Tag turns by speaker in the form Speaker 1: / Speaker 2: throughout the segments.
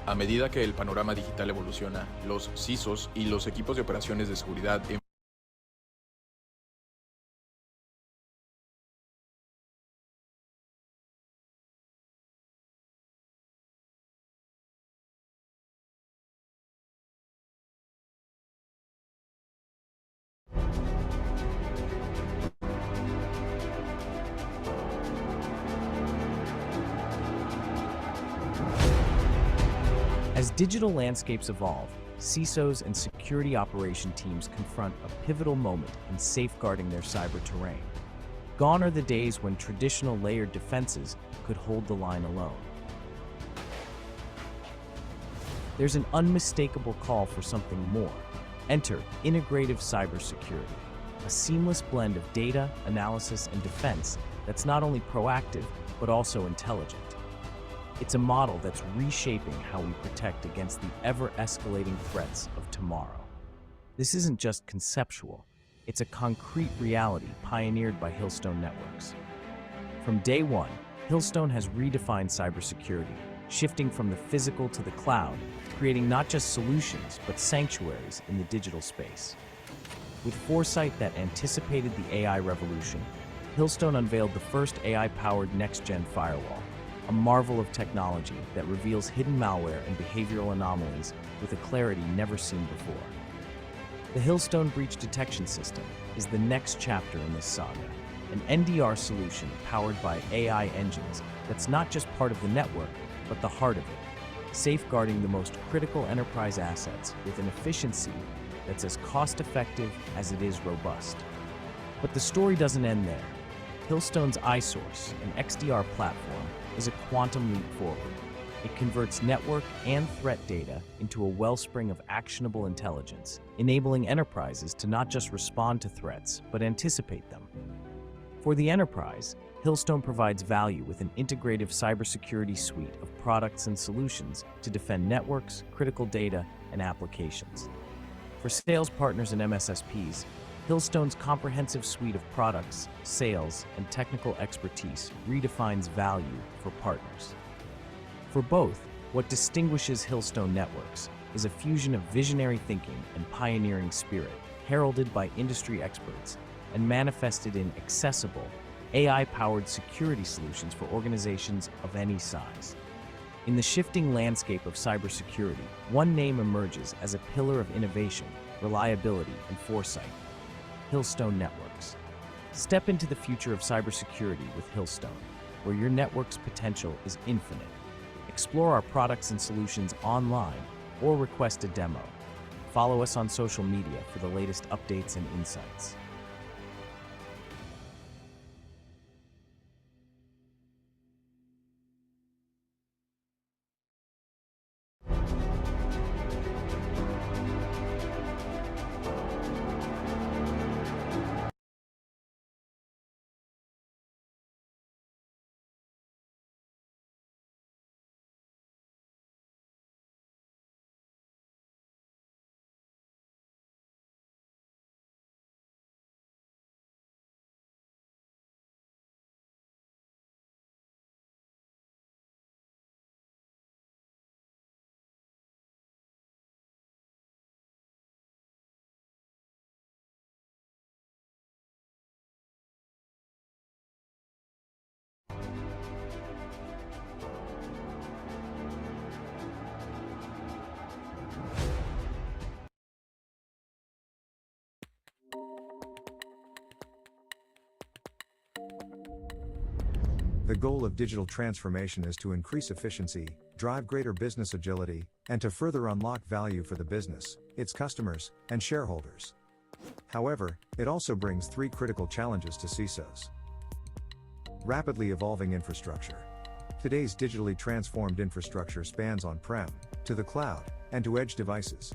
Speaker 1: A medida que el panorama digital evoluciona, los CISOs y los equipos de operaciones de seguridad
Speaker 2: As digital landscapes evolve, CISOs and security operation teams confront a pivotal moment in safeguarding their cyber terrain. Gone are the days when traditional layered defenses could hold the line alone. There's an unmistakable call for something more. Enter integrative cybersecurity, a seamless blend of data, analysis, and defense that's not only proactive, but also intelligent. It's a model that's reshaping how we protect against the ever-escalating threats of tomorrow. This isn't just conceptual, it's a concrete reality pioneered by Hillstone Networks. From day one, Hillstone has redefined cybersecurity, shifting from the physical to the cloud, creating not just solutions, but sanctuaries in the digital space. With foresight that anticipated the AI revolution, Hillstone unveiled the first AI-powered next-gen firewall, a marvel of technology that reveals hidden malware and behavioral anomalies with a clarity never seen before. The Hillstone Breach Detection System is the next chapter in this saga, an NDR solution powered by AI engines that's not just part of the network, but the heart of it, safeguarding the most critical enterprise assets with an efficiency that's as cost-effective as it is robust. But the story doesn't end there. Hillstone's iSource, an XDR platform, is a quantum leap forward. It converts network and threat data into a wellspring of actionable intelligence, enabling enterprises to not just respond to threats, but anticipate them. For the enterprise, Hillstone provides value with an integrative cybersecurity suite of products and solutions to defend networks, critical data, and applications. For sales partners and MSSPs, Hillstone's comprehensive suite of products, sales, and technical expertise redefines value for partners. For both, what distinguishes Hillstone Networks is a fusion of visionary thinking and pioneering spirit, heralded by industry experts and manifested in accessible, AI-powered security solutions for organizations of any size. In the shifting landscape of cybersecurity, one name emerges as a pillar of innovation, reliability, and foresight: Hillstone Networks. Step into the future of cybersecurity with Hillstone, where your network's potential is infinite. Explore our products and solutions online or request a demo. Follow us on social media for the latest updates and insights.
Speaker 3: The goal of digital transformation is to increase efficiency, drive greater business agility, and to further unlock value for the business, its customers, and shareholders. However, it also brings three critical challenges to CISOs. Rapidly evolving infrastructure. Today's digitally transformed infrastructure spans on-prem, to the cloud, and to edge devices.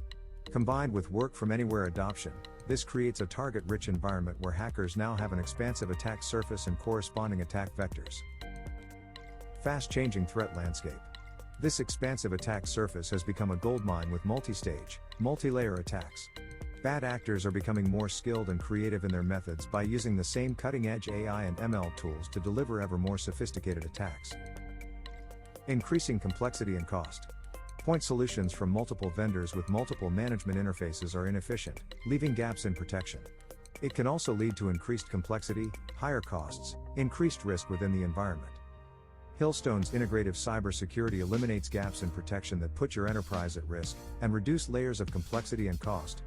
Speaker 3: Combined with work-from-anywhere adoption, this creates a target-rich environment where hackers now have an expansive attack surface and corresponding attack vectors. Fast-changing threat landscape. This expansive attack surface has become a goldmine with multi-stage, multi-layer attacks. Bad actors are becoming more skilled and creative in their methods by using the same cutting-edge AI and ML tools to deliver ever more sophisticated attacks. Increasing complexity and cost. Point solutions from multiple vendors with multiple management interfaces are inefficient, leaving gaps in protection. It can also lead to increased complexity, higher costs, increased risk within the environment. Hillstone's integrative cybersecurity eliminates gaps in protection that put your enterprise at risk and reduce layers of complexity and cost.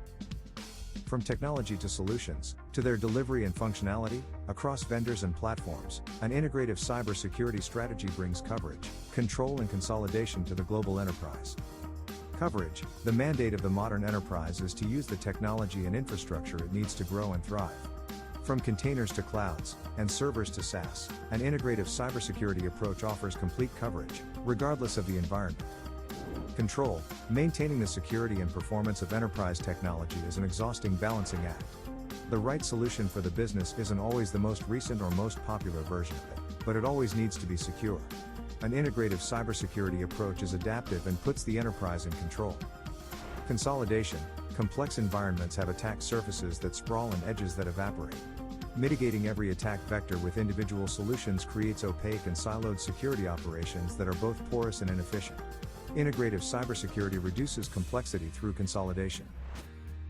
Speaker 3: From technology to solutions, to their delivery and functionality, across vendors and platforms, an integrative cybersecurity strategy brings coverage, control and consolidation to the global enterprise. Coverage, the mandate of the modern enterprise is to use the technology and infrastructure it needs to grow and thrive. From containers to clouds, and servers to SaaS, an integrative cybersecurity approach offers complete coverage, regardless of the environment. Control, maintaining the security and performance of enterprise technology is an exhausting balancing act. The right solution for the business isn't always the most recent or most popular version of it, but it always needs to be secure. An integrative cybersecurity approach is adaptive and puts the enterprise in control. Consolidation, complex environments have attack surfaces that sprawl and edges that evaporate. Mitigating every attack vector with individual solutions creates opaque and siloed security operations that are both porous and inefficient. Integrative cybersecurity reduces complexity through consolidation.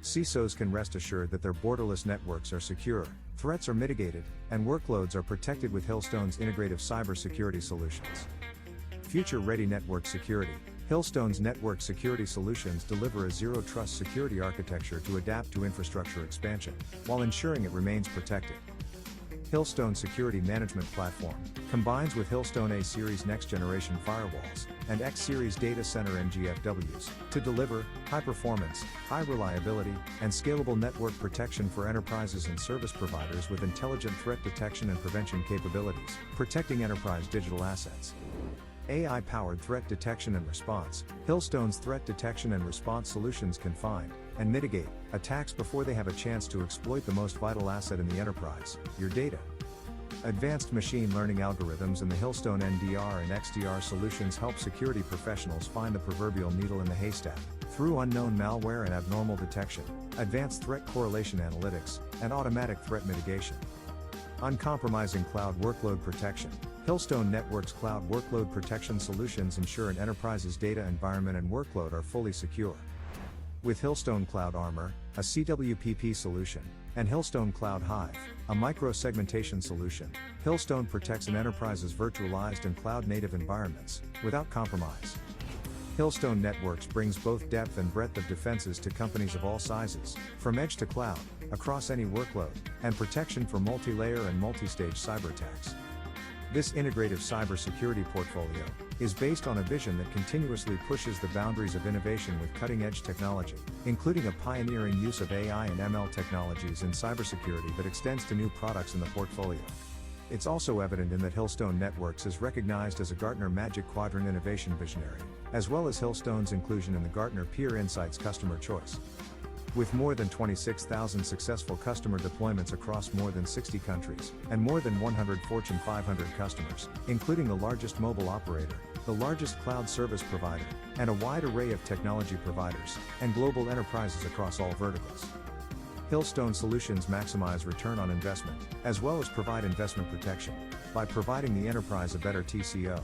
Speaker 3: CISOs can rest assured that their borderless networks are secure, threats are mitigated, and workloads are protected with Hillstone's integrative cybersecurity solutions. Future-ready network security. Hillstone's network security solutions deliver a zero-trust security architecture to adapt to infrastructure expansion, while ensuring it remains protected. Hillstone Security Management Platform combines with Hillstone A-Series next-generation firewalls and X-Series data center NGFWs to deliver high performance, high reliability, and scalable network protection for enterprises and service providers with intelligent threat detection and prevention capabilities, protecting enterprise digital assets. AI-powered threat detection and response. Hillstone's threat detection and response solutions can find and mitigate attacks before they have a chance to exploit the most vital asset in the enterprise, your data. Advanced machine learning algorithms in the Hillstone NDR and XDR solutions help security professionals find the proverbial needle in the haystack through unknown malware and abnormal detection, advanced threat correlation analytics, and automatic threat mitigation. Uncompromising cloud workload protection. Hillstone Network's cloud workload protection solutions ensure an enterprise's data environment and workload are fully secure. With Hillstone Cloud Armor, a CWPP solution, and Hillstone Cloud Hive, a micro-segmentation solution, Hillstone protects an enterprise's virtualized and cloud-native environments, without compromise. Hillstone Networks brings both depth and breadth of defenses to companies of all sizes, from edge to cloud, across any workload, and protection for multi-layer and multi-stage cyber attacks. This integrative cybersecurity portfolio is based on a vision that continuously pushes the boundaries of innovation with cutting-edge technology, including a pioneering use of AI and ML technologies in cybersecurity that extends to new products in the portfolio. It's also evident in that Hillstone Networks is recognized as a Gartner Magic Quadrant Innovation Visionary, as well as Hillstone's inclusion in the Gartner Peer Insights Customer Choice. With more than 26,000 successful customer deployments across more than 60 countries, and more than 100 Fortune 500 customers, including the largest mobile operator, the largest cloud service provider, and a wide array of technology providers, and global enterprises across all verticals. Hillstone solutions maximize return on investment, as well as provide investment protection, by providing the enterprise a better TCO.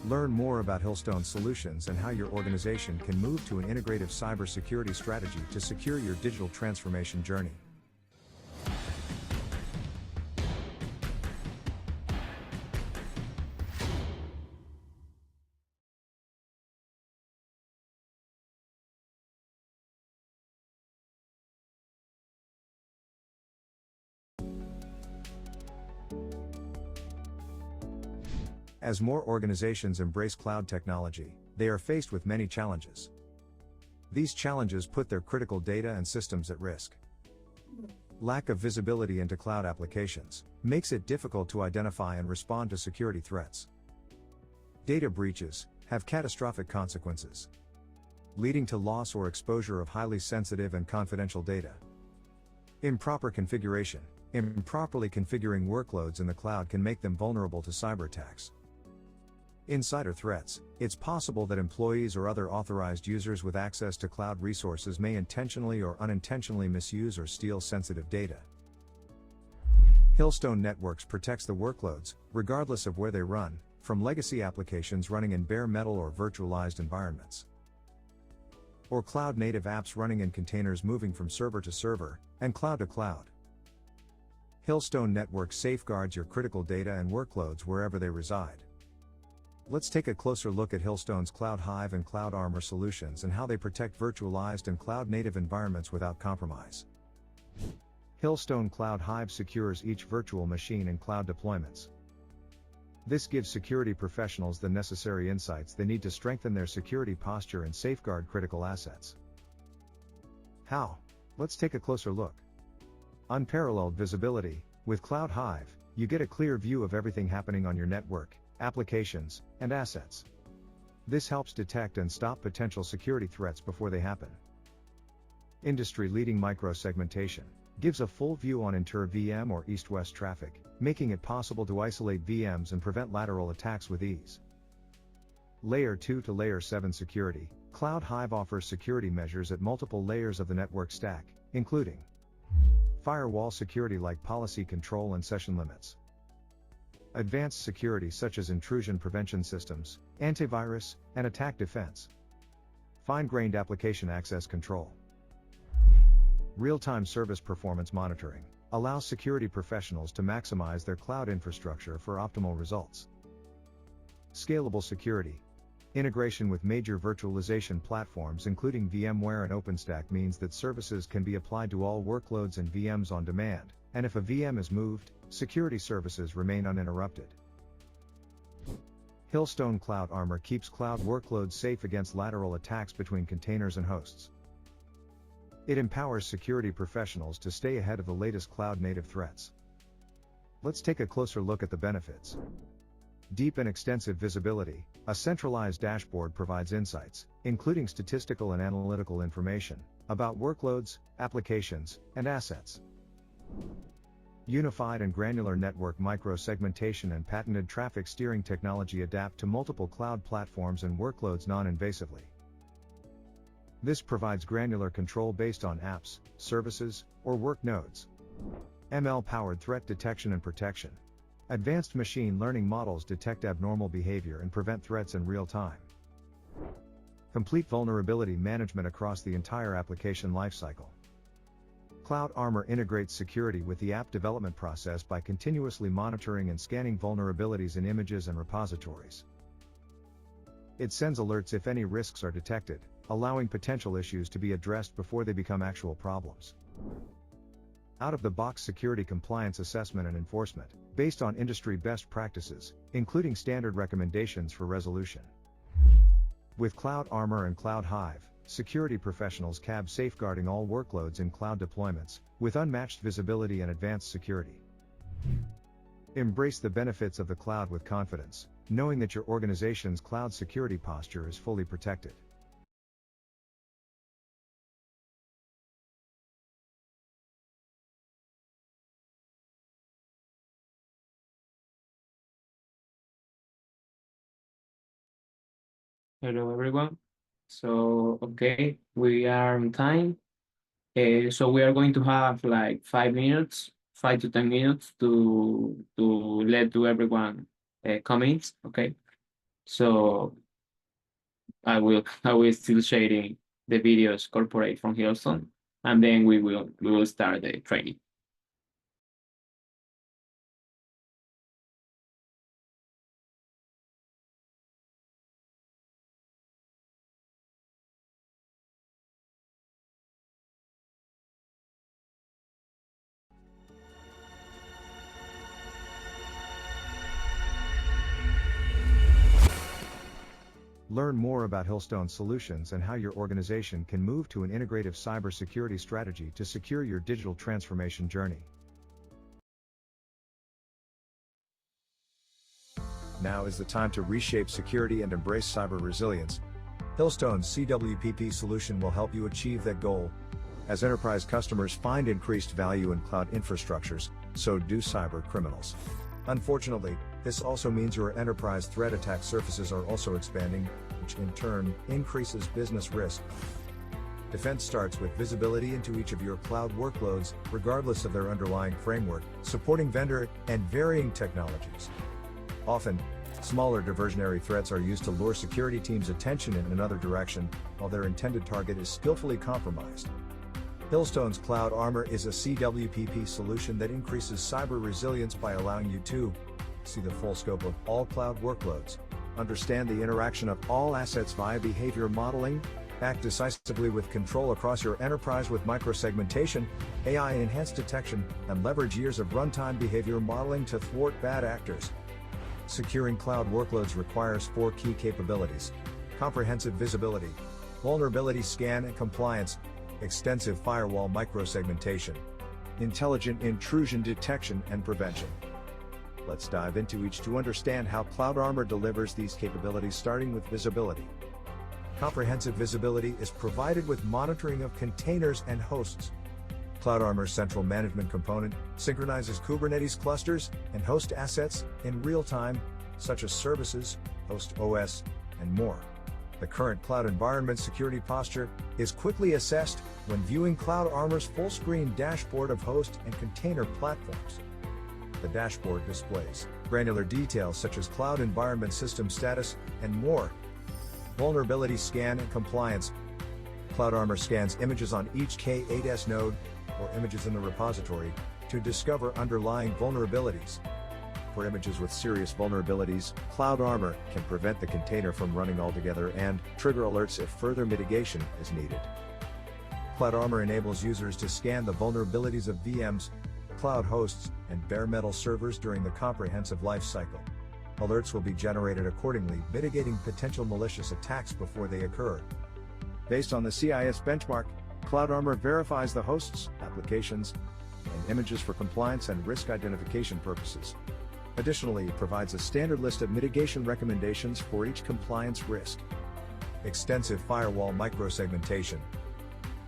Speaker 3: Learn more about Hillstone solutions and how your organization can move to an integrative cybersecurity strategy to secure your digital transformation journey. As more organizations embrace cloud technology, they are faced with many challenges. These challenges put their critical data and systems at risk. Lack of visibility into cloud applications makes it difficult to identify and respond to security threats. Data breaches have catastrophic consequences, leading to loss or exposure of highly sensitive and confidential data. Improper configuration. Improperly configuring workloads in the cloud can make them vulnerable to cyber attacks. Insider threats. It's possible that employees or other authorized users with access to cloud resources may intentionally or unintentionally misuse or steal sensitive data. Hillstone Networks protects the workloads, regardless of where they run, from legacy applications running in bare metal or virtualized environments. or cloud-native apps running in containers moving from server to server, and cloud to cloud. Hillstone Network safeguards your critical data and workloads wherever they reside. Let's take a closer look at Hillstone's Cloud Hive and Cloud Armor solutions and how they protect virtualized and cloud-native environments without compromise. Hillstone Cloud Hive secures each virtual machine in cloud deployments. This gives security professionals the necessary insights they need to strengthen their security posture and safeguard critical assets. How? Let's take a closer look. Unparalleled visibility. With Cloud Hive, you get a clear view of everything happening on your network, applications, and assets. This helps detect and stop potential security threats before they happen. Industry-leading micro-segmentation gives a full view on inter-VM or east-west traffic, making it possible to isolate VMs and prevent lateral attacks with ease. Layer 2 to Layer 7 security. Cloud Hive offers security measures at multiple layers of the network stack, including firewall security like policy control and session limits, advanced security such as intrusion prevention systems, antivirus, and attack defense, fine-grained application access control. Real-time service performance monitoring allows security professionals to maximize their cloud infrastructure for optimal results. Scalable security. Integration with major virtualization platforms including VMware and OpenStack means that services can be applied to all workloads and VMs on demand, and if a VM is moved, security services remain uninterrupted. Hillstone Cloud Armor keeps cloud workloads safe against lateral attacks between containers and hosts. It empowers security professionals to stay ahead of the latest cloud-native threats. Let's take a closer look at the benefits. Deep and extensive visibility. A centralized dashboard provides insights, including statistical and analytical information, about workloads, applications, and assets. Unified and granular network micro-segmentation and patented traffic steering technology adapt to multiple cloud platforms and workloads non-invasively. This provides granular control based on apps, services, or work nodes. ML-powered threat detection and protection. Advanced machine learning models detect abnormal behavior and prevent threats in real time. Complete vulnerability management across the entire application lifecycle. Cloud Armor integrates security with the app development process by continuously monitoring and scanning vulnerabilities in images and repositories. It sends alerts if any risks are detected, allowing potential issues to be addressed before they become actual problems. Out-of-the-box security compliance assessment and enforcement, based on industry best practices, including standard recommendations for resolution. With Cloud Armor and Cloud Hive, security professionals can safeguarding all workloads in cloud deployments, with unmatched visibility and advanced security. Embrace the benefits of the cloud with confidence, knowing that your organization's cloud security posture is fully protected.
Speaker 4: Hello, everyone. So, okay, we are on time. So we are going to have like 5 minutes, 5 to 10 minutes to let to everyone comment. Okay. So I will still sharing the videos corporate from Hillstone, and then we will start the training.
Speaker 3: Learn more about Hillstone solutions and how your organization can move to an integrative cybersecurity strategy to secure your digital transformation journey. Now is the time to reshape security and embrace cyber resilience. Hillstone's CWPP solution will help you achieve that goal. As enterprise customers find increased value in cloud infrastructures, so do cyber criminals. Unfortunately, this also means your enterprise threat attack surfaces are also expanding, which in turn increases business risk. Defense starts with visibility into each of your cloud workloads, regardless of their underlying framework, supporting vendor and varying technologies. Often, Smaller diversionary threats are used to lure security teams' attention in another direction, while their intended target is skillfully compromised. Hillstone's Cloud Armor is a CWPP solution that increases cyber resilience by allowing you to see the full scope of all cloud workloads, understand the interaction of all assets via behavior modeling, act decisively with control across your enterprise with microsegmentation, AI-enhanced detection, and leverage years of runtime behavior modeling to thwart bad actors. Securing cloud workloads requires 4 key capabilities: comprehensive visibility, vulnerability scan and compliance, extensive firewall microsegmentation, intelligent intrusion detection and prevention. Let's dive into each to understand how Cloud Armor delivers these capabilities, starting with visibility. Comprehensive visibility is provided with monitoring of containers and hosts. Cloud Armor's central management component synchronizes Kubernetes clusters and host assets in real time, such as services, host OS, and more. The current cloud environment security posture is quickly assessed when viewing Cloud Armor's full-screen dashboard of host and container platforms. The dashboard displays granular details such as cloud environment system status and more. Vulnerability scan and compliance. Cloud Armor scans images on each K8s node, or images in the repository, to discover underlying vulnerabilities. For images with serious vulnerabilities, Cloud Armor can prevent the container from running altogether and trigger alerts if further mitigation is needed. Cloud Armor enables users to scan the vulnerabilities of VMs, cloud hosts, and bare metal servers during the comprehensive life cycle. Alerts will be generated accordingly, mitigating potential malicious attacks before they occur. Based on the CIS benchmark, Cloud Armor verifies the hosts, applications, and images for compliance and risk identification purposes. Additionally, it provides a standard list of mitigation recommendations for each compliance risk. Extensive firewall microsegmentation.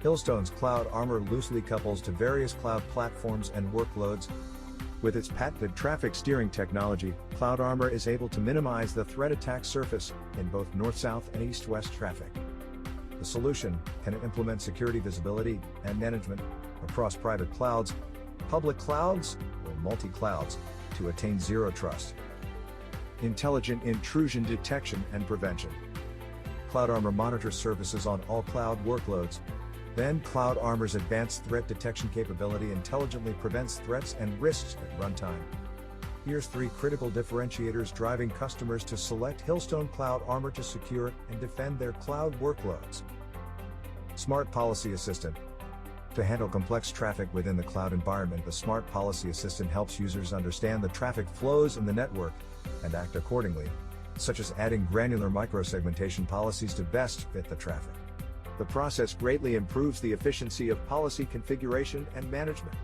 Speaker 3: Hillstone's Cloud Armor loosely couples to various cloud platforms and workloads. With its patented traffic steering technology, Cloud Armor is able to minimize the threat attack surface in both north-south and east-west traffic. The solution can implement security visibility and management across private clouds, public clouds, or multi-clouds to attain zero trust. Intelligent intrusion detection and prevention. Cloud Armor monitors services on all cloud workloads. Then Cloud Armor's advanced threat detection capability intelligently prevents threats and risks at runtime. Here's 3 critical differentiators driving customers to select Hillstone Cloud Armor to secure and defend their cloud workloads. Smart Policy Assistant. To handle complex traffic within the cloud environment, the Smart Policy Assistant helps users understand the traffic flows in the network and act accordingly, such as adding granular microsegmentation policies to best fit the traffic. The process greatly improves the efficiency of policy configuration and management.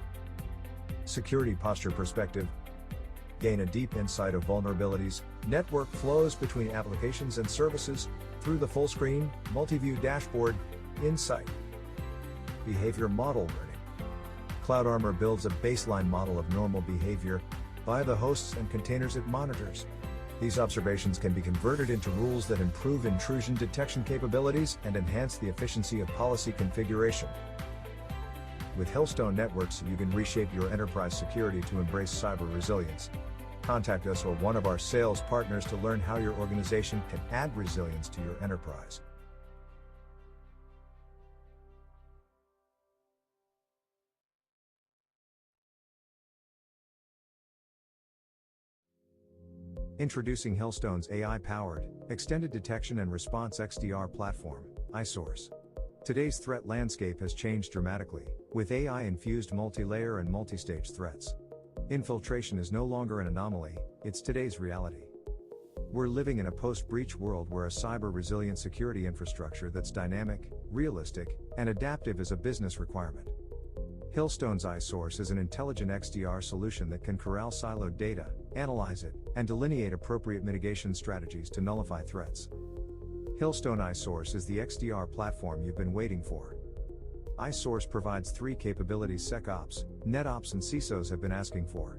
Speaker 3: Security Posture Perspective. Gain a deep insight of vulnerabilities, network flows between applications and services through the full-screen, multi-view dashboard insight. Behavior Model Learning. Cloud Armor builds a baseline model of normal behavior via the hosts and containers it monitors. These observations can be converted into rules that improve intrusion detection capabilities and enhance the efficiency of policy configuration. With Hillstone Networks, you can reshape your enterprise security to embrace cyber resilience. Contact us or one of our sales partners to learn how your organization can add resilience to your enterprise. Introducing Hillstone's AI-powered, Extended Detection and Response XDR platform, iSource. Today's threat landscape has changed dramatically, with AI-infused multi-layer and multi-stage threats. Infiltration is no longer an anomaly, it's today's reality. We're living in a post-breach world where a cyber-resilient security infrastructure that's dynamic, realistic, and adaptive is a business requirement. Hillstone's iSource is an intelligent XDR solution that can corral siloed data, analyze it, and delineate appropriate mitigation strategies to nullify threats. Hillstone iSource is the XDR platform you've been waiting for. iSource provides 3 capabilities SecOps, NetOps and CISOs have been asking for.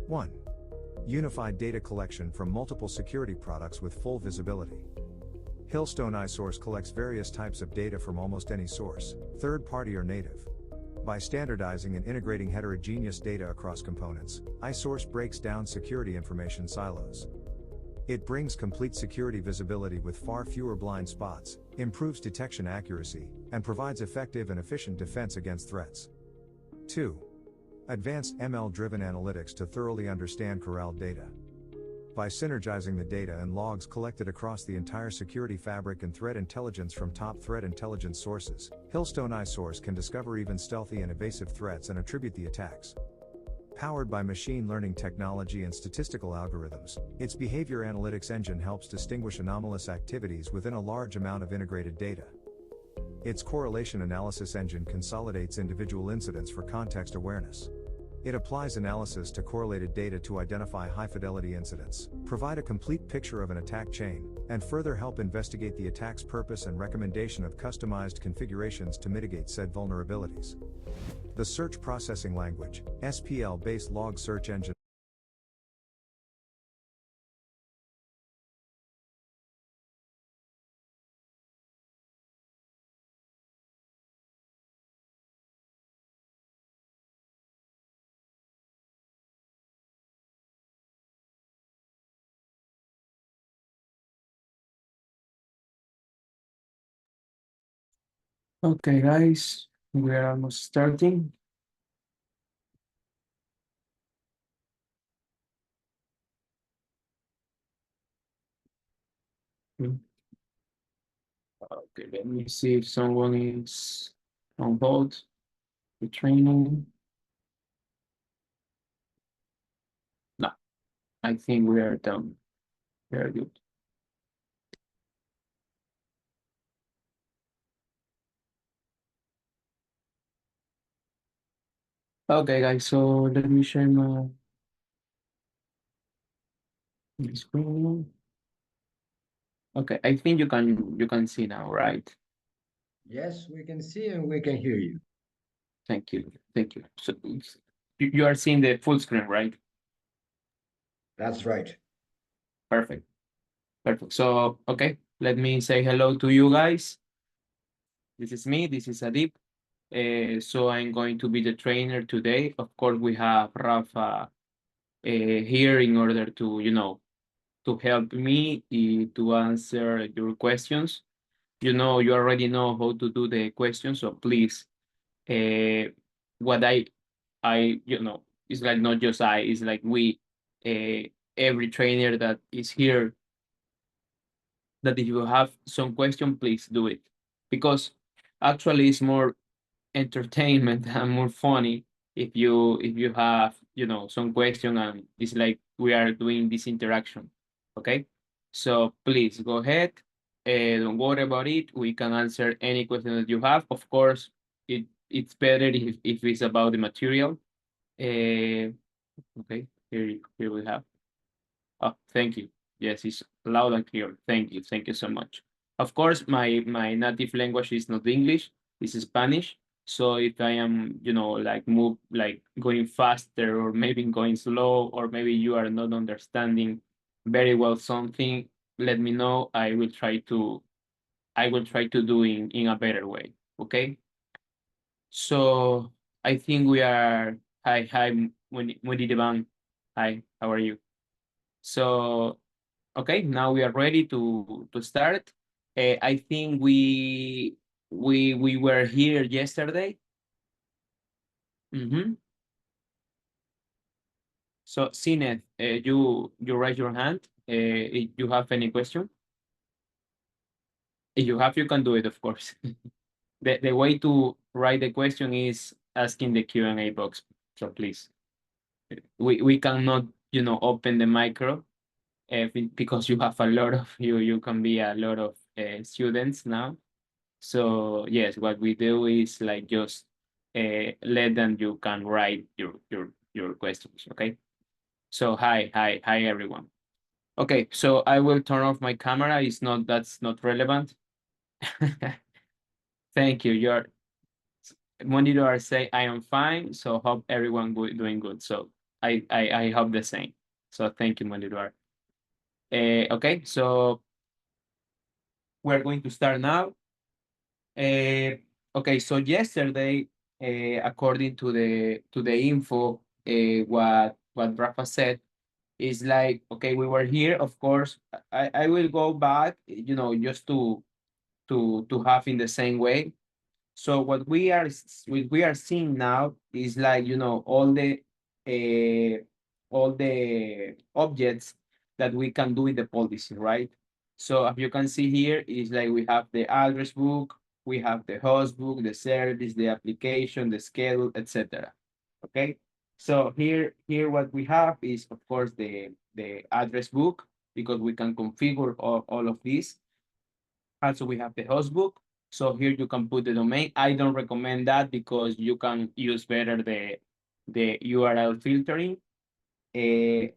Speaker 3: 1. Unified data collection from multiple security products with full visibility. Hillstone iSource collects various types of data from almost any source, third-party or native. By standardizing and integrating heterogeneous data across components, iSource breaks down security information silos. It brings complete security visibility with far fewer blind spots, improves detection accuracy, and provides effective and efficient defense against threats. 2. Advanced ML-driven analytics to thoroughly understand corralled data. By synergizing the data and logs collected across the entire security fabric and threat intelligence from top threat intelligence sources, Hillstone iSource can discover even stealthy and evasive threats and attribute the attacks. Powered by machine learning technology and statistical algorithms, its behavior analytics engine helps distinguish anomalous activities within a large amount of integrated data. Its correlation analysis engine consolidates individual incidents for context awareness. It applies analysis to correlated data to identify high-fidelity incidents, provide a complete picture of an attack chain, and further help investigate the attack's purpose and recommendation of customized configurations to mitigate said vulnerabilities. The Search Processing Language, SPL-based log search engine.
Speaker 4: Okay, guys, we are almost starting. Okay, let me see if someone is on hold for training. No, I think we are done. Very good. Okay, guys, so let me share my screen. Okay, I think you can see now, right?
Speaker 5: Yes, we can see and we can hear you.
Speaker 4: Thank you. Thank you. So you are seeing the full screen, right?
Speaker 5: That's right.
Speaker 4: Perfect. Perfect. So, okay, let me say hello to you guys. This is me. This is Adip. So I'm going to be the trainer today. Of course, we have Rafa here in order to, to help me to answer your questions. You already know how to do the questions, so please, what it's like not just it's like we, every trainer that is here, that if you have some question, please do it. Because actually it's more entertainment and more funny if you have some question and it's like we are doing this interaction. Okay, so please go ahead, don't worry about it. We can answer any question that you have. Of course, it's better if it's about the material. Okay, here we have. Oh, thank you. Yes, it's loud and clear. Thank you so much. Of course, my native language is not English, it's Spanish. So if I am, like going faster or maybe going slow, or maybe you are not understanding very well something, let me know. I will try to do in a better way. Okay. So I think we are. Hi, Munideban. Hi, how are you? So okay, now we are ready to start. I think we were here yesterday. So Sinet, you raise your hand. If you have any question. If you have, you can do it, of course. The way to write the question is asking the Q&A box. So please, we cannot open the micro. Because you have a lot of you can be a lot of students now. So yes, what we do is like just let them, you can write your questions. Okay. So hi everyone. Okay, so I will turn off my camera. That's not relevant. Thank you. Your monitor say I am fine. So hope everyone doing good. So I hope the same. So thank you, monitor. Okay, so we're going to start now. Okay, so yesterday, according to the info, what Rafa said, It's like, okay, we were here, of course. I will go back, just to have in the same way. So what we are seeing now is like, all the objects that we can do in the policy, right? So as you can see here is like we have the address book, we have the host book, the service, the application, the schedule, etc. Okay. So here what we have is of course the address book, because we can configure all of these. Also, we have the host book. So here you can put the domain. I don't recommend that because you can use better the URL filtering.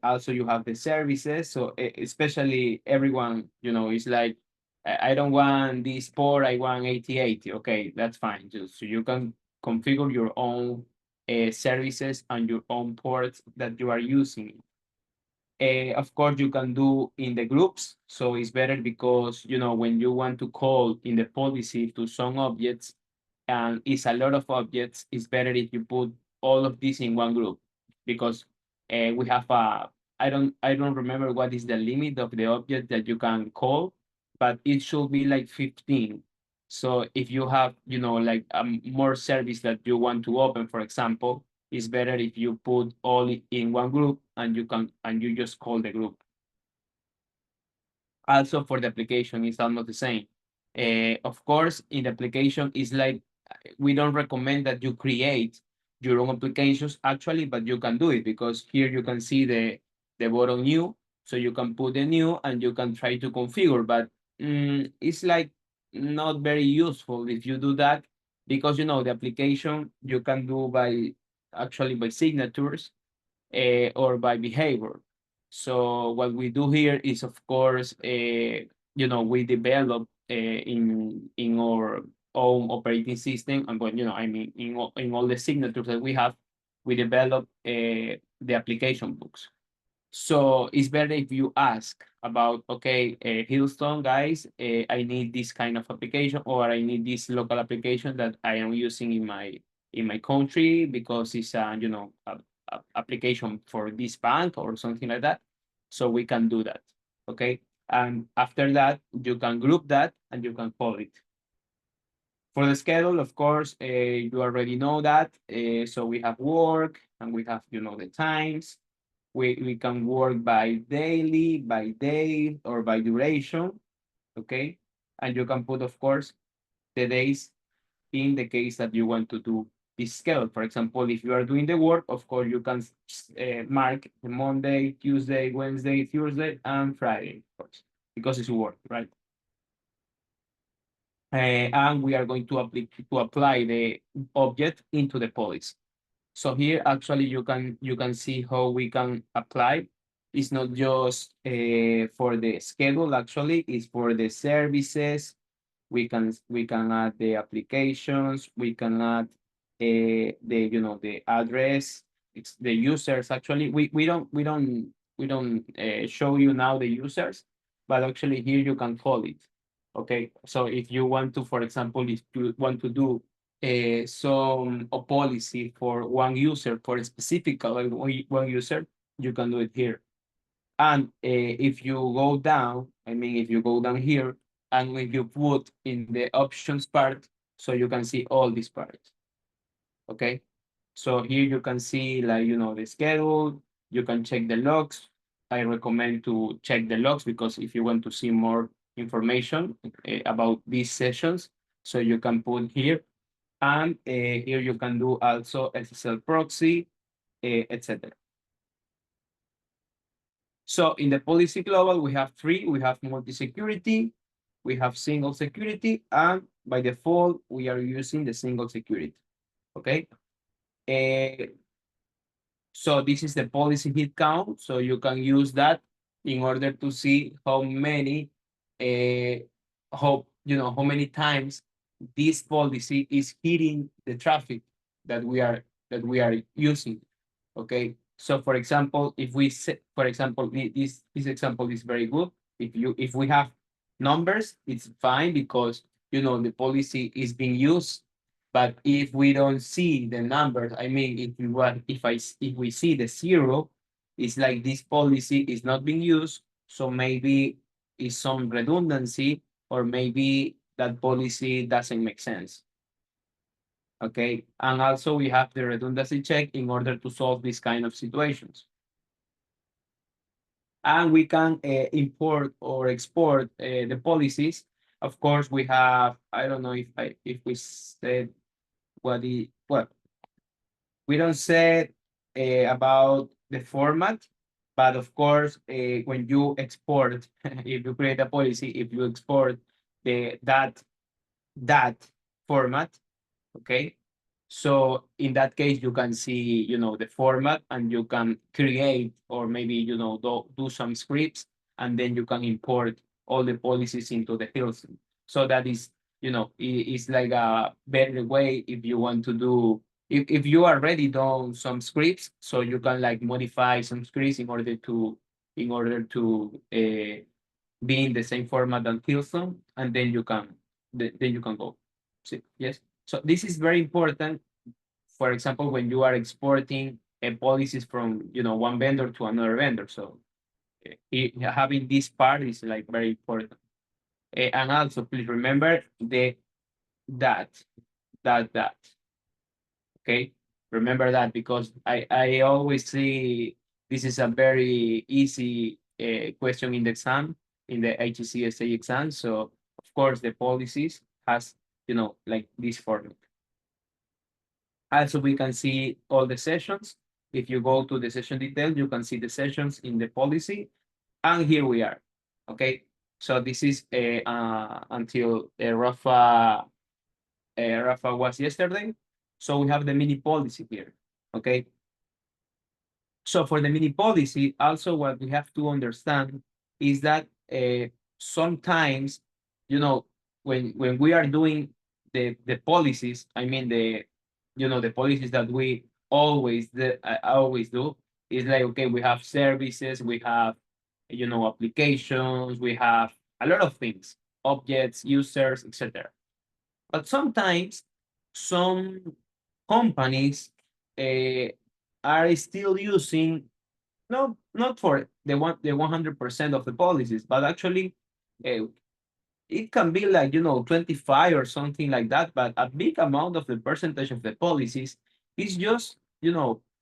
Speaker 4: Also, you have the services. So especially everyone, is like, I don't want this port, I want 8080. Okay, that's fine. So you can configure your own services and your own ports that you are using. Of course, you can do in the groups. So it's better because, when you want to call in the policy to some objects, and it's a lot of objects, it's better if you put all of these in one group, because we have I don't remember what is the limit of the object that you can call, but it should be like 15. So if you have, like more service that you want to open, for example, it's better if you put all in one group and you just call the group. Also for the application, it's almost the same. Of course, in the application, it's like we don't recommend that you create your own applications actually, but you can do it because here you can see the button new, so you can put the new and you can try to configure, but it's like not very useful if you do that, because the application you can do by signatures or by behavior. So what we do here is, of course, we develop in our own operating system, and I mean, in all the signatures that we have, we develop the application books. So it's better if you ask about, okay, Hillstone guys, I need this kind of application, or I need this local application that I am using in my country because it's a application for this bank or something like that. So we can do that, okay? And after that, you can group that and you can call it. For the schedule, of course, you already know that. So we have work and we have, the times. We can work by daily, by day, or by duration, okay? And you can put, of course, the days in the case that you want to do this schedule. For example, if you are doing the work, of course, you can mark the Monday, Tuesday, Wednesday, Thursday, and Friday, of course, because it's work, right? And we are going to apply the object into the policy. So here, actually, you can see how we can apply. It's not just for the schedule, actually, it's for the services. We can add the applications, we can add the address. It's the users. Actually, we don't show you now the users, but actually here you can call it. Okay, so if you want to, for example, if you want to do a policy for one user, for a specific one user, you can do it here. And if you go down, if you go down here, and if you put in the options part, so you can see all these parts. Okay, so here you can see, like, the schedule, you can check the logs. I recommend to check the logs because if you want to see more information about these sessions, so you can put here. And here you can do also SSL proxy, etc. So in the policy global, we have three. We have multi-security, we have single security, and by default, we are using the single security, okay? So this is the policy hit count. So you can use that in order to see how many, how many times this policy is hitting the traffic that we are using. Okay. So for example, if we say, for example, this example is very good. If we have numbers, it's fine because the policy is being used. But if we don't see the numbers, if we see the zero, it's like this policy is not being used, so maybe it's some redundancy, or maybe that policy doesn't make sense. Okay, and also we have the redundancy check in order to solve these kind of situations. And we can import or export the policies. Of course, we have, I don't know if we said what we don't say about the format, but of course, when you export, if you create a policy, if you export that format, okay, so in that case, you can see, the format, and you can create, or maybe, do some scripts, and then you can import all the policies into the Hilton. So that is, it's like a better way if you want to do, if you already done some scripts, so you can like modify some scripts in order to be in the same format than Hilton, and then you can go. See, yes. So this is very important. For example, when you are exporting policies from one vendor to another vendor. So having this part is like very important. And also please remember that. Okay, remember that, because I always see this is a very easy question in the exam, in the HCSA exam. So of course the policies has like this format. Also, we can see all the sessions. If you go to the session details, you can see the sessions in the policy. And here we are. Okay, so this is until Rafa was yesterday. So we have the mini policy here. Okay, so for the mini policy, also what we have to understand is that sometimes, when we are doing the policies, I mean the policies that we always do, is like, okay, we have services, we have applications, we have a lot of things, objects, users, etc. But sometimes some companies are still using, no, not for the 100% of the policies, but actually it can be like 25 or something like that, but a big amount of the percentage of the policies is just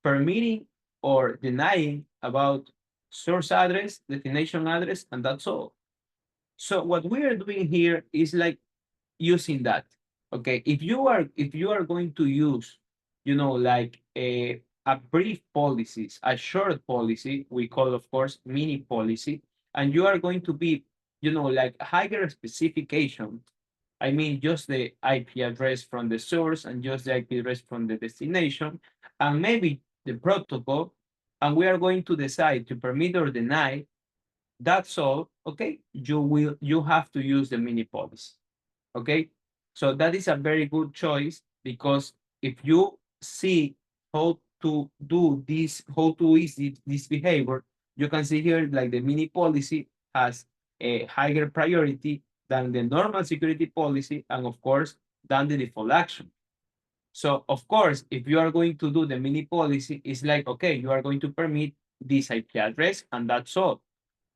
Speaker 4: permitting or denying about source address, destination address, and that's all. So what we are doing here is like using that. Okay, if you are going to use like a brief policies, a short policy, we call of course mini policy, and you are going to be like higher specification, I mean just the IP address from the source and just the IP address from the destination, and maybe the protocol, and we are going to decide to permit or deny, that's all. Okay, you have to use the mini policy. Okay, so that is a very good choice, because if you see how to do this, how to use this behavior, you can see here like the mini policy has a higher priority than the normal security policy, and of course than the default action. So of course, if you are going to do the mini policy, it's like, okay, you are going to permit this IP address, and that's all,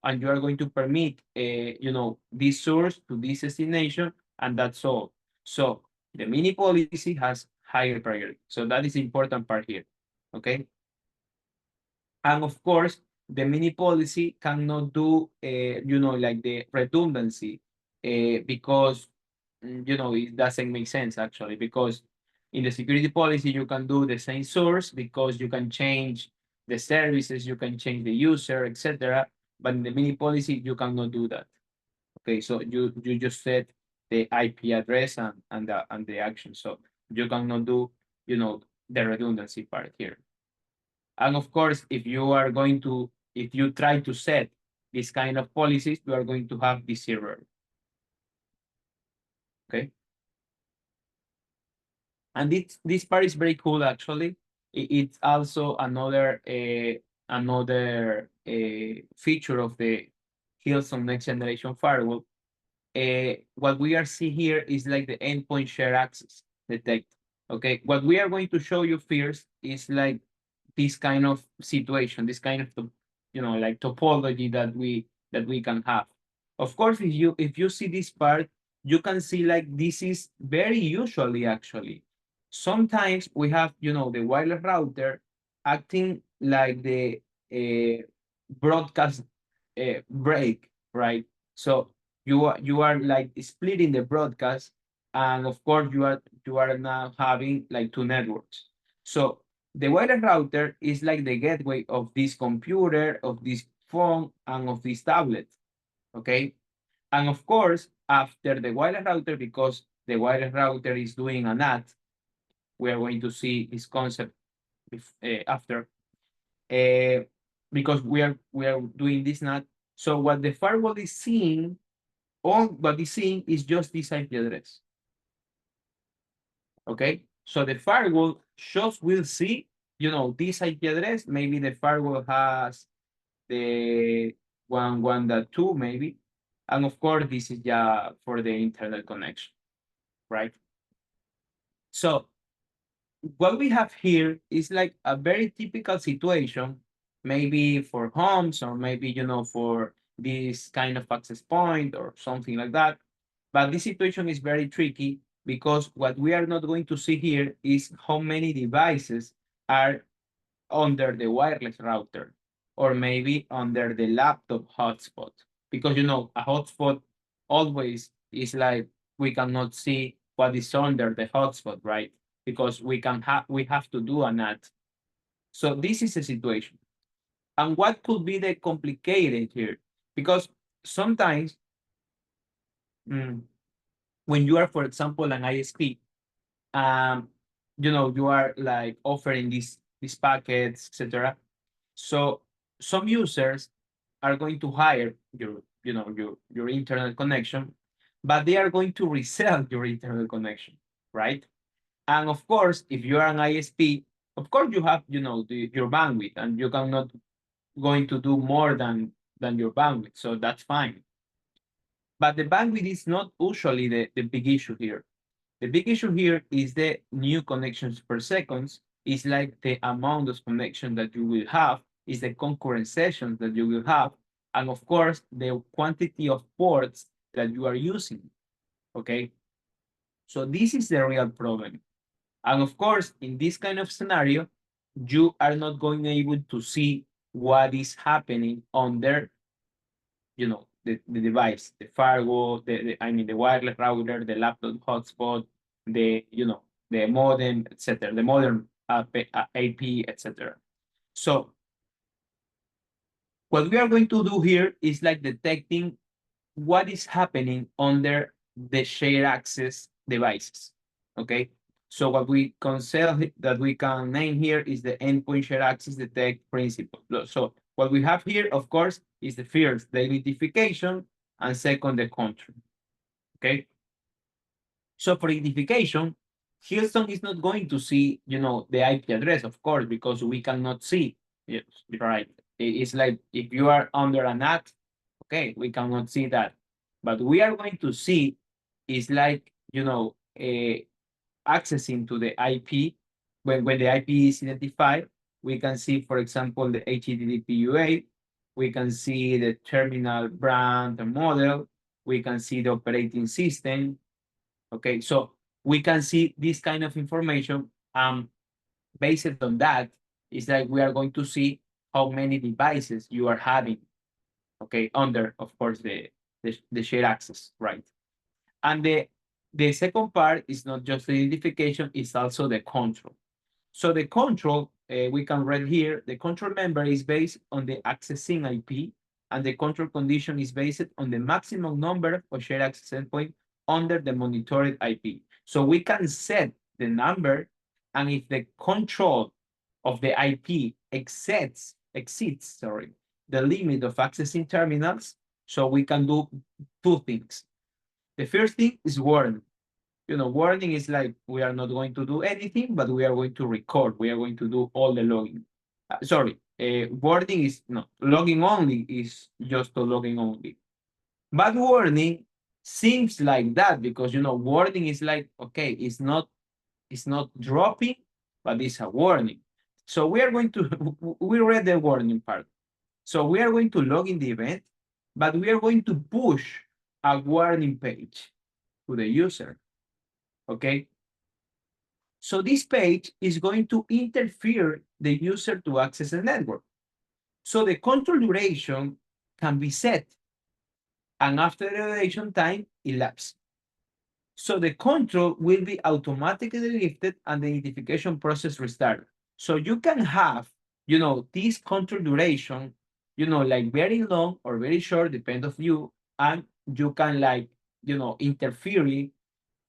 Speaker 4: and you are going to permit this source to this destination, and that's all. So the mini policy has higher priority. So that is the important part here. Okay. And of course, the mini policy cannot do like the redundancy because it doesn't make sense actually, because in the security policy you can do the same source, because you can change the services, you can change the user, etc. But in the mini policy you cannot do that. Okay, so you just set the IP address and the action, so you cannot do the redundancy part here. And of course, if you try to set this kind of policies, you are going to have this error. Okay. And this part is very cool actually. It's also another feature of the Hillsong next generation firewall. What we are seeing here is like the endpoint share access detect. Okay, what we are going to show you first is like this kind of situation, this kind of, like topology that we can have. Of course, if you see this part, you can see like this is very usually actually. Sometimes we have, the wireless router acting like the broadcast break, right? So you are like splitting the broadcast, and of course you are now having like two networks. So the wireless router is like the gateway of this computer, of this phone, and of this tablet. Okay, and of course after the wireless router, because the wireless router is doing a NAT, we are going to see this concept after, because we are doing this NAT. So what the firewall is seeing, all what is seeing is just this IP address. Okay, so the firewall just will see, this IP address. Maybe the firewall has the 1.1.2 maybe, and of course this is just for the internet connection, right? So what we have here is like a very typical situation, maybe for homes, or maybe, for this kind of access point or something like that. But this situation is very tricky, because what we are not going to see here is how many devices are under the wireless router, or maybe under the laptop hotspot. Because, a hotspot always is like, we cannot see what is under the hotspot, right? Because we have to do a NAT. So this is a situation. And what could be the complicated here? Because sometimes, when you are, for example, an ISP, you are like offering these packets, etc. So some users are going to hire your internet connection, but they are going to resell your internet connection, right? And of course, if you are an ISP, of course you have, your bandwidth, and you cannot going to do more than your bandwidth, so that's fine. But the bandwidth is not usually the big issue here. The big issue here is the new connections per second. Is like the amount of connection that you will have, is the concurrent sessions that you will have, and of course, the quantity of ports that you are using, okay? So this is the real problem. And of course, in this kind of scenario, you are not going able to see what is happening under, the device, the firewall, the wireless router, the laptop hotspot, the modem, etc., the modern AP, etc. So what we are going to do here is like detecting what is happening under the shared access devices. Okay, so what we consider that we can name here is the endpoint shared access detect principle. So what we have here, of course, is the first, the identification, and second, the control. Okay, so for identification, Houston is not going to see, the IP address, of course, because we cannot see. Yes, right. It's like if you are under a NAT, okay, we cannot see that. But we are going to see is like, accessing to the IP. When the IP is identified, we can see, for example, the HTTP UA. We can see the terminal brand and model. We can see the operating system. Okay, so we can see this kind of information. Based on that, is like we are going to see how many devices you are having, okay, under, of course, the shared access, right? And the second part is not just the identification, it's also the control. So the control, we can read here, the control member is based on the accessing IP, and the control condition is based on the maximum number of shared access endpoint under the monitored IP. So we can set the number, and if the control of the IP exceeds the limit of accessing terminals, so we can do two things. The first thing is warning. Warning is like, we are not going to do anything, but we are going to record. We are going to do all the logging. Warning is no, logging only is just a logging only. But warning seems like that, because, warning is like, okay, it's not dropping, but it's a warning. So we are going to, we read the warning part. So we are going to log in the event, but we are going to push a warning page to the user, okay? So this page is going to interfere the user to access the network. So the control duration can be set, and after the duration time elapses. So the control will be automatically lifted and the identification process restarted. So you can have, this control duration, like very long or very short, depend of you, and you can like, interfere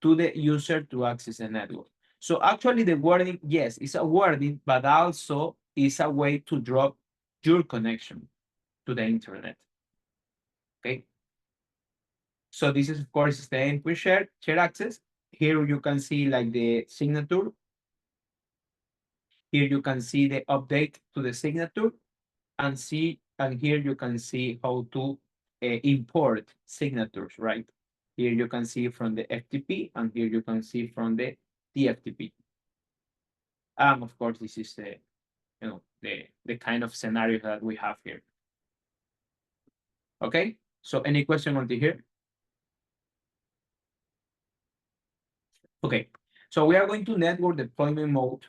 Speaker 4: to the user to access the network. So actually the warning, yes, it's a warning, but also is a way to drop your connection to the internet. Okay. So this is of course the endpoint share access. Here you can see like the signature. Here you can see the update to the signature and here you can see how to import signatures, right? Here you can see from the FTP and here you can see from the TFTP. Of course, this is the kind of scenario that we have here. Okay, so any question until here? Okay, so we are going to network deployment mode.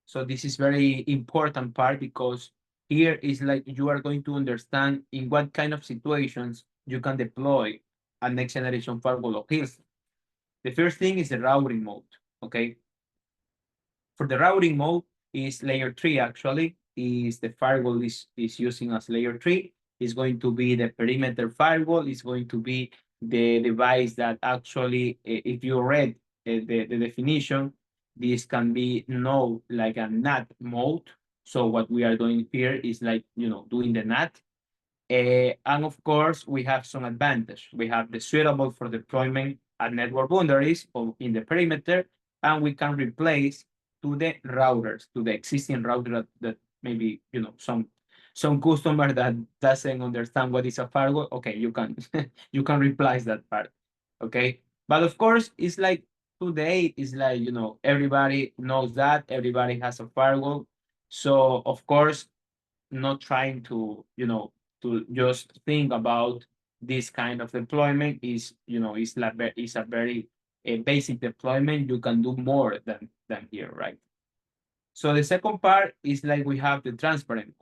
Speaker 4: So this is very important part because here is like you are going to understand in what kind of situations you can deploy a next generation firewall or Hills. The first thing is the routing mode, okay? For the routing mode is layer 3 actually, is the firewall is using as layer 3. It's going to be the perimeter firewall, it's going to be the device that actually, if you read the definition, this can be known like a NAT mode. So what we are doing here is like, doing the NAT. And of course, we have some advantage. We have the suitable for deployment at network boundaries or in the perimeter, and we can replace to the routers, to the existing router that maybe, some customer that doesn't understand what is a firewall. Okay, you can you can replace that part. Okay, but of course, it's like today is like, everybody knows that everybody has a firewall. So of course, not trying to, to just think about this kind of deployment is, is a very basic deployment. You can do more than here, right? So the second part is like we have the transparent mode.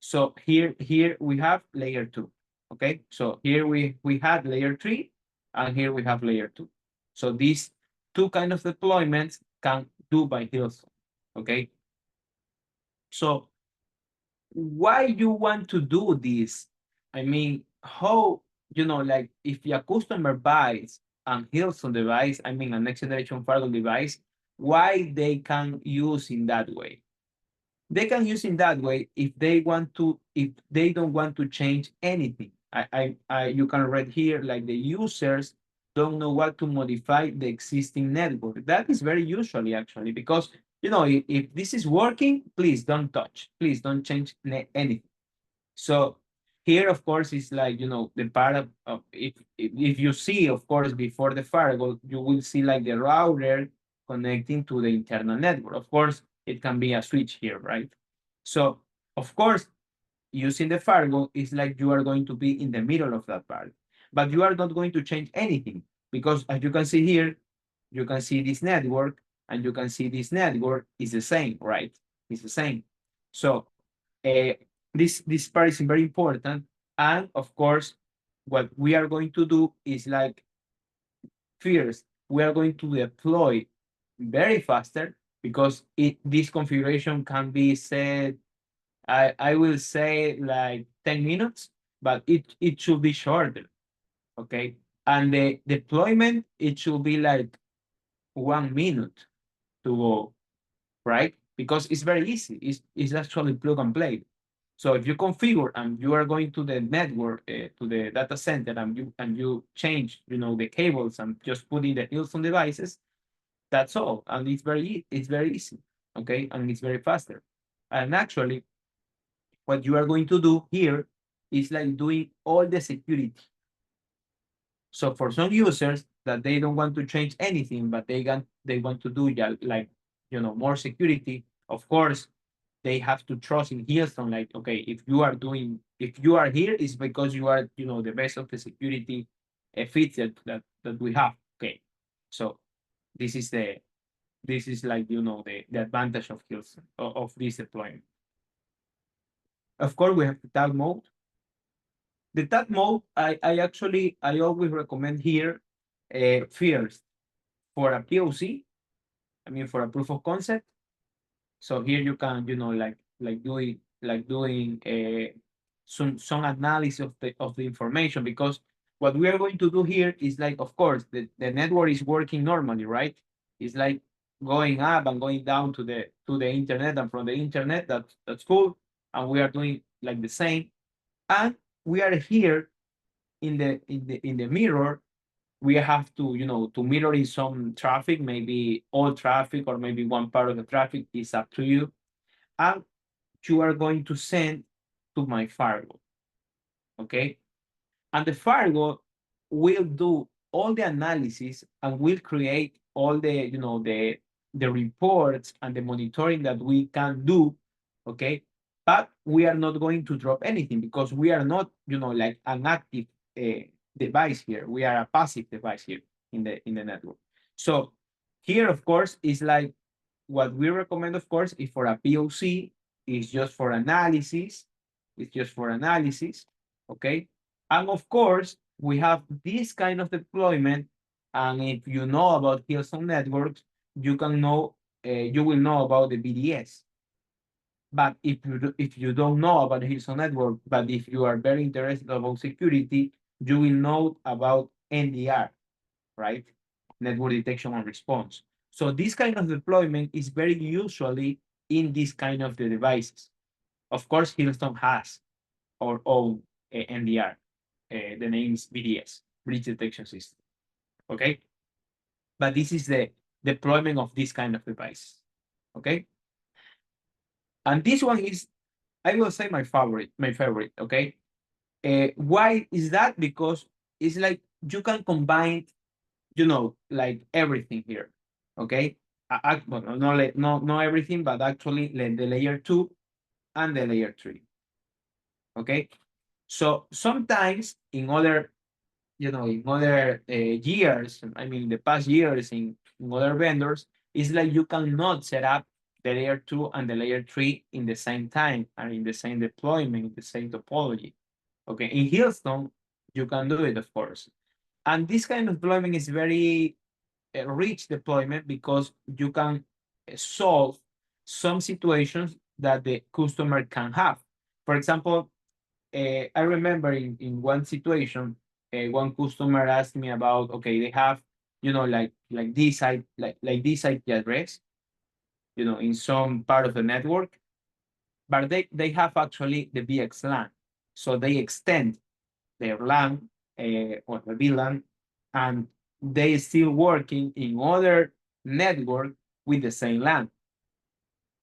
Speaker 4: So here we have layer 2. Okay, so here we have layer 3 and here we have layer 2. So these two kind of deployments can do by Hillsong. Okay, so why you want to do this? I mean, how, like if your customer buys an Hilson device, I mean a next generation firewall device, why they can use in that way? They can use in that way if they don't want to change anything. You can read here like the users don't know what to modify the existing network. That is very usually actually because if this is working, please don't touch, please don't change anything. So here, of course, is like, the part of if you see, of course, before the firewall, you will see like the router connecting to the internal network. Of course, it can be a switch here, right? So, of course, using the firewall is like you are going to be in the middle of that part, but you are not going to change anything because as you can see here, you can see this network and you can see this network is the same, right? It's the same. So this part is very important. And of course, what we are going to do is like, first, we are going to deploy very faster because this configuration can be set, I will say like 10 minutes, but it should be shorter, okay? And the deployment, it should be like 1 minute to go, right? Because it's very easy. It's actually plug and play. So if you configure and you are going to the network, to the data center, and you change, the cables and just put in the Hilson devices, that's all. And it's very easy, okay? And it's very faster. And actually, what you are going to do here is like doing all the security. So for some users that they don't want to change anything, but they want to do like, more security, of course, they have to trust in Houston. Like, okay, if you are here, it's because you are, the best of the security feature that we have. Okay, so this is like, the advantage of Houston of this deployment. Of course, we have the tag mode. The tag mode, I always recommend here first for a POC. I mean, for a proof of concept. So here you can, doing some analysis of the information, because what we are going to do here is like, of course, the network is working normally, right? It's like going up and going down to the internet, and from the internet, that's cool. And we are doing like the same. And we are here in the mirror. We have to, to mirror in some traffic, maybe all traffic, or maybe one part of the traffic, is up to you. And you are going to send to my firewall, okay? And the firewall will do all the analysis and will create all the, the reports and the monitoring that we can do, okay? But we are not going to drop anything, because we are not, like an active device here. We are a passive device here in the network. So here, of course, is like what we recommend, of course, is for a POC, is just for analysis. It's just for analysis, okay? And of course, we have this kind of deployment. And if you know about Hillsong networks, you will know about the BDS. But if you don't know about the Hillsong network, but if you are very interested about security, you will know about NDR, right? Network detection and response. So this kind of deployment is very usually in this kind of the devices. Of course, Hillsong has our own NDR. The name is BDS, Breach Detection System. Okay, but this is the deployment of this kind of device. Okay, and this one is, I will say, my favorite. Okay, why is that? Because it's like you can combine, like everything here. Okay, well, not everything, but actually the layer 2 and the layer 3. Okay, so sometimes in other years, I mean, the past years in other vendors, it's like you cannot set up the layer 2 and the layer 3 in the same time and in the same deployment, the same topology. Okay, in Hillsong, you can do it, of course. And this kind of deployment is very rich deployment, because you can solve some situations that the customer can have. For example, I remember in one situation, one customer asked me about, okay, they have, like this this IP address, in some part of the network, but they have actually the VXLAN. So they extend their LAN or the VLAN, and they still working in other network with the same LAN,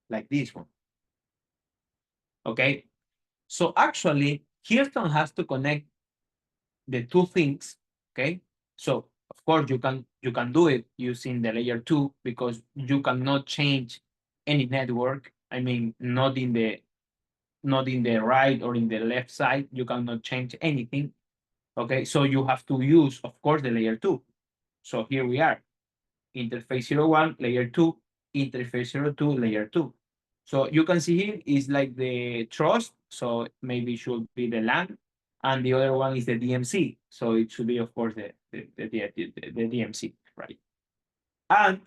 Speaker 4: like this one. Okay, so actually, Houston has to connect the two things. Okay, so of course you can do it using the layer 2, because you cannot change any network. I mean, not in the right or in the left side, you cannot change anything. Okay, so you have to use, of course, the layer 2. So here we are, interface 01, layer 2, interface 02, layer 2. So you can see here is like the trust, so maybe it should be the LAN, and the other one is the DMC. So it should be, of course, the DMC, right? And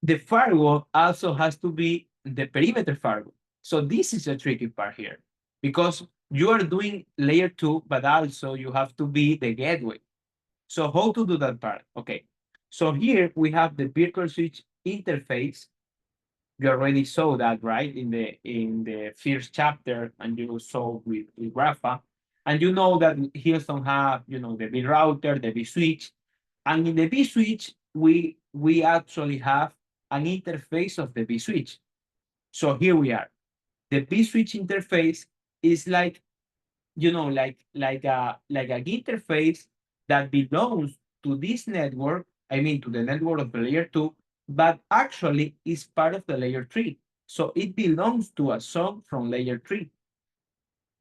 Speaker 4: the firewall also has to be the perimeter firewall. So this is a tricky part here, because you are doing layer 2, but also you have to be the gateway. So how to do that part? Okay, so here we have the virtual switch interface. You already saw that, right, in the first chapter, and you saw with Rafa, and you know that Houston have, the V router, the V switch, and in the V switch we actually have an interface of the V switch. So here we are. The V switch interface is like, like a interface that belongs to this network. I mean, to the network of the layer 2, but actually is part of the layer 3. So it belongs to a song from layer 3.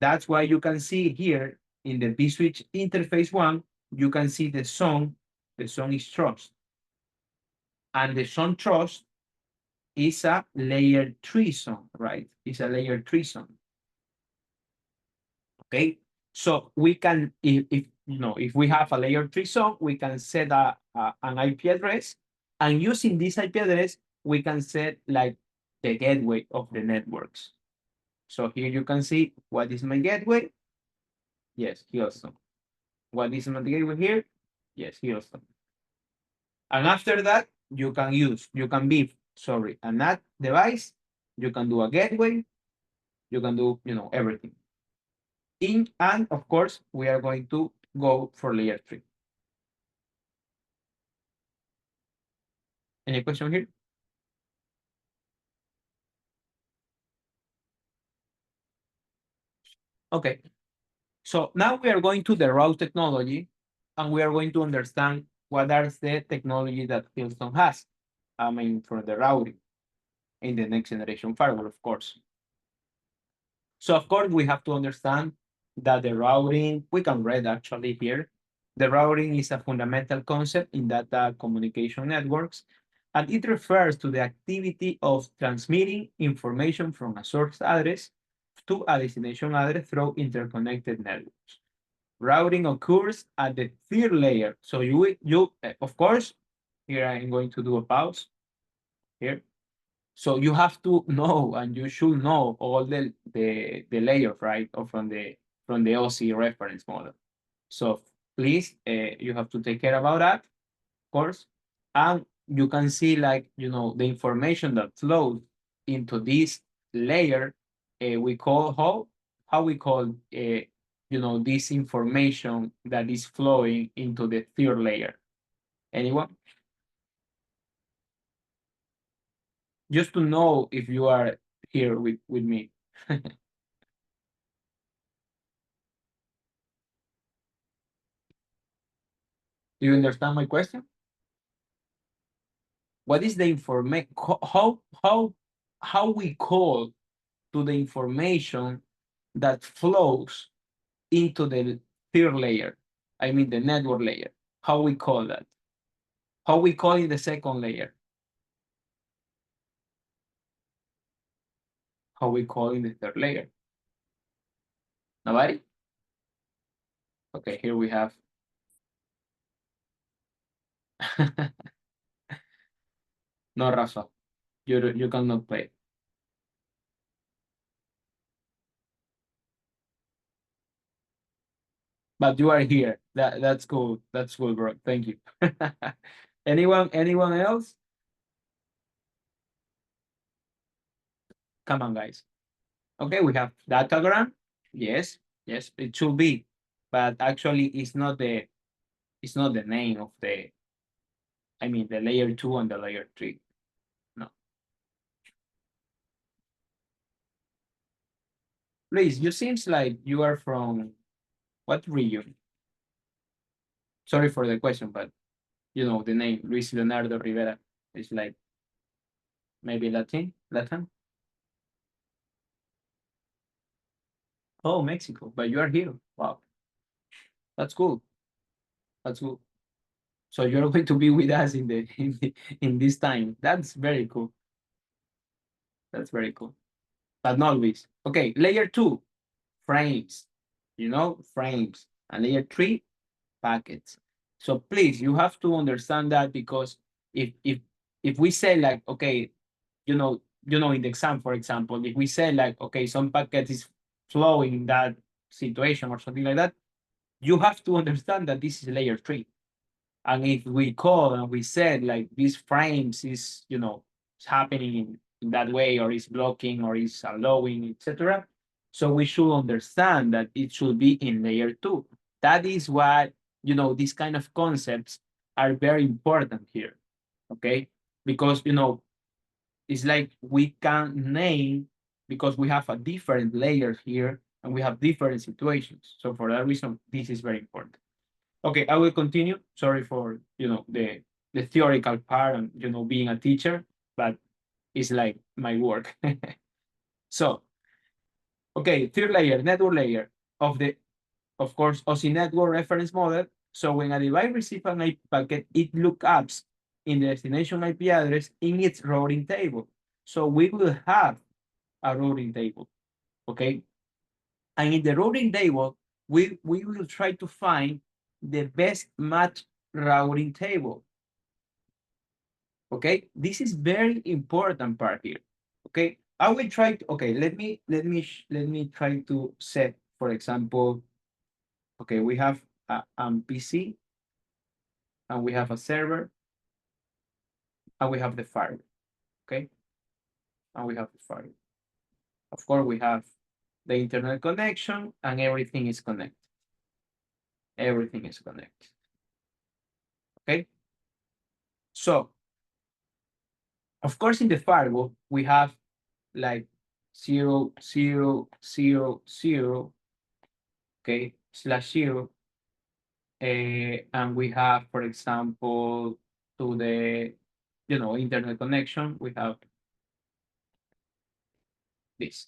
Speaker 4: That's why you can see here in the vSwitch interface 1, you can see the song is trust. And the song trust is a layer 3 song, right? It's a layer 3 song. Okay, so we can, if you know, if we have a layer 3 song, we can set an IP address, and using this IP address, we can set like the gateway of the networks. So here you can see what is my gateway. Yes, Houston. What is my gateway here? Yes, Houston. And after that, you can be, sorry, a NAT device. You can do a gateway. You can do, everything. And of course, we are going to go for layer 3. Any question here? Okay, so now we are going to the route technology, and we are going to understand what are the technology that Houston has. I mean, for the routing in the next generation firewall, of course. So of course, we have to understand that the routing, we can read actually here, the routing is a fundamental concept in data communication networks, and it refers to the activity of transmitting information from a source address to a destination address through interconnected networks. Routing occurs at the third layer. So of course, here I'm going to do a pause here. So you have to know, and you should know all the layers, right, or from the OC reference model. So please, you have to take care about that, of course. And you can see, like, the information that flows into this layer. We call how we call this information that is flowing into the third layer. Anyone? Just to know if you are here with me. Do you understand my question? What is the information? How we call to the information that flows into the third layer? I mean the network layer. How we call that? How we call in the second layer? How we call in the third layer? Nobody? Okay, here we have. No, Rafa, you cannot play. But you are here. That's cool. That's cool, bro. Thank you. Anyone else? Come on, guys. Okay, we have datagram. Yes, it should be, but actually it's not the name of the, I mean, the layer 2 and the layer 3. No. Please, you seems like you are from what region? Sorry for the question, but the name Luis Leonardo Rivera is like maybe Latin. Oh, Mexico, but you are here. Wow, that's cool. That's cool. So you're going to be with us in this time. That's very cool. That's very cool. But not Luis. Okay, layer 2, frames. Frames. And layer 3, packets. So please, you have to understand that, because if we say, like, okay, in the exam, for example, if we say, like, okay, some packet is flowing in that situation or something like that, you have to understand that this is layer 3. And if we call and we said, like, these frames is, it's happening in that way, or is blocking, or is allowing, etc. So we should understand that it should be in layer 2. That is why, these kind of concepts are very important here, okay? Because, it's like we can name, because we have a different layers here, and we have different situations. So for that reason, this is very important. Okay, I will continue. Sorry for, the theoretical part and, being a teacher, but is like my work. So, okay, third layer, network layer of the, of course, OSI network reference model. So when a device receives an IP packet, it lookups in the destination IP address in its routing table. So we will have a routing table, okay? And in the routing table, we will try to find the best match routing table. Okay, this is very important part here. Okay, I will try to, okay, let me try to set, for example, okay, we have a PC and we have a server and we have the firewall. Okay, and we have the firewall. Of course, we have the internet connection and everything is connected. Everything is connected. Okay, so of course in the firewall we have like 0, 0, 0, 0, okay, /0, and we have, for example, to the, you know, internet connection, we have this.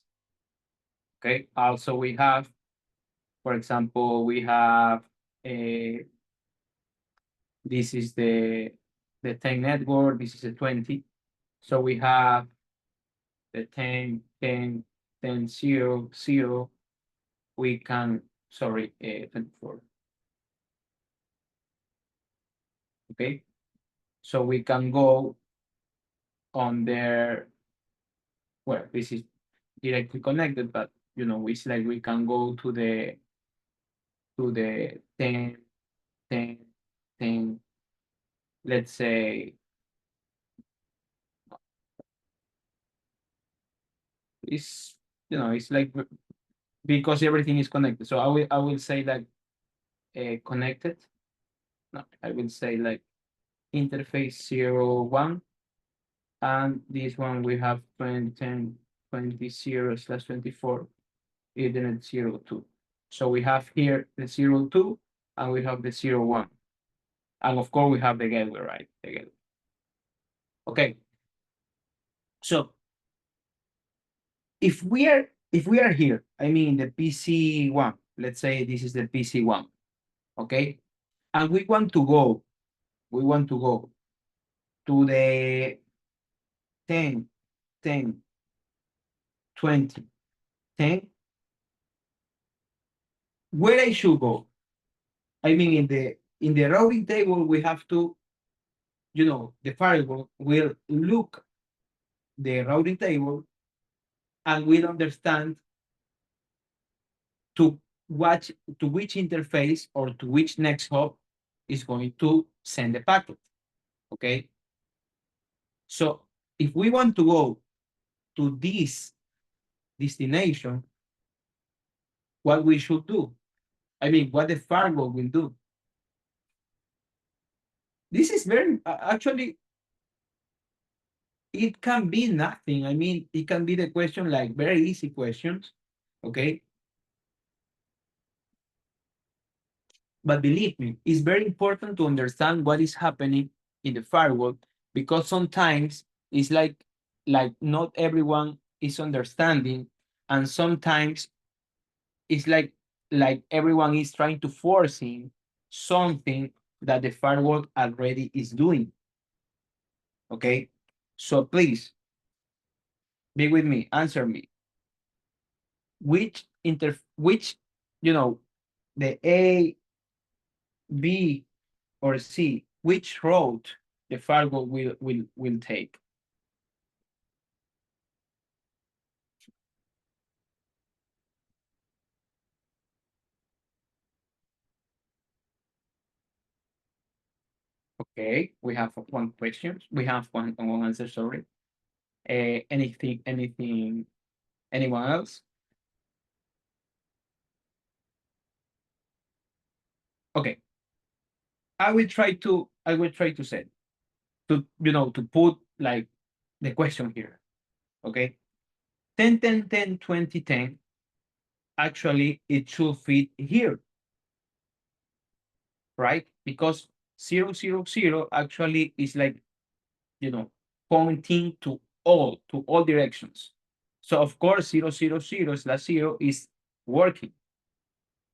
Speaker 4: Okay, also we have, for example, we have a, this is the 10 network, this is the 20. So we have the 10, 10, 10, 0, 0. We can, sorry, 24. Okay, so we can go on there. Well, this is directly connected, but you know, it's like we can go to the 10, 10, 10, let's say, it's, you know, it's like, because everything is connected. So I will say like connected. No, I will say like interface 0, 1, and this one we have 20, 10, 20, 0/24, Ethernet 0, 2. So we have here the 0, 2, and we have the 0, 1. And of course we have the gateway, right? The gateway. Okay. So if we are here, I mean the PC1, let's say this is the PC1, okay? And we want to go to the 10, 10, 20, 10. Where I should go? I mean, in the routing table, we have to, you know, the firewall will look the routing table and will understand to to which interface or to which next hop is going to send the packet. Okay. So if we want to go to this destination, what we should do? I mean, what the firewall will do. This is very, actually, it can be nothing. I mean, it can be the question like very easy questions, okay? But believe me, it's very important to understand what is happening in the firewall, because sometimes it's like not everyone is understanding, and sometimes it's like everyone is trying to forcing something that the firewall already is doing. Okay, so please be with me, answer me. Which you know, the A, B, or C, which road the firewall will take? Okay, we have one question. We have one answer, sorry. Anything, anyone else? Okay. I will try to say, to, you know, to put like the question here. Okay. 10, 10, 10, 20, 10. Actually, it should fit here, right? Because 0, 0, 0 actually is like, you know, pointing to to all directions. So of course, 0, 0, 0 / 0 is working.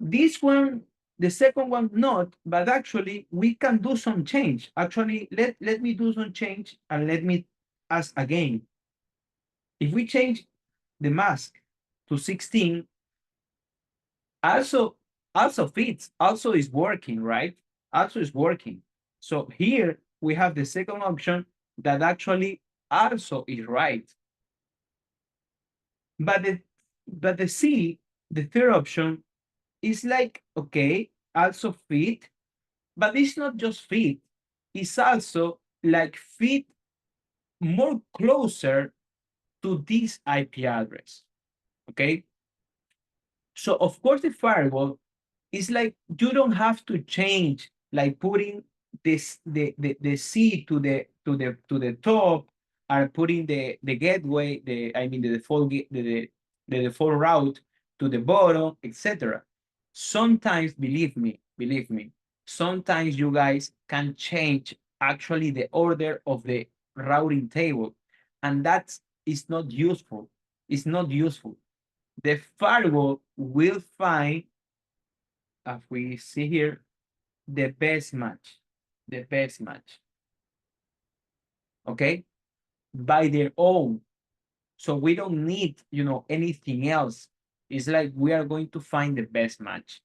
Speaker 4: This one, the second one, not, but actually we can do some change. Actually, let me do some change and let me ask again. If we change the mask to 16, also fits, also is working, right? Also is working. So here we have the second option that actually also is right. But the C, the third option, is like, okay, also fit, but it's not just fit, it's also like fit more closer to this IP address. Okay. So of course the firewall is like you don't have to change, like putting this the C to the top, and putting the gateway, the default the default route to the bottom, etc. Sometimes, believe me, sometimes you guys can change actually the order of the routing table, and that is not useful. It's not useful. The firewall will find, as we see here, the best match, okay, by their own. So we don't need, anything else. It's like we are going to find the best match,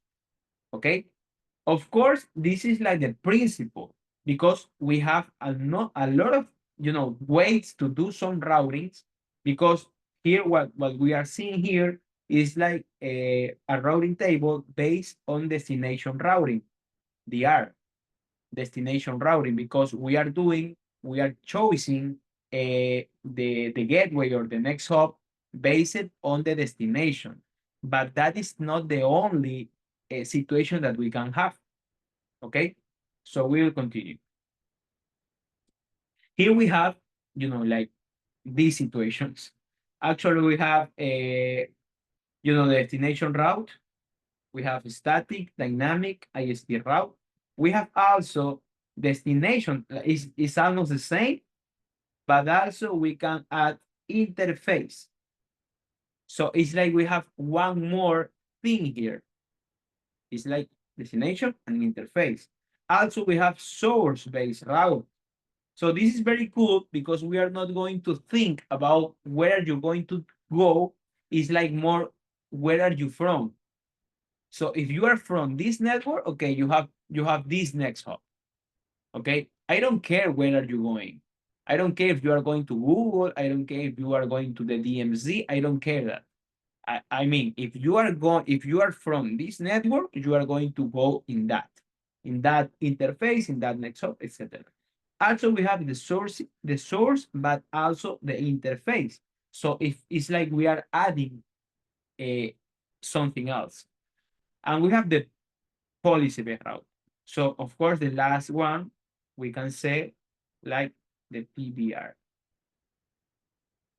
Speaker 4: okay? Of course, this is like the principle, because we have a lot of, ways to do some routings, because here what we are seeing here is like a routing table based on destination routing, DR, destination routing, because we are choosing the gateway or the next hop based on the destination. But that is not the only situation that we can have. Okay, so we will continue. Here we have, like these situations. Actually, we have a, destination route. We have static, dynamic, ISP route. We have also destination, is almost the same, but also we can add interface. So it's like we have one more thing here. It's like destination and interface. Also, we have source-based route. So this is very cool because we are not going to think about where you're going to go. It's like more, where are you from? So if you are from this network, okay, you have this next hop. Okay, I don't care where are you going. I don't care if you are going to Google. I don't care if you are going to the DMZ. I don't care that. I mean, if you are from this network, you are going to go in that interface, in that next hop, etc. Also, we have the source, but also the interface. So if it's like we are adding something else, and we have the policy-based route. So of course, the last one we can say like the PBR.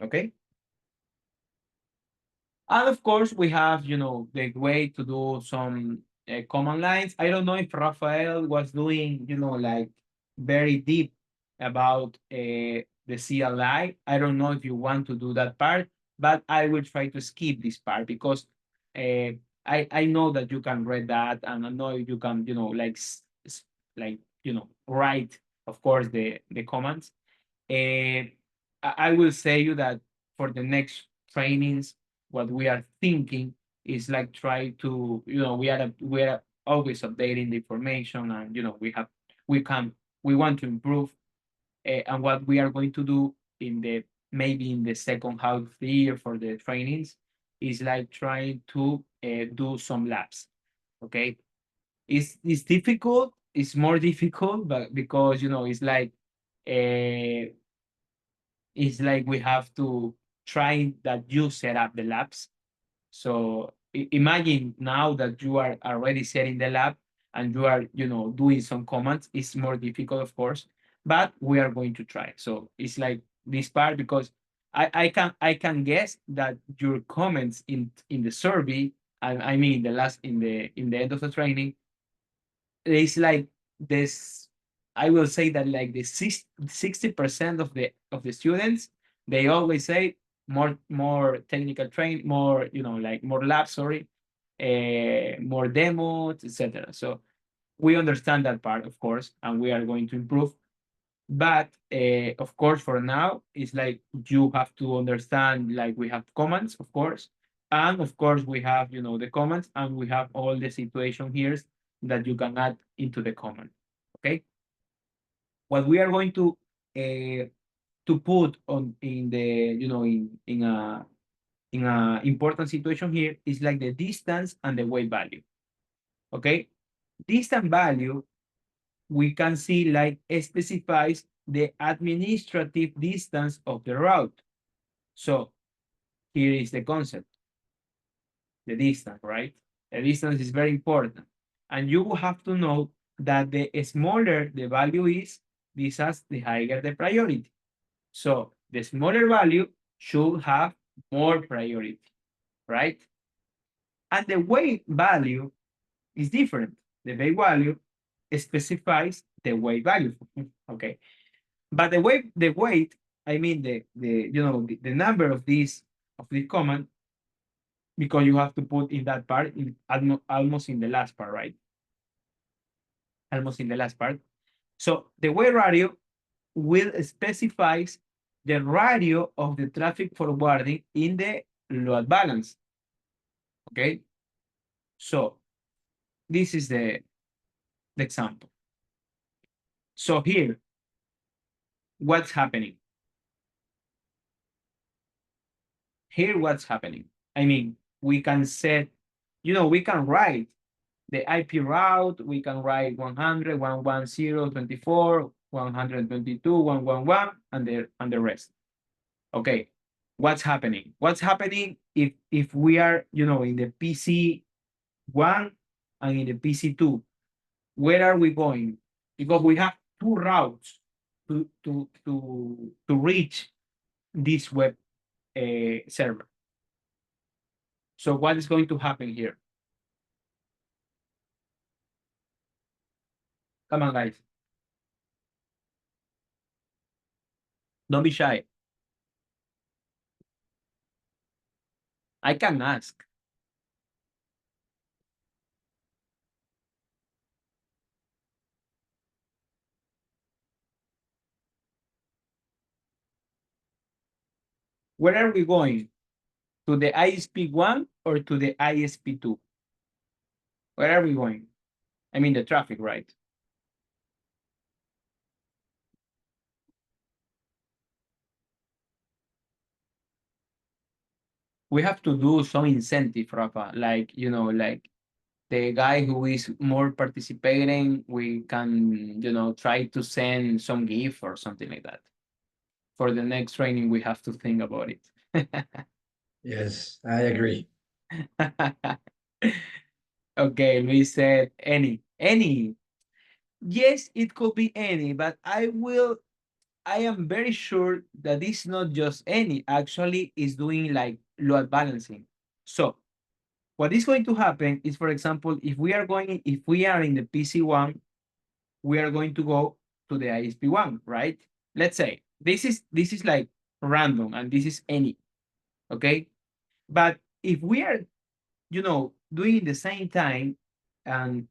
Speaker 4: Okay. And of course, we have, the way to do some command lines. I don't know if Rafael was doing, like very deep about the CLI. I don't know if you want to do that part, but I will try to skip this part because I know that you can read that, and I know you can, like, write, of course, the commands. I will say you that for the next trainings, what we are thinking is like try to, we are always updating the information, and we want to improve, and what we are going to do maybe in the second half of the year for the trainings is like trying to do some labs. Okay, it's difficult, it's more difficult, but because uh, it's like we have to try that you set up the labs. So imagine now that you are already setting the lab and you are, doing some commands. It's more difficult, of course, but we are going to try. So it's like this part, because I can guess that your comments in the survey, I mean in the end of the training, it's like this. I will say that like the 60% of the students They always say more technical train, more, like more labs, sorry, more demos, etc. So we understand that part, of course, and we are going to improve. But of course, for now, it's like you have to understand, like we have comments, of course, and of course we have, the comments, and we have all the situation here that you can add into the comment. Okay. What we are going to put on in the, in a important situation here is like the distance and the weight value. Okay. Distance value, we can see like it specifies the administrative distance of the route. So here is the concept, the distance, right? The distance is very important. And you will have to know that the smaller the value is, this has the higher the priority. So the smaller value should have more priority, right? And the weight value is different. The weight value specifies the weight value, okay? But the weight, I mean the number of this command, because you have to put in that part in almost in the last part, right? Almost in the last part. So the weight radio will specify the radio of the traffic forwarding in the load balance. Okay. So this is the example. So here, what's happening? Here, what's happening? I mean, we can set, we can write the IP route, we can write 100, 110, 24, 122, 111, and the rest. Okay, what's happening? What's happening if we are, in the PC1 and in the PC2? Where are we going? Because we have two routes to reach this web server. So what is going to happen here? Come on, guys. Don't be shy. I can ask. Where are we going? To the ISP1 or to the ISP2? Where are we going? I mean the traffic, right? We have to do some incentive, Rafa, like, like the guy who is more participating, we can, try to send some gift or something like that. For the next training, we have to think about it.
Speaker 5: Yes, I agree.
Speaker 4: Okay, Luis said any. Yes, it could be any, but I am very sure that it's not just any, actually is doing like load balancing. So what is going to happen is, for example, if we are in the PC1, we are going to go to the ISP1, right? Let's say this is like random and this is any, okay? But if we are, doing the same time and,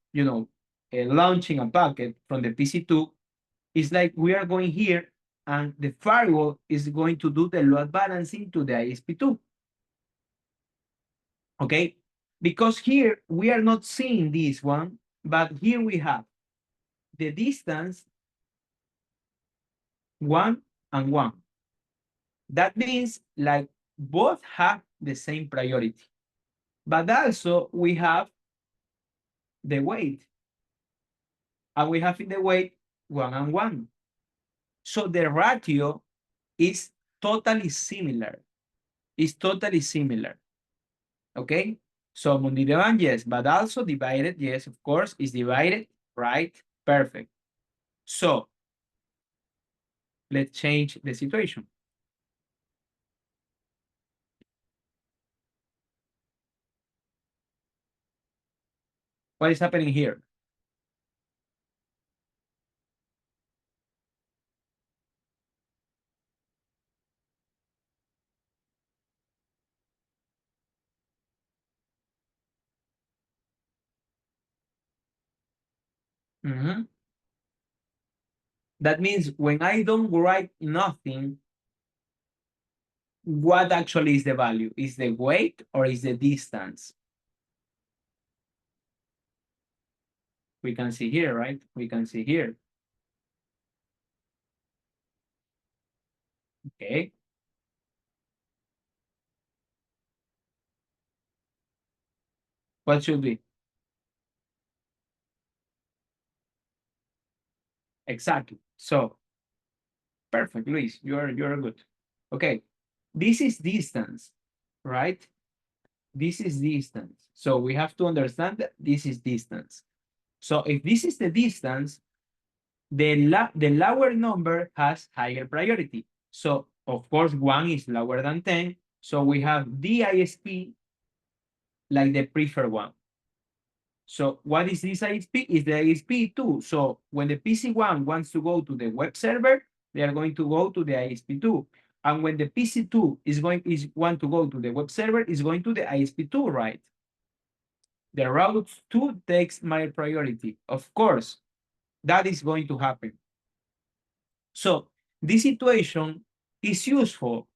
Speaker 4: launching a packet from the PC2, it's like we are going here and the firewall is going to do the load balancing to the ISP2. Okay? Because here we are not seeing this one, but here we have the distance 1 and 1. That means like both have the same priority. But also we have the weight. And we have in the weight 1 and 1. So the ratio is totally similar. It's totally similar. Okay? So multi-demand, yes, but also divided, yes, of course, is divided, right? Perfect. So let's change the situation. What is happening here? Mhm. That means when I don't write nothing, what actually is the value? Is the weight or is the distance? We can see here, right? We can see here. Okay. What should be? Exactly. So, perfect, Luis. You're good. Okay. This is distance, right? This is distance. So we have to understand that this is distance. So if this is the distance, the lower number has higher priority. So of course, 1 is lower than 10. So we have the ISP like the preferred one. So what is this ISP? Is the ISP 2. So when the PC1 wants to go to the web server, they are going to go to the ISP2. And when the PC2 want to go to the web server, is going to the ISP2, right? The route 2 takes my priority. Of course, that is going to happen. So this situation is useful.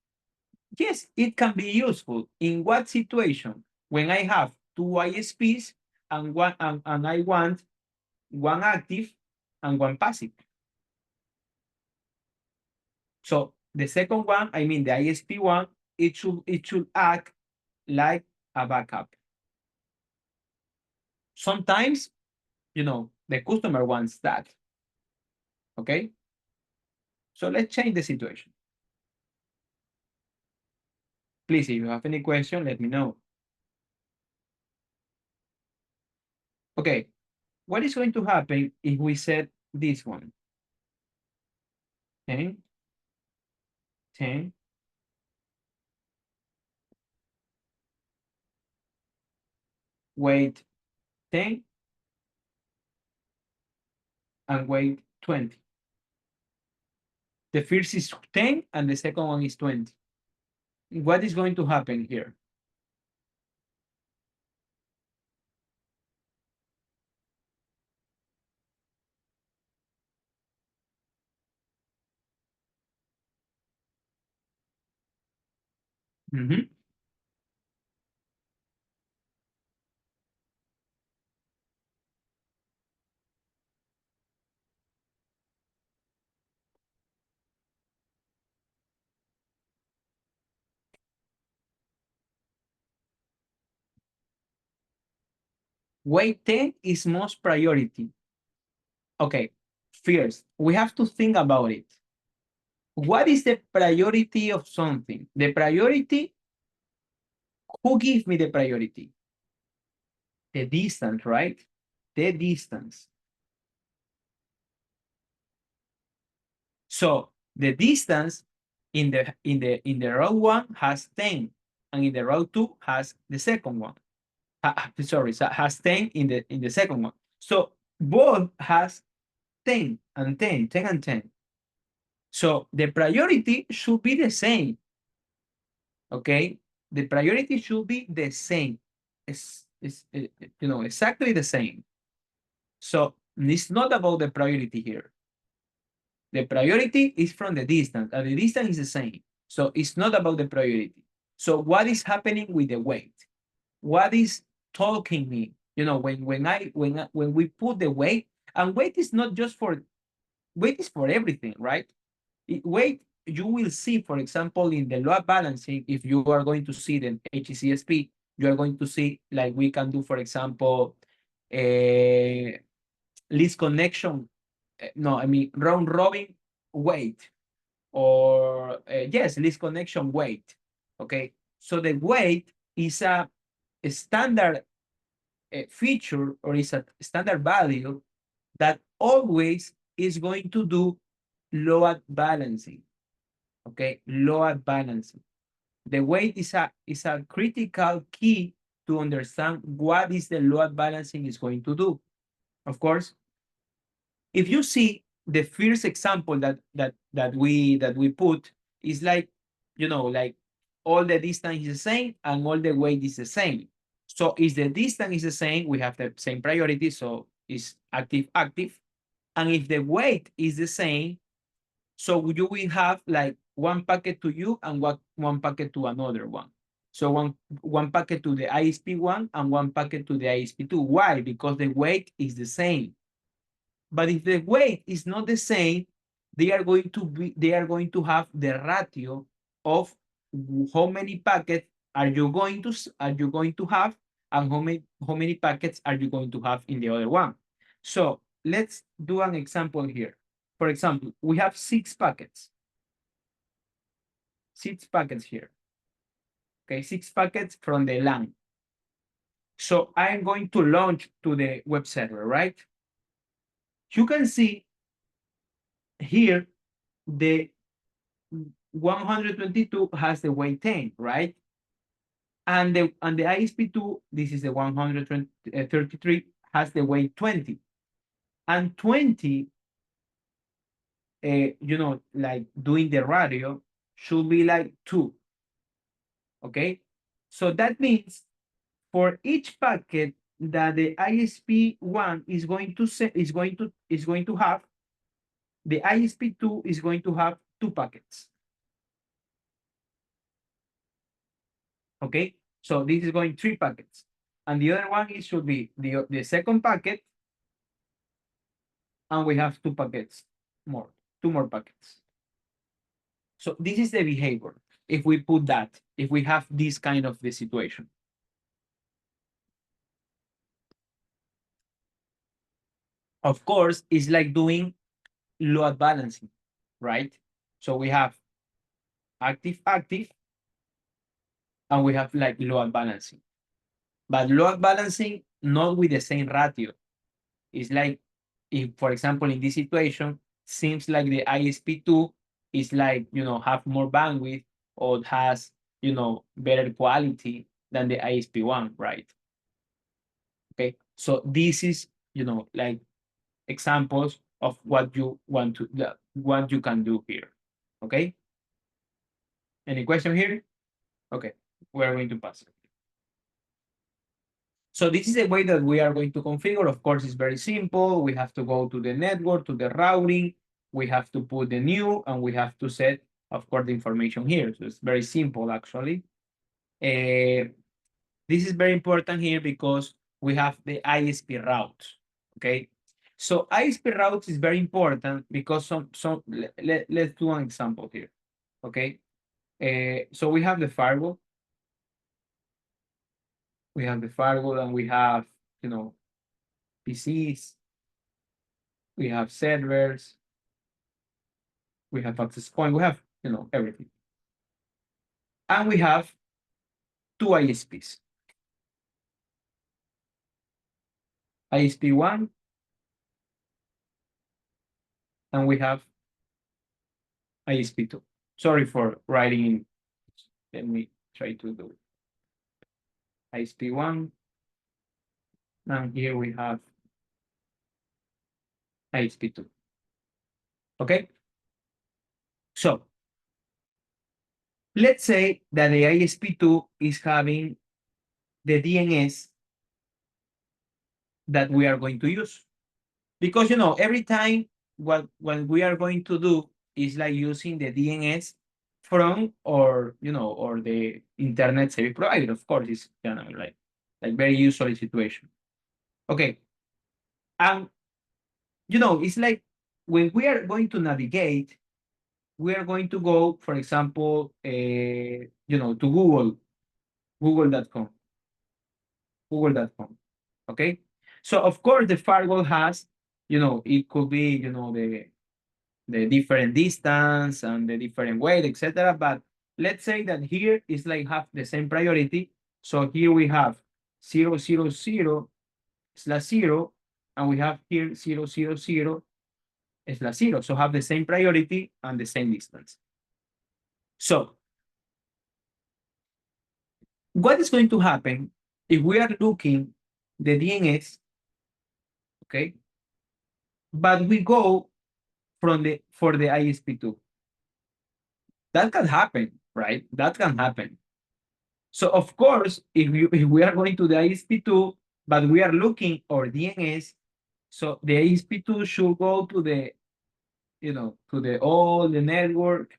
Speaker 4: Yes, it can be useful. In what situation? When I have two ISPs and I want one active and one passive. So the second one, I mean the ISP one, it should act like a backup. Sometimes, the customer wants that. Okay. So let's change the situation. Please, if you have any question, let me know. Okay, what is going to happen if we set this one? 10, 10, wait 10, and wait 20. The first is 10 and the second one is 20. What is going to happen here? Mhm. Wait 10 is most priority. Okay, first, we have to think about it. What is the priority of something? The priority, who gives me the priority? The distance, right? The distance. So the distance in the row 1 has 10, and in the row 2 has the second one. Sorry, has 10 in the second one. So both has 10 and 10, 10 and 10. So the priority should be the same. Okay, the priority should be the same. It's exactly the same. So it's not about the priority here. The priority is from the distance, and the distance is the same. So it's not about the priority. So what is happening with the weight? What is talking me? When we put the weight, and weight is not just for weight is for everything, right? Weight, you will see, for example, in the load balancing, if you are going to see the HCSP, you are going to see, like we can do, for example, list connection, no, I mean, round robin weight, or yes, list connection weight. Okay, so the weight is a standard feature, or is a standard value that always is going to do load balancing. Okay, load balancing. The weight is a critical key to understand what is the load balancing is going to do. Of course, if you see the first example that we put is like, like all the distance is the same and all the weight is the same. So if the distance is the same, we have the same priority. So is active, active. And if the weight is the same, so you will have like one packet to you and one packet to another one. So one packet to the ISP1 and one packet to the ISP2. Why? Because the weight is the same. But if the weight is not the same, they are going to have the ratio of how many packets are you going to have, and how many packets are you going to have in the other one. So let's do an example here. For example, we have 6 packets. 6 packets here. Okay, 6 packets from the LAN. So I'm going to launch to the web server, right? You can see here the 122 has the weight 10, right? And the ISP2, this is the 133, has the weight 20. And 20, like doing the radio, should be like 2. Okay? So that means for each packet that the ISP1 is going to have, the ISP2 is going to have 2 packets. Okay, so this is going 3 packets, and the other one should be the second packet, and we have 2 packets more, 2 more packets. So this is the behavior if we put that, if we have this kind of the situation. Of course, it's like doing load balancing, right? So we have active, active, and we have like load balancing. But load balancing not with the same ratio. It's like, if, for example, in this situation, seems like the ISP2 is like, have more bandwidth or has, better quality than the ISP1, right? Okay, so this is, like examples of what you what you can do here. Okay, any question here? Okay, we're going to pass it. So this is the way that we are going to configure. Of course, it's very simple. We have to go to the network, to the routing. We have to put the new, and we have to set, of course, the information here. So it's very simple, actually. This is very important here because we have the ISP routes, okay? So ISP routes is very important because let's do an example here, okay? So we have the firewall. We have the firewall, and we have, PCs. We have servers. We have access point. We have, everything. And we have 2 ISPs. ISP1, and we have ISP2. Sorry for writing in. Let me try to do it. ISP1, and here we have ISP2. Okay? So, let's say that the ISP2 is having the DNS that we are going to use. Because, every time what we are going to do is like using the DNS from or the internet service provider. Of course, it's like very usual situation. Okay. And it's like when we are going to navigate, we are going to go, for example, to google.com. Okay. So of course the firewall has, it could be, the different distance and the different weight, etc. But let's say that here is like have the same priority. So here we have 000/0, and we have here 000/0. So have the same priority and the same distance. So what is going to happen if we are looking the DNS, okay, but we go for the ISP2? That can happen, right? That can happen. So of course, if we are going to the ISP2, but we are looking our DNS So the ISP2 should go to the, to the all the network,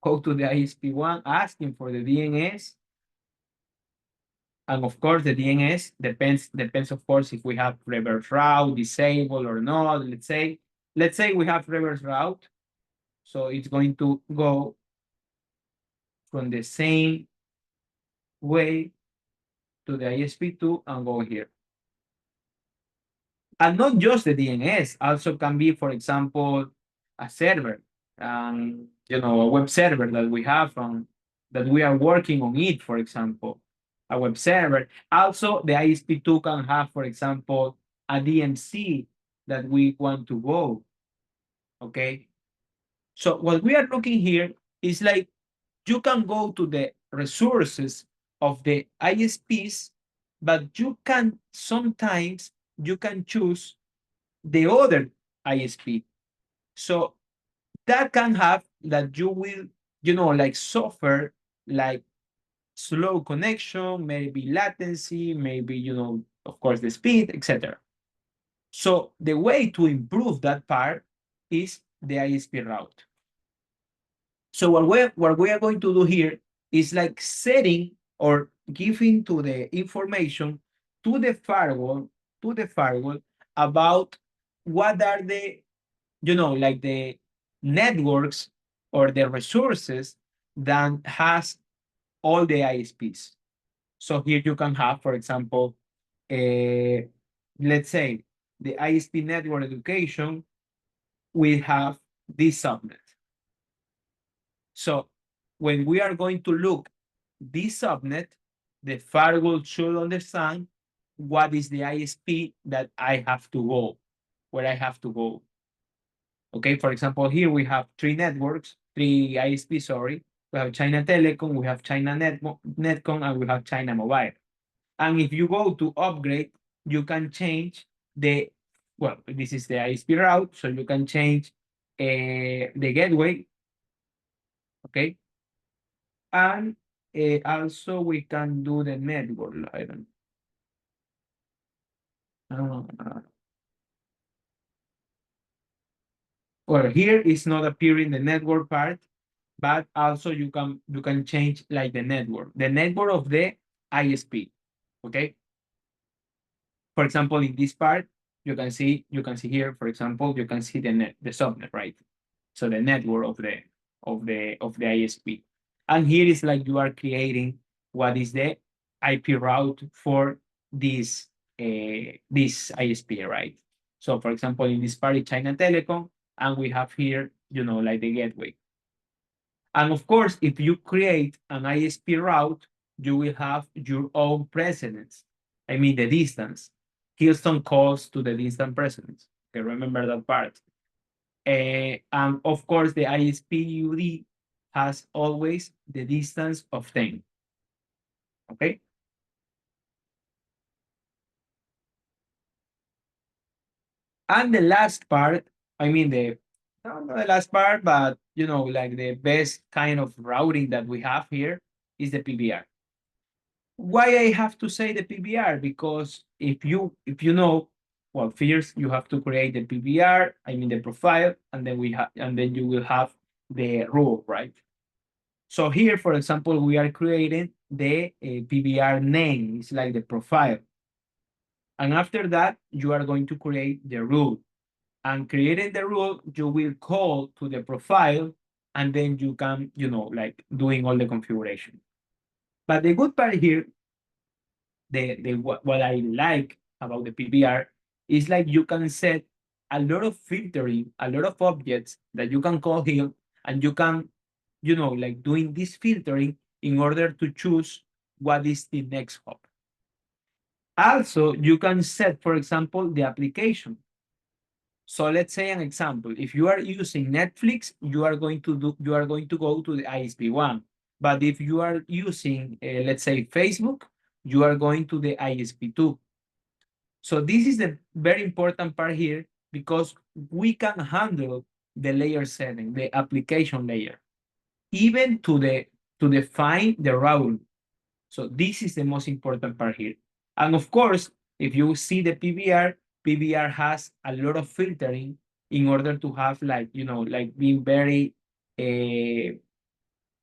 Speaker 4: go to the ISP1, asking for the DNS. And of course, the DNS depends of course if we have reverse route disabled or not. Let's say we have reverse route, so it's going to go from the same way to the ISP2 and go here. And not just the DNS, also can be, for example, a server, a web server that we have that we are working on it, for example, a web server. Also, the ISP2 can have, for example, a DMC that we want to go, okay? So what we are looking here is like, you can go to the resources of the ISPs, but you can sometimes, you can choose the other ISP. So that can have that you will, like suffer like slow connection, maybe latency, maybe, of course, the speed, etc. So the way to improve that part is the ISP route. So what we are going to do here is like setting or giving to the information to the firewall about what are the, like the networks or the resources that has all the ISPs. So here you can have, for example, let's say the ISP network education, we have this subnet. So when we are going to look this subnet, the firewall should understand what is the ISP that I have to go, where I have to go. Okay, for example, here we have three ISP, sorry. We have China Telecom, we have China Netcom, and we have China Mobile. And if you go to upgrade, you can change this is the ISP route, so you can change the gateway, okay? And also we can do the network, I don't well, here is not appearing the network part, but also you can change like the network of the ISP, okay? For example, in this part, you can see here, for example, you can see the subnet, right? So the network of the ISP. And here is like you are creating what is the IP route for this ISP, right? So for example, in this part is China Telecom, and we have here, like the gateway. And of course, if you create an ISP route, you will have your own precedence. I mean, the distance. Here's some calls to the distant precedence. Okay, remember that part. And of course, the ISP UD has always the distance of 10. Okay. And the last part, I mean, not the last part, but like the best kind of routing that we have here is the PBR. Why I have to say the PBR? Because if you know, well, first you have to create the PBR, I mean the profile, and then you will have the rule, right? So here, for example, we are creating the PBR name. It's like the profile. And after that, you are going to create the rule. And creating the rule, you will call to the profile, and then you can, like doing all the configuration. But the good part here, what I like about the PBR is like you can set a lot of filtering, a lot of objects that you can call here, and you can, like doing this filtering in order to choose what is the next hop. Also, you can set, for example, the application. So let's say an example. If you are using Netflix, you are going to go to the ISP1. But if you are using, let's say, Facebook, you are going to the ISP2. So this is the very important part here, because we can handle the layer 7, the application layer, even to define the route. So this is the most important part here. And of course, if you see the PBR PBR has a lot of filtering in order to have like, like being very,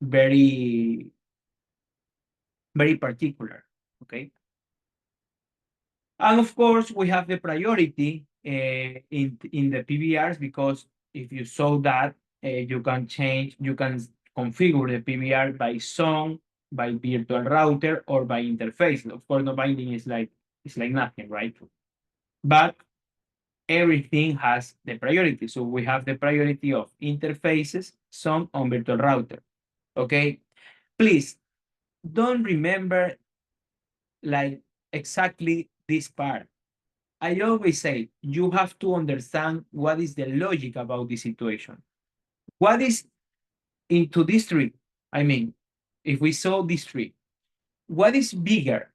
Speaker 4: very, very particular, okay? And of course, we have the priority in the PBRs, because if you saw that, you can configure the PBR by song, by virtual router, or by interface. Of course, no binding is like nothing, right? But everything has the priority. So we have the priority of interfaces, song, on virtual router. Okay, please don't remember like exactly this part. I always say you have to understand what is the logic about the situation. What is into this tree? I mean, if we saw this tree, what is bigger?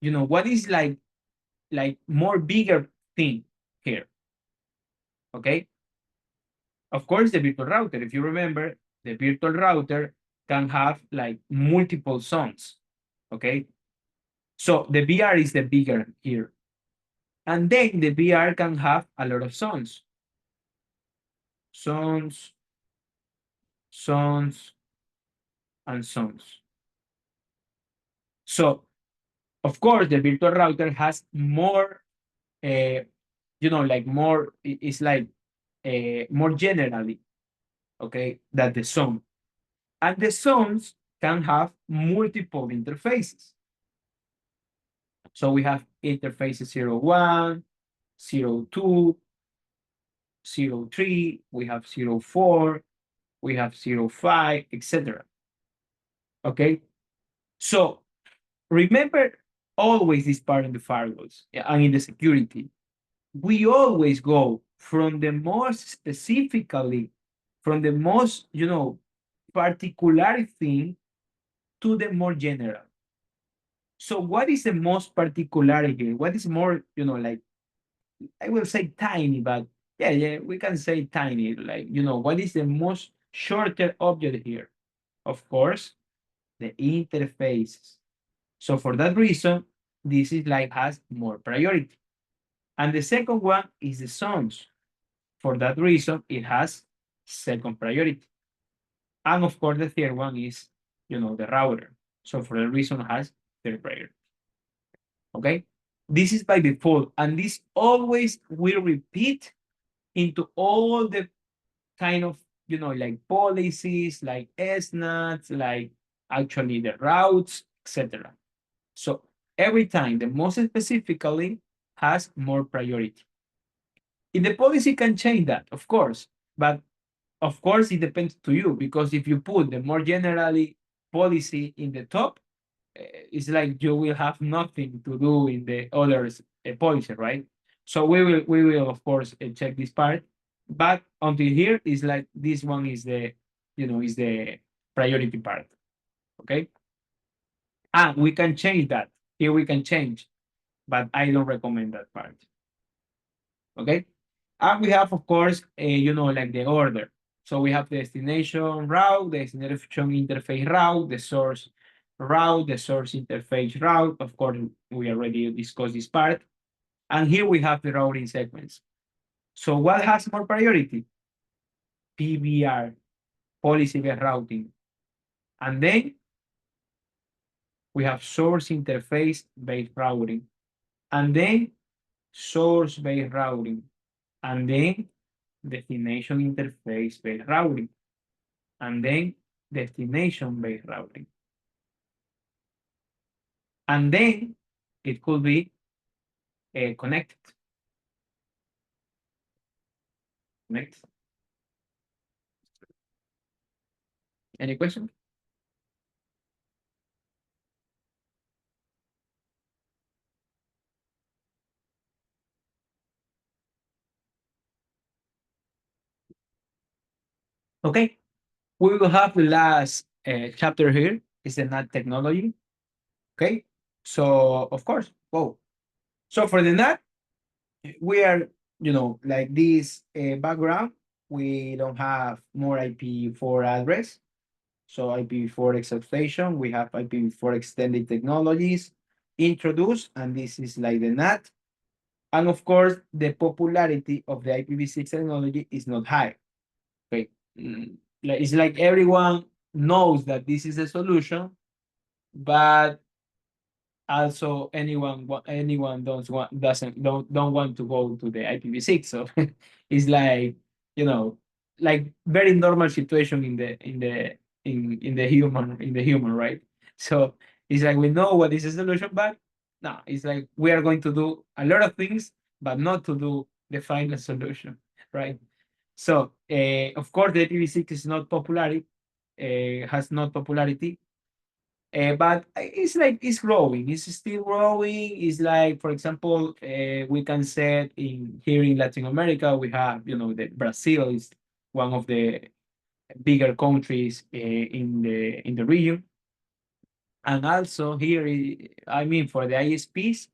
Speaker 4: What is like more bigger thing here? Okay. Of course, the virtual router. If you remember, the virtual router can have like multiple zones. Okay. So the VR is the bigger here. And then the VR can have a lot of zones. Zones, and zones. So, of course, the virtual router has more, like more, it's like more generally, okay, than the zone. And the zones can have multiple interfaces. So we have interfaces 01, 02, 03, we have 04, we have 05, etc. Okay, so remember always this part in the firewalls and in the security. We always go from the most specifically, from the most, particular thing to the more general. So what is the most particular here? What is more, like, I will say tiny, but yeah, we can say tiny. Like, what is the most shorter object here? Of course, the interfaces. So for that reason, this is like has more priority. And the second one is the zones. For that reason, it has second priority. And of course, the third one is, the router. So for that reason, it has third priority. Okay? This is by default, and this always will repeat into all the kind of, like policies, like SNATs, like actually the routes, etc. So every time, the most specifically has more priority. In the policy can change that, of course, but of course it depends to you, because if you put the more generally policy in the top, it's like you will have nothing to do in the others policy, right? So we will of course check this part, but until here is like this one is the is the priority part. Okay, and we can change that here. We can change, but I don't recommend that part. Okay, and we have of course like the order. So we have the destination route, the destination interface route, the source route, the source interface route. Of course, we already discussed this part. And here we have the routing sequence. So what has more priority? PBR, policy-based routing. And then we have source interface-based routing. And then source-based routing. And then destination interface-based routing. And then destination-based routing. And then it could be connected. Next. Any question? Okay, we will have the last chapter here is the NAT technology. Okay, so of course, whoa. So for the NAT, we are, like this background. We don't have more IPv4 address. So IPv4 exaltation, we have IPv4 extended technologies introduced, and this is like the NAT. And of course, the popularity of the IPv6 technology is not high. Okay, it's like everyone knows that this is a solution, but also anyone don't want to go to the IPv6. So it's like, like very normal situation in the human, right? So it's like we know what is a solution, but no, it's like we are going to do a lot of things, but not to do the final solution, right? So of course the IPv6 is not popularity, has not popularity, but it's like it's growing. It's still growing. It's like, for example, we can say in here in Latin America, we have, the Brazil is one of the bigger countries in the region, and also here, I mean, for the ISPs,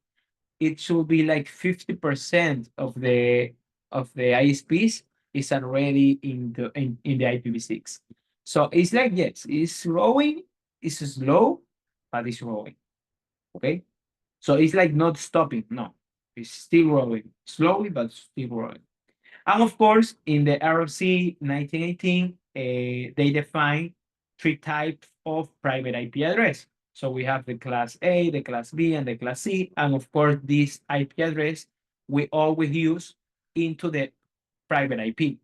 Speaker 4: it should be like 50% of the ISPs is already in the IPv6. So it's like, yes, it's growing, it's slow, but it's growing. Okay. So it's like not stopping. No, it's still growing slowly, but still growing. And of course, in the RFC 1918, they define three types of private IP address. So we have the class A, the class B, and the class C. And of course, this IP address we always use into the private IP.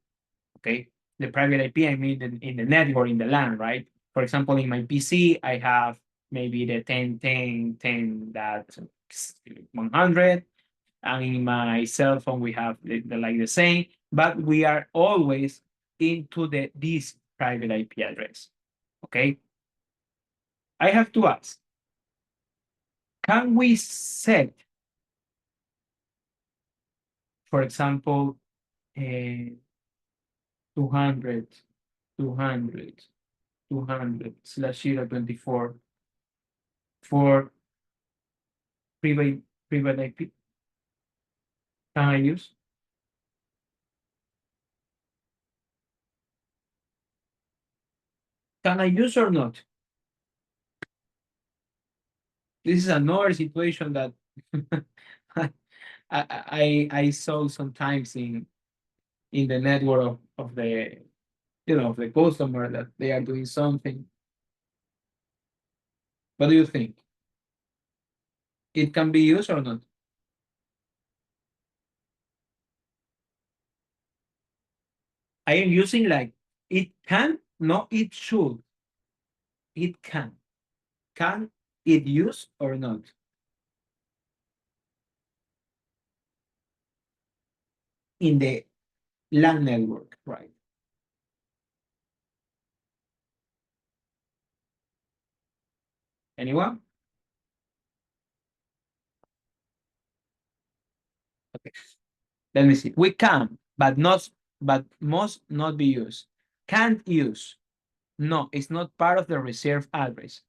Speaker 4: Okay. The private IP, I mean, in the network, in the LAN, right? For example, in my PC, I have maybe the 10.10.10.100, and in my cell phone we have like the same, but we are always into this private IP address. Okay. I have to ask, can we set, for example, 200 slash 024 for private IP? Can I use? Can I use or not? This is another situation that I saw sometimes in the network of the, of the customer, that they are doing something. What do you think? It can be used or not? I am using like it can, no, it should. It can. Can it use or not? In the LAN network, right? Anyone? Okay. Let me see. We can, but must not be used. Can't use. No, it's not part of the reserved address.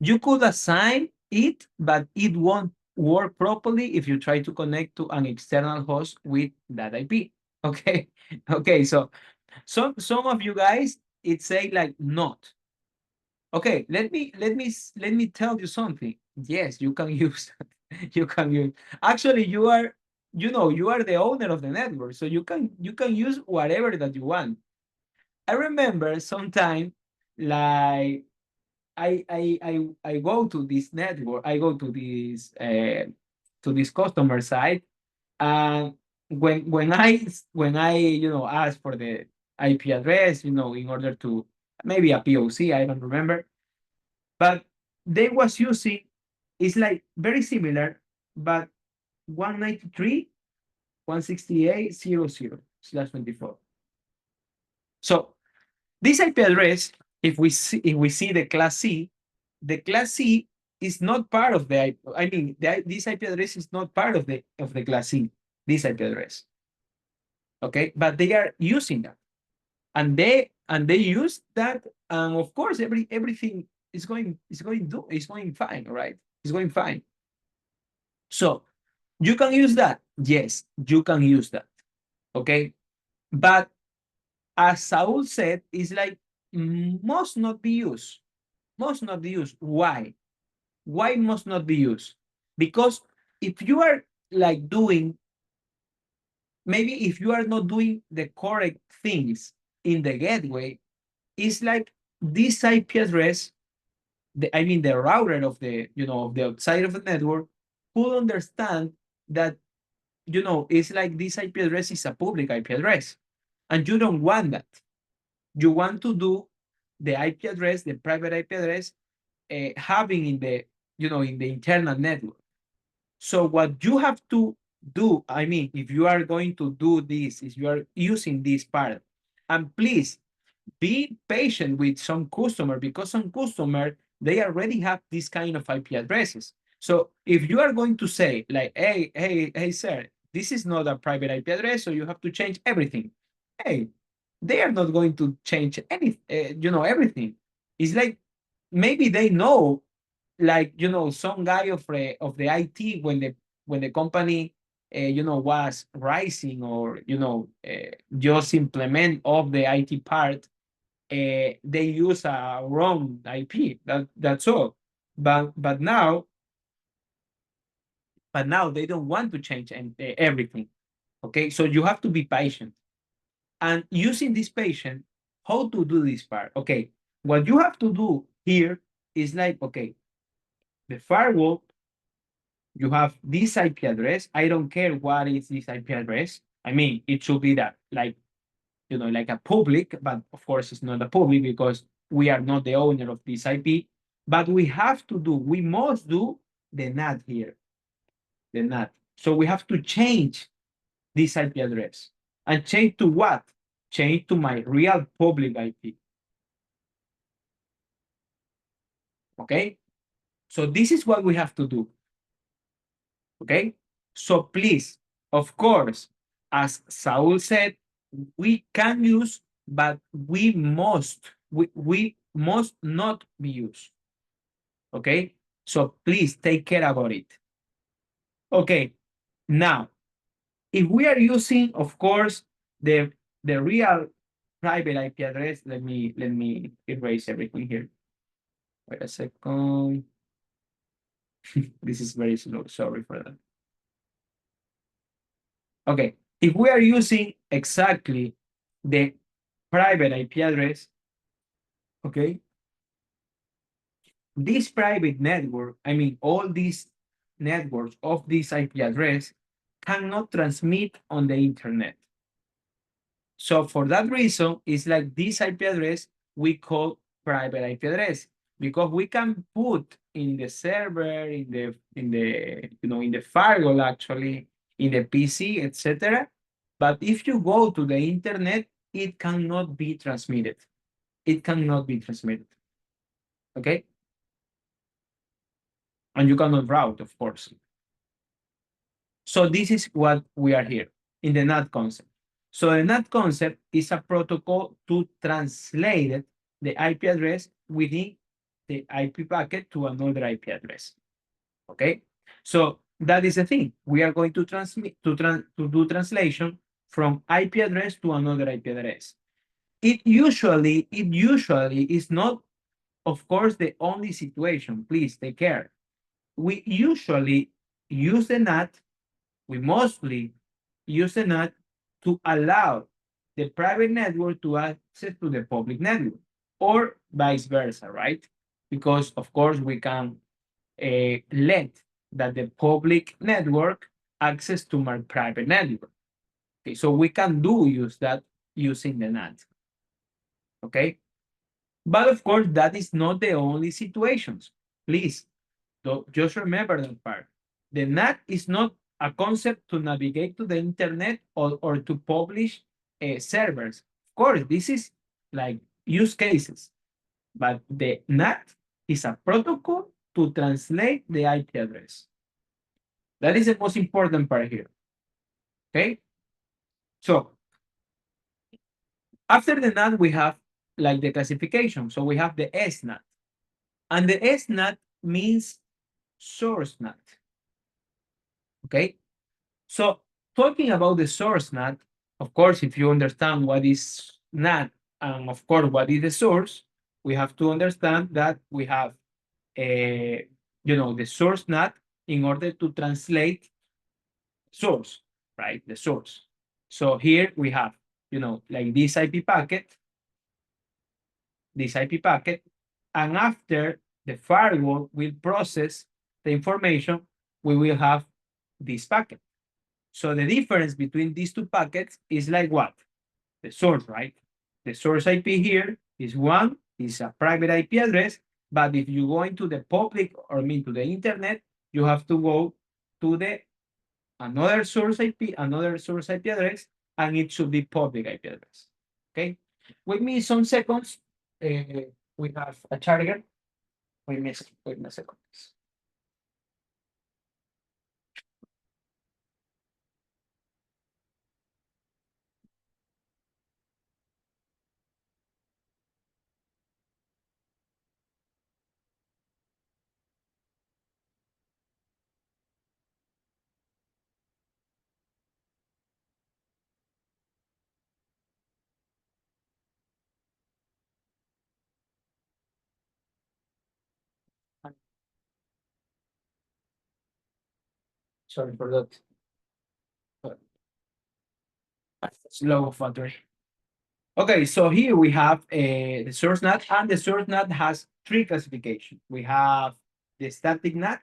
Speaker 4: You could assign it, but it won't work properly if you try to connect to an external host with that IP. Okay. Okay. So some of you guys, it say like not. Okay, let me tell you something. Yes, you can use that. You can use. Actually, you are the owner of the network, so you can use whatever that you want. I remember sometime, like, I go to this network, I go to this customer side, and when I ask for the IP address, in order to maybe a POC, I don't remember, but they was using, it's like very similar, but 192.168.00/24. So this IP address, if we see the class C, the class C is not part of the, I mean, this IP address is not part of the class C, this IP address. Okay, but they are using that, and they use that, and of course everything is going fine, right? It's going fine. So you can use that. Yes, you can use that. Okay, but as Saul said, it's like must not be used. Must not be used. Why? Why must not be used? Because if you are like doing, maybe if you are not doing the correct things in the gateway, it's like this IP address, I mean the router of the, of the outside of the network could understand that, it's like this IP address is a public IP address, and you don't want that. You want to do the IP address, the private IP address, having in the, in the internal network. So what you have to do, I mean, if you are going to do this, if you are using this part, and please be patient with some customer, because some customer, they already have this kind of IP addresses. So if you are going to say like, hey, sir, this is not a private IP address, so you have to change everything. Hey, they are not going to change everything. It's like maybe they know, like, some guy of the IT when the company was rising, or just implement of the IT part, they use a wrong IP. That's all. But now they don't want to change everything. Okay, so you have to be patient. And using this patient, how to do this part? Okay, what you have to do here is like, okay, the firewall, you have this IP address. I don't care what is this IP address. I mean, it should be that, like, like a public, but of course it's not a public because we are not the owner of this IP. But we must do the NAT here, the NAT. So we have to change this IP address. And change to what? Change to my real public IP. Okay? So this is what we have to do. Okay? So please, of course, as Saul said, we can use, but we must not be used. Okay? So please take care about it. Okay, now, if we are using, of course, the real private IP address, let me erase everything here. Wait a second. This is very slow, sorry for that. Okay, if we are using exactly the private IP address, okay, this private network, I mean, all these networks of this IP address cannot transmit on the internet. So for that reason, it's like this IP address we call private IP address, because we can put in the server, in the firewall, actually, in the PC, etc. But if you go to the internet, it cannot be transmitted. It cannot be transmitted. Okay? And you cannot route, of course. So this is what we are here in the NAT concept. So the NAT concept is a protocol to translate the IP address within the IP packet to another IP address. Okay? So that is the thing. We are going to do translation from IP address to another IP address. It usually is not, of course, the only situation. Please take care. We usually use the NAT, we mostly use the NAT to allow the private network to access to the public network, or vice versa, right? Because, of course, we can let that the public network access to my private network. Okay, so we can use that using the NAT. Okay, but of course, that is not the only situations. Please, just remember that part. The NAT is not a concept to navigate to the internet or to publish servers. Of course, this is like use cases, but the NAT is a protocol to translate the IP address. That is the most important part here. Okay, so after the NAT, we have like the classification. So we have the SNAT, and the SNAT means source NAT. Okay, so talking about the source NAT, of course, if you understand what is NAT and of course what is the source, we have to understand that we have the source NAT in order to translate source, right? The source. So here we have, like this IP packet, and after the firewall will process the information, we will have this packet. So the difference between these two packets is like what? The source, right? The source IP here is a private IP address, but if you go into the public or to the internet, you have to go to the another source IP address, and it should be public IP address. Okay, wait me some seconds. We have a charger. Wait me a second. Sorry for that. Slow battery. Okay, so here we have the source NAT, and the source NAT has three classifications. We have the static NAT,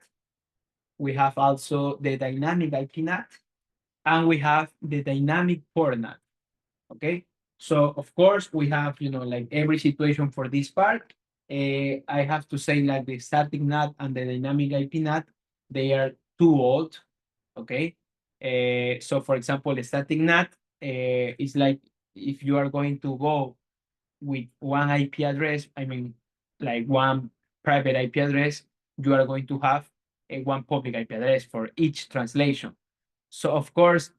Speaker 4: we have also the dynamic IP NAT, and we have the dynamic port NAT. Okay, so of course we have, like every situation for this part. I have to say like the static NAT and the dynamic IP NAT, they are too old. Okay, so for example, the static NAT is like if you are going to go with one IP address, like one private IP address, you are going to have one public IP address for each translation. So of course,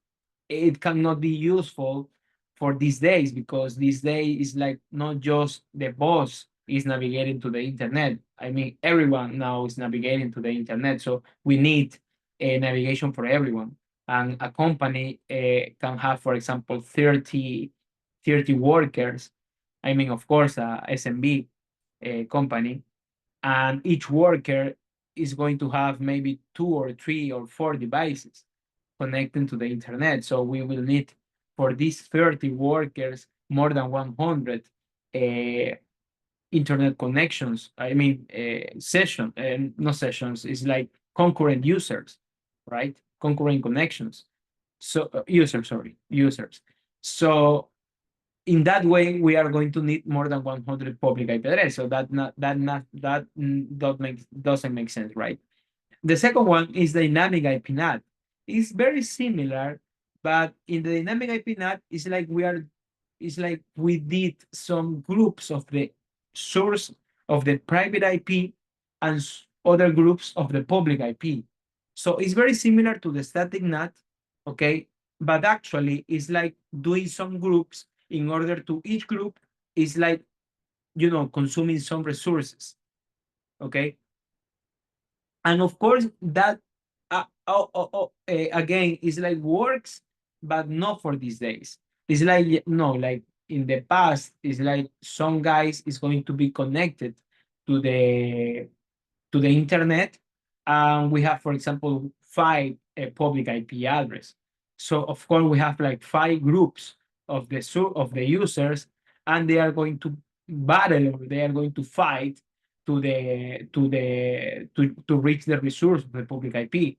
Speaker 4: it cannot be useful for these days, because this day is like not just the boss is navigating to the internet. Everyone now is navigating to the internet. So we need a navigation for everyone. And a company can have, for example, 30 workers. Of course, a SMB company, and each worker is going to have maybe 2 or 3 or 4 devices connecting to the internet. So we will need for these 30 workers more than 100 internet connections. Session and not sessions, is like concurrent users, right? Concurrent connections. So users. So in that way, we are going to need more than 100 public IP addresses. So doesn't make sense, right? The second one is dynamic IP NAT. It's very similar, but in the dynamic IP NAT, it's like we did some groups of the source of the private IP and other groups of the public IP. So it's very similar to the static NAT, okay? But actually, it's like doing some groups in order to each group is like, consuming some resources, okay? And of course, that again is like works, but not for these days. It's like, no, like in the past, it's like some guys is going to be connected to the internet, and we have, for example, 5 public IP address. So of course we have like 5 groups of the users, and they are going to battle, or they are going to fight to reach the resource of the public IP.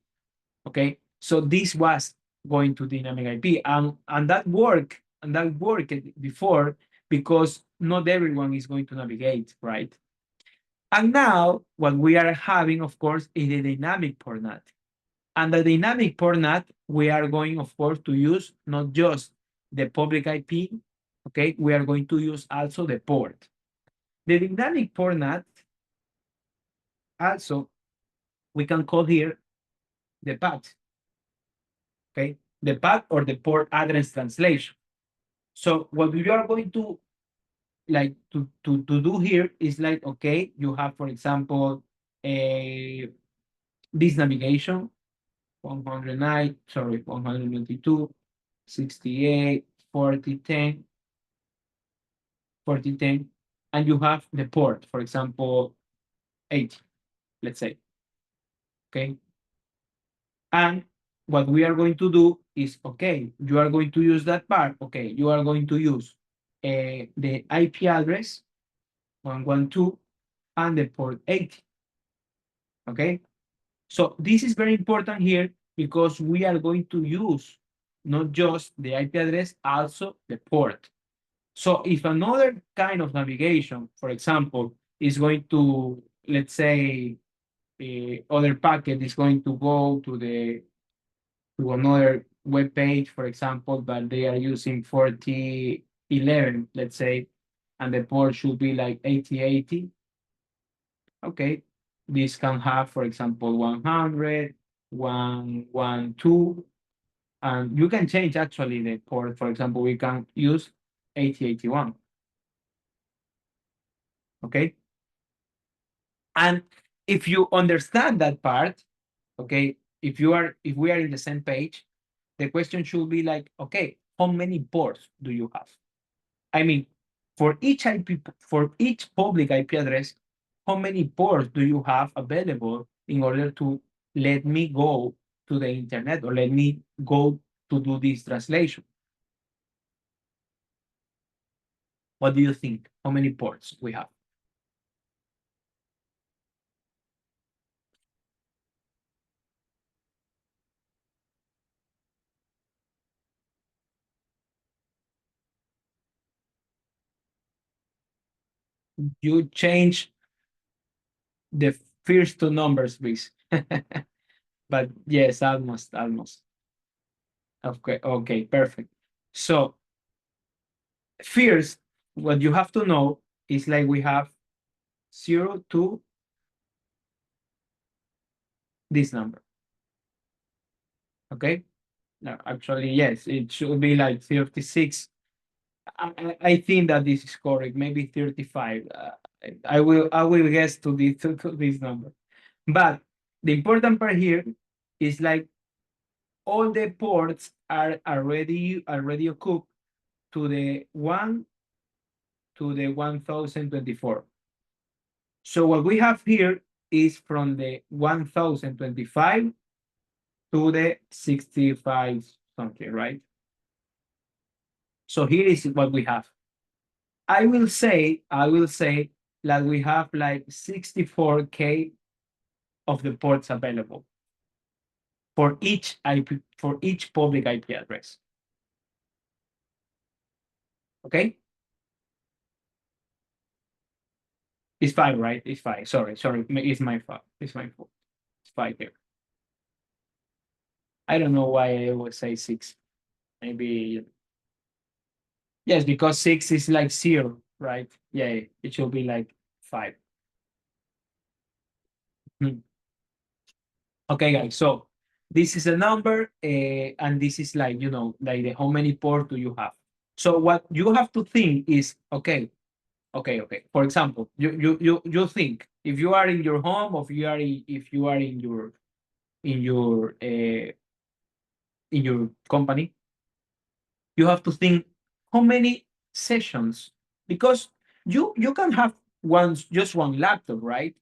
Speaker 4: Okay, so this was going to dynamic IP, and that worked before, because not everyone is going to navigate, right? And now what we are having, of course, is the dynamic port NAT. And the dynamic port NAT, we are going, of course, to use not just the public IP, okay? We are going to use also the port. The dynamic port NAT, also, we can call here the path, okay? The path or the port address translation. So what we are going to like to do here is like, okay, you have, for example, this navigation, 109, sorry, 192, 68, 40, 10, 40, 10, and you have the port, for example, 80, let's say, okay? And what we are going to do is, okay, you are going to use that part. Okay, you are going to use the IP address 112 and the port 80. Okay, so this is very important here because we are going to use not just the IP address, also the port. So if another kind of navigation, for example, is going to, let's say, other packet is going to go to another web page, for example, but they are using 4011, let's say, and the port should be like 8080. Okay, this can have, for example, 100, 112, and you can change actually the port. For example, we can use 8081. Okay, and if you understand that part, okay, if we are in the same page, the question should be like, okay, how many ports do you have? I mean, for each public IP address, how many ports do you have available in order to let me go to the internet or let me go to do this translation? What do you think? How many ports we have? You change the first two numbers, please. But yes, almost. Okay, perfect. So first, what you have to know is like we have 0 to this number. Okay. No, actually, yes, it should be like 36. I think that this is correct. Maybe 35. I will guess to this number. But the important part here is like all the ports are already hooked to the 1024. So what we have here is from the 1025 to the 65 something, right? So here is what we have. I will say that we have like 64K of the ports available for each public IP address. Okay? It's 5, right? It's 5. Sorry. It's my fault. It's 5 here. I don't know why I would say 6. Maybe yes, because 6 is like 0, right? Yeah, it should be like 5. Okay, guys. So this is a number, and this is like, like the how many ports do you have? So what you have to think is, okay. For example, you think if you are in your home, or if you are in your company, you have to think how many sessions, because you can have just one laptop, right?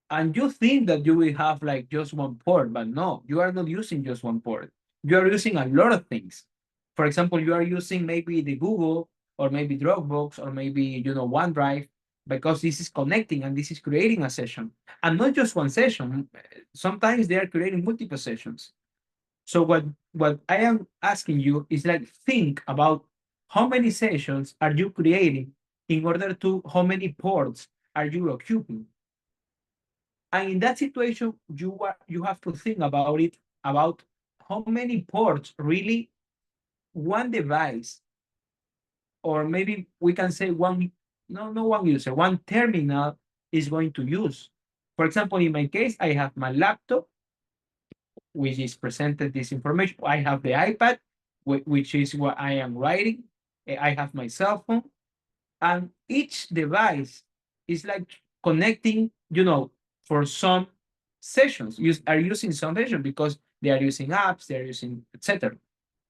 Speaker 4: And you think that you will have like just one port, but no, you are not using just one port. You are using a lot of things. For example, you are using maybe the Google, or maybe Dropbox, or maybe OneDrive, because this is connecting and this is creating a session, and not just one session. Sometimes they are creating multiple sessions. So what I am asking you is like, think about how many sessions are you creating in order to how many ports are you occupying. And in that situation, you have to think about it, about how many ports really one device, or maybe we can say one, no, one user, one terminal is going to use. For example, in my case, I have my laptop, which is presented this information. I have the iPad, which is what I am writing. I have my cell phone, and each device is like connecting, for some sessions. Are using some session because they are using apps, they are using etc.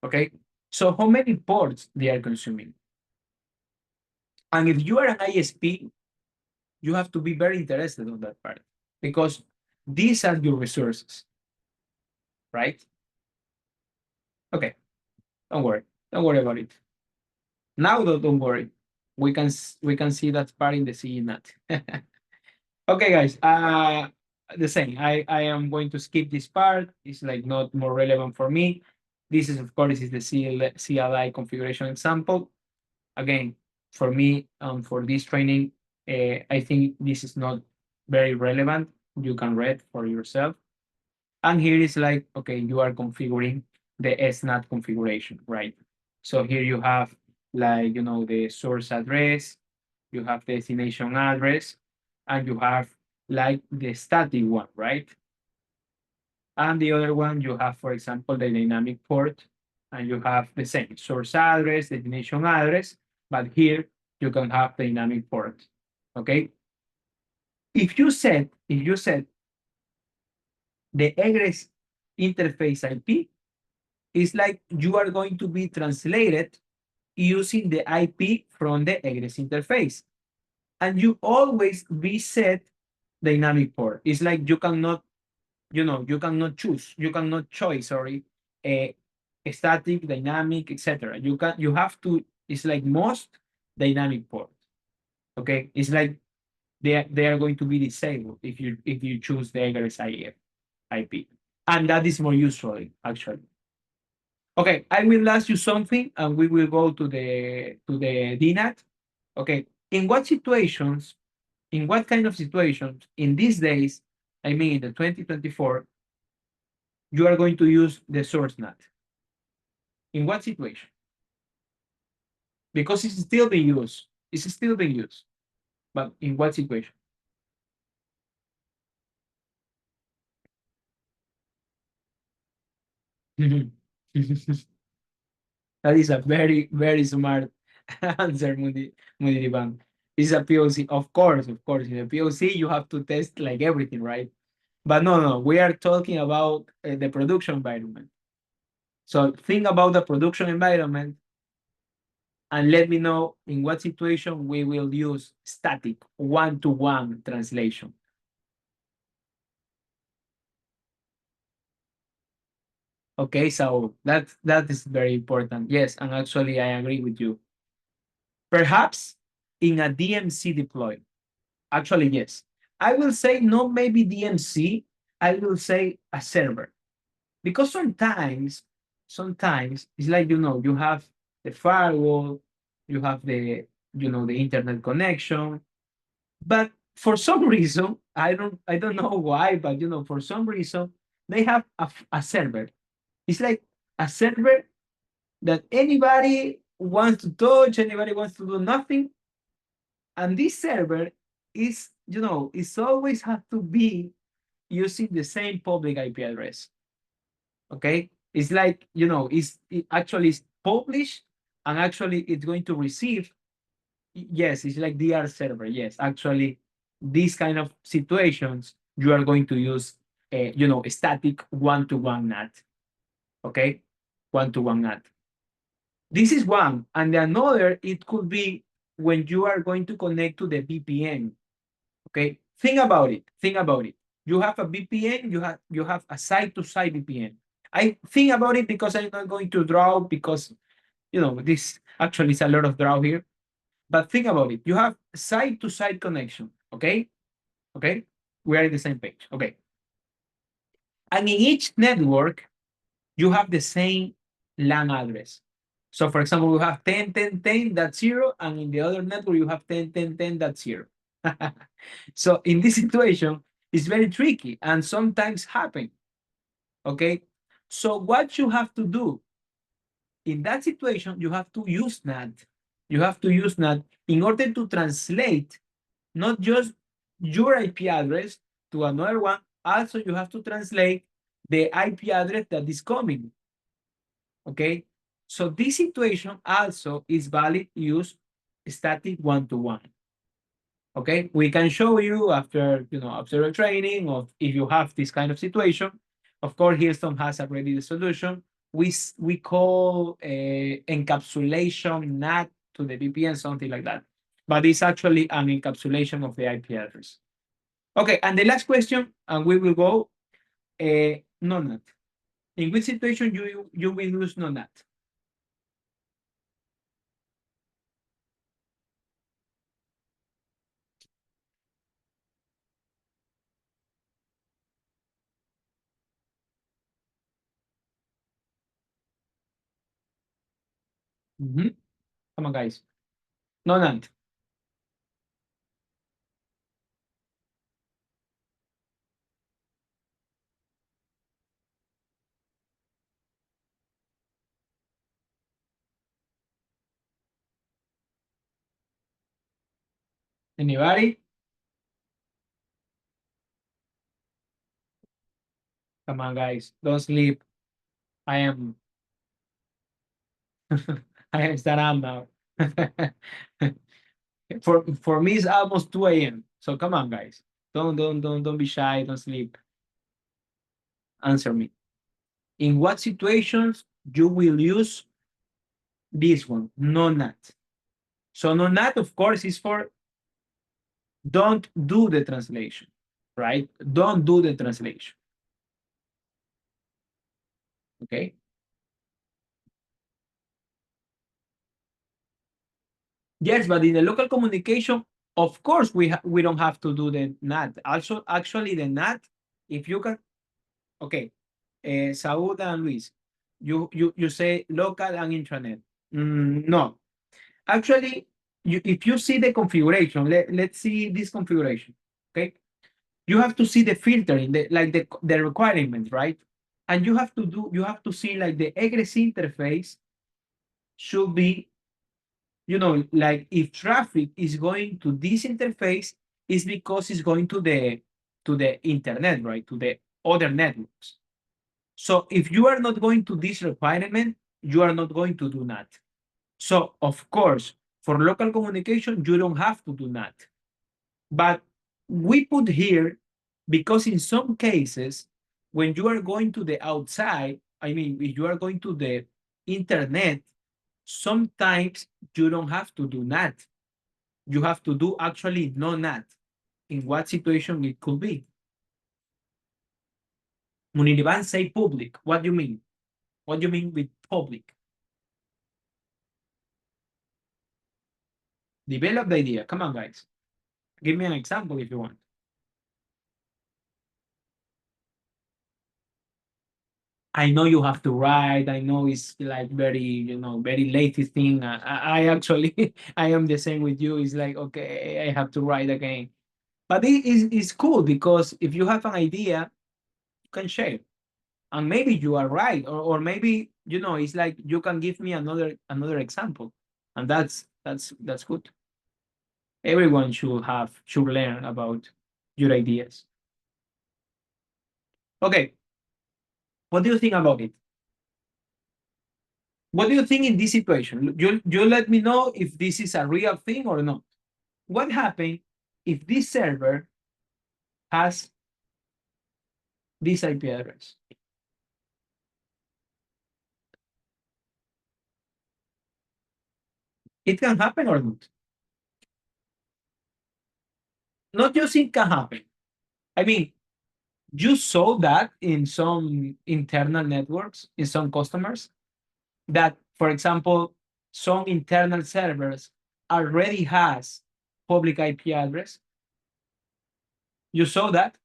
Speaker 4: Okay, so how many ports they are consuming? And if you are an ISP, you have to be very interested on that part, because these are your resources, right? Okay, don't worry about it. Now don't worry. We can see that part in the CNAT. Okay, guys. The same. I am going to skip this part. It's like not more relevant for me. This is of course is the CLI configuration example. Again, for me, for this training, I think this is not very relevant. You can read for yourself. And here is like, okay, you are configuring the SNAT configuration, right? So here you have like, the source address, you have destination address, and you have like the static one, right? And the other one, you have, for example, the dynamic port, and you have the same source address, destination address, but here you can have dynamic port, okay? If you set the egress interface IP, it's like you are going to be translated using the IP from the egress interface. And you always reset dynamic port. It's like you cannot, you cannot choose, a static, dynamic, etc. You have to, it's like most dynamic port. Okay, it's like they are going to be disabled if you choose the egress IP. And that is more useful, actually. Okay, I will ask you something and we will go to the DNAT. Okay, in what situations, in what kind of situations in these days, I mean in the 2024, you are going to use the source NAT? In what situation? Because it's still being used. It's still being used. But in what situation? That is a very, very smart answer, Mudiriban. It's a POC. Of course. In a POC, you have to test like everything, right? But no, we are talking about the production environment. So think about the production environment and let me know in what situation we will use static one-to-one translation. Okay, so that is very important. Yes, and actually I agree with you. Perhaps in a DMC deploy. Actually, yes. I will say not maybe DMC, I will say a server. Because sometimes it's like, you have the firewall, you have the internet connection, but for some reason, I don't know why, but for some reason, they have a server. It's like a server that anybody wants to touch, anybody wants to do nothing. And this server is, it's always have to be using the same public IP address. Okay, it's like it actually is published and actually it's going to receive. Yes, it's like DR server. Yes, actually these kind of situations you are going to use a static one-to-one NAT. Okay, one-to-one NAT. This is one, and the another it could be when you are going to connect to the VPN. Okay, think about it. You have a VPN, you have a site-to-site VPN. I think about it because I'm not going to draw because this actually is a lot of draw here. But think about it. You have site-to-site connection. Okay, we are in the same page. Okay, and in each network you have the same LAN address. So for example, we have 10.10.10.0, and in the other network you have 10.10.10.0. So in this situation, it's very tricky and sometimes happen. Okay, so what you have to do in that situation, you have to use NAT. You have to use NAT in order to translate not just your IP address to another one. Also, you have to translate the IP address that is coming. Okay, so this situation also is valid use static one-to-one. Okay, we can show you after after a training of if you have this kind of situation. Of course, Houston has already the solution. We call encapsulation NAT to the VPN, something like that. But it's actually an encapsulation of the IP address. Okay, and the last question, and we will go no NAT. In which situation you will use no not? Mhm. Come on, guys. No not. Anybody? Come on, guys. Don't sleep. I am I am stand up now. For me it's almost 2 a.m. So come on, guys. Don't be shy, don't sleep. Answer me. In what situations you will use this one? No not. So no not, of course, is for don't do the translation, right? Don't do the translation. Okay. Yes, but in the local communication, of course, we don't have to do the not. Also, actually, the not, if you can, okay, Saud and Luis, you say local and intranet. No, actually, if you see the configuration, let's see this configuration. Okay, you have to see the filtering, the requirements, right? And you have to see like the egress interface should be, like if traffic is going to this interface, it's because it's going to the internet, right? To the other networks. So if you are not going to this requirement, you are not going to do that. So of course, for local communication, you don't have to do that. But we put here because in some cases, when you are going to the outside, I mean, if you are going to the internet, sometimes you don't have to do that. You have to do actually no not. In what situation it could be? Muniban say public. What do you mean? What do you mean with public? Develop the idea. Come on, guys. Give me an example if you want. I know you have to write. I know it's like very, very lazy thing. I actually, I am the same with you. It's like, okay, I have to write again. But it's cool because if you have an idea, you can share. And maybe you are right. Or maybe, it's like you can give me another example. And that's good. Everyone should learn about your ideas. Okay. What do you think about it? What do you think in this situation? You let me know if this is a real thing or not. What happens if this server has this IP address? It can happen or not? Not just it can happen. I mean, you saw that in some internal networks, in some customers, that, for example, some internal servers already has public IP address. You saw that?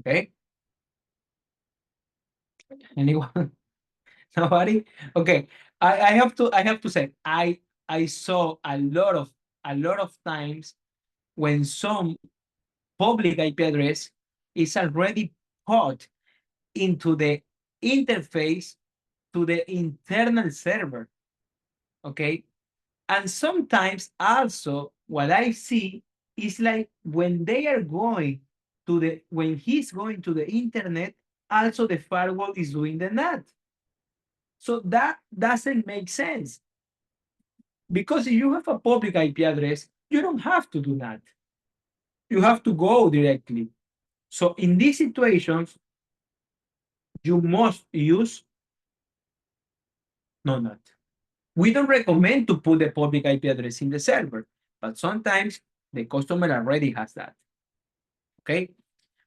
Speaker 4: Okay. Anyone? Nobody? Okay. I have to say I saw a lot of times when some public IP address is already put into the interface to the internal server. Okay. And sometimes also what I see is like when they are going when he's going to the internet, also the firewall is doing the NAT. So that doesn't make sense. Because if you have a public IP address, you don't have to do that. You have to go directly. So in these situations, you must use no NAT. We don't recommend to put the public IP address in the server, but sometimes the customer already has that. Okay.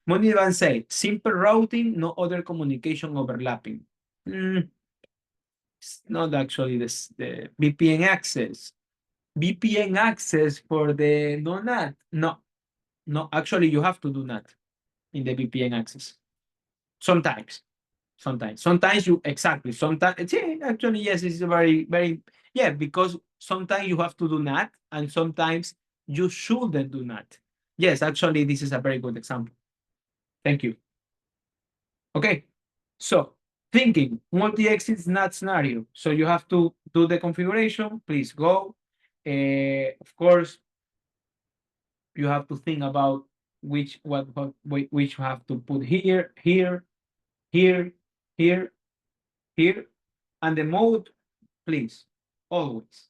Speaker 4: Moni Van say simple routing, no other communication overlapping. It's not actually this, the VPN access. VPN access for the non-NAT. No, actually you have to do NAT in the VPN access. Sometimes you exactly sometimes yeah, actually yes, it's very yeah, because sometimes you have to do NAT and sometimes you shouldn't do NAT. Yes, actually this is a very good example. Thank you. Okay, so thinking multi-exit NAT scenario. So you have to do the configuration. Please go. Of course, you have to think about which which you have to put here, here, here, here, here, and the mode, please, always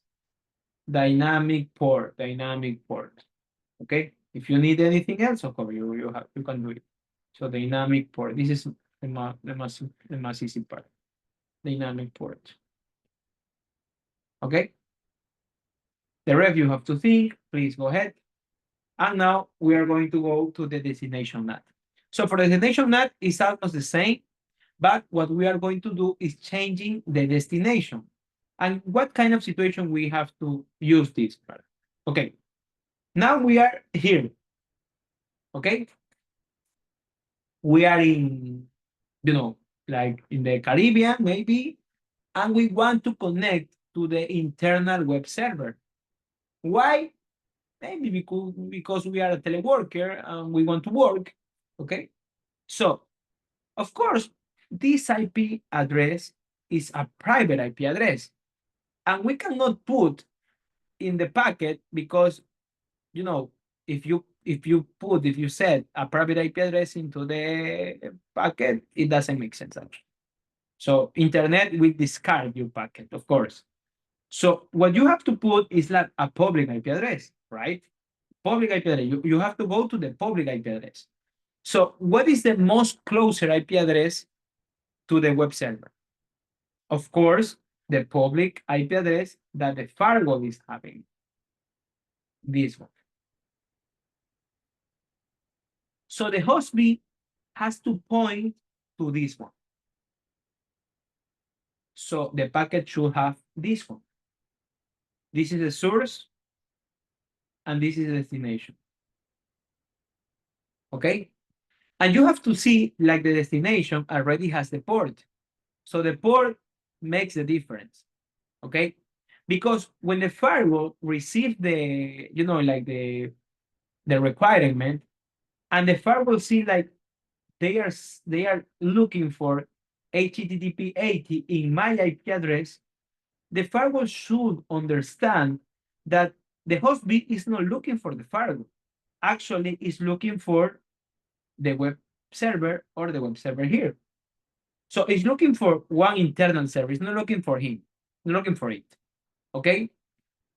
Speaker 4: dynamic port. Okay, if you need anything else, of course, you can do it. So dynamic port. This is the most easy part. Dynamic port. Okay. The rest you have to think. Please go ahead. And now we are going to go to the destination NAT. So for the destination NAT, it's almost the same, but what we are going to do is changing the destination. And what kind of situation we have to use this part? Okay, now we are here. Okay, we are in, like in the Caribbean maybe, and we want to connect to the internal web server. Why? Maybe because we are a teleworker and we want to work. Okay, so of course this IP address is a private IP address, and we cannot put in the packet because if you set a private IP address into the packet, it doesn't make sense actually. So internet will discard your packet, of course. So what you have to put is like a public IP address, right? Public IP address. You have to go to the public IP address. So what is the most closer IP address to the web server? Of course, the public IP address that the firewall is having. This one. So the host B has to point to this one. So the packet should have this one. This is the source, and this is the destination. Okay? And you have to see like the destination already has the port. So the port makes the difference. Okay? Because when the firewall receives the, like the requirement, and the firewall see like they are looking for HTTP 80 in my IP address, the firewall should understand that the host B is not looking for the firewall. Actually, is looking for the web server or the web server here. So it's looking for one internal server. It's not looking for him. Not looking for it. Okay?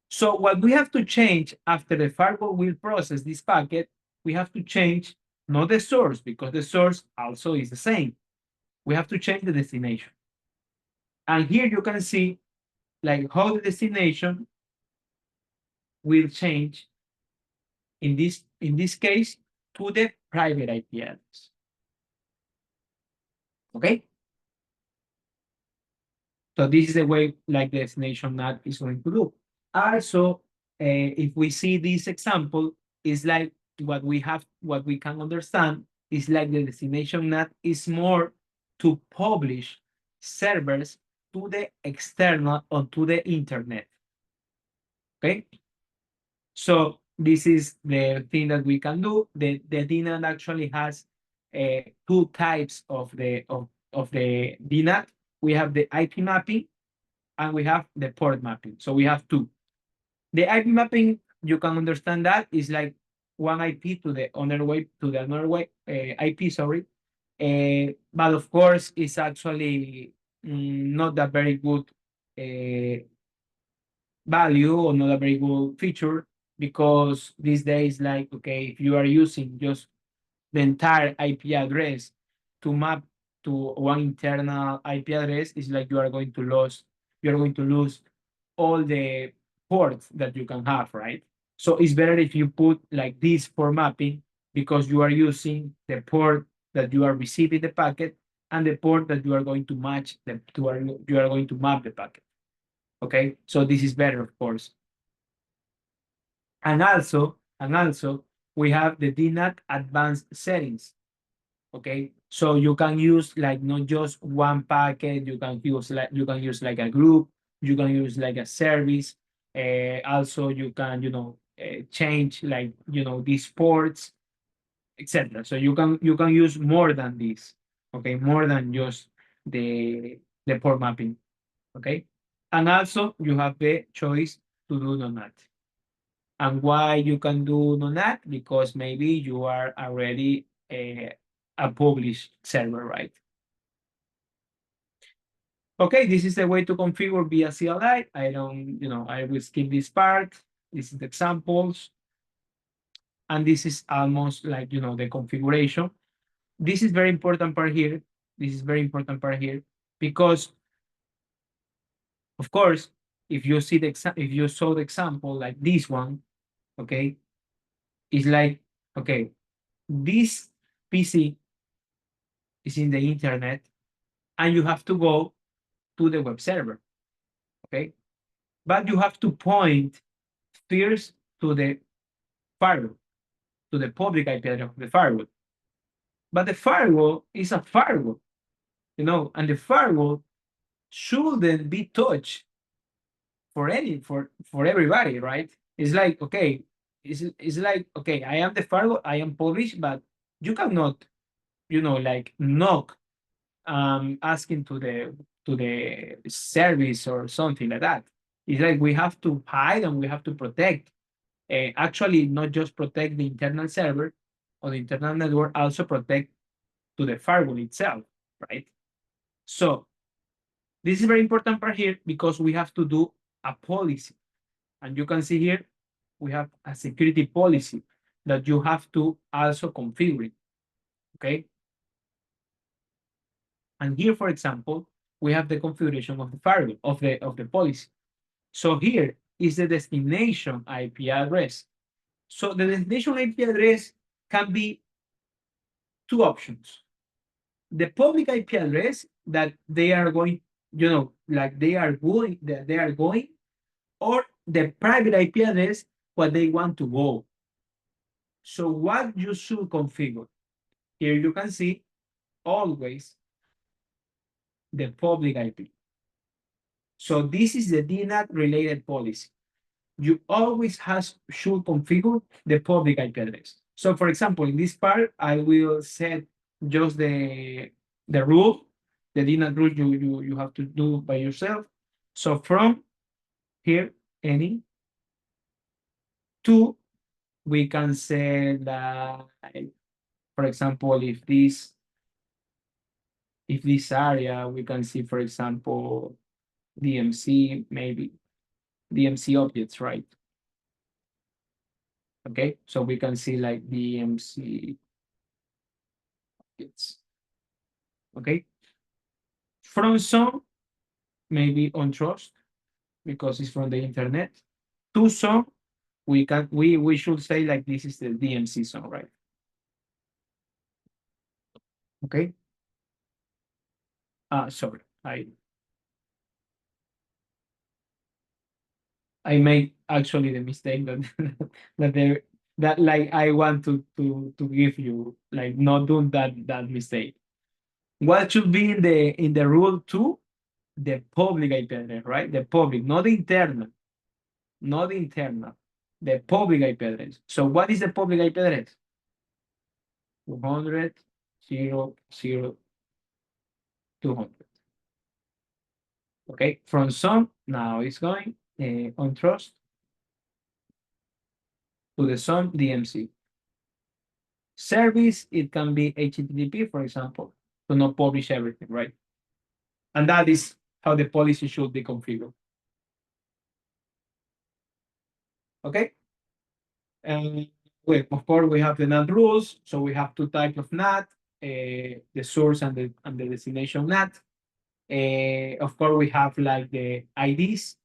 Speaker 4: So what we have to change after the firewall will process this packet, we have to change not the source, because the source also is the same. We have to change the destination. And here you can see like how the destination will change in this case to the private IP address. Okay? So this is the way like the destination NAT is going to do. Also, if we see this example, is like what we can understand is like the destination NAT is more to publish servers to the external or to the internet. Okay, so this is the thing that we can do. The DNAT actually has two types of the DNAT. We have the IP mapping and we have the port mapping. So we have two. The IP mapping, you can understand that is like one IP to the another way IP, sorry. But of course, it's actually not that very good value or not a very good feature, because these days, like, okay, if you are using just the entire IP address to map to one internal IP address, it's like you are going to lose all the ports that you can have, right? So it's better if you put like this for mapping, because you are using the port that you are receiving the packet and the port that you are going to match you are going to map the packet. Okay, so this is better, of course. And also we have the DNAT advanced settings. Okay, so you can use like not just one packet, you can use like a group, you can use like a service. Also you can change like these ports, etc. So you can use more than this. Okay, more than just the port mapping. Okay, and also you have the choice to do NONAT. And why you can do NONAT? Because maybe you are already a published server, right? Okay, this is the way to configure via CLI. I will skip this part. This is the examples. And this is almost like, the configuration. This is very important part here. This is very important part here because, of course, if you saw the example like this one, okay, it's like, okay, this PC is in the internet and you have to go to the web server, okay? But you have to point first to the firewall, to the public IP address of the firewall. But the firewall is a firewall, and the firewall shouldn't be touched for everybody, right? It's like, okay, it's like, okay, I am the firewall, I am published, but you cannot, like knock asking to the service or something like that. It's like we have to hide and we have to protect. Actually, not just protect the internal server or the internal network, also protect to the firewall itself, right? So this is very important part here because we have to do a policy. And you can see here, we have a security policy that you have to also configure, okay? And here, for example, we have the configuration of the firewall, of the policy. So here is the destination IP address. So the destination IP address can be two options. The public IP address that they are going, like they are going, or the private IP address what they want to go. So what you should configure? Here you can see always the public IP. So this is the DNAT related policy. You always should configure the public IP address. So for example, in this part, I will set just the rule, the DNAT rule you have to do by yourself. So from here, any to, we can say that, for example, if this area, we can see, for example, DMC, maybe DMC objects, right? Okay, so we can see like DMC objects. Okay, from some, maybe on trust, because it's from the internet. To some, we should say like this is the DMC zone, right? Okay. Sorry, I made actually the mistake that that like I want to give you, like not doing that mistake. What should be in the rule 2? The public IP address, right? The public, not the internal, not the internal, the public IP address. So what is the public IP address? 200.0.0.200. Okay, from some, now it's going on trust to the some DMC. Service, it can be HTTP, for example, to not publish everything, right? And that is how the policy should be configured. Okay? And well, of course, we have the NAT rules. So we have two types of NAT, the source and the destination NAT. Of course, we have like the IDs.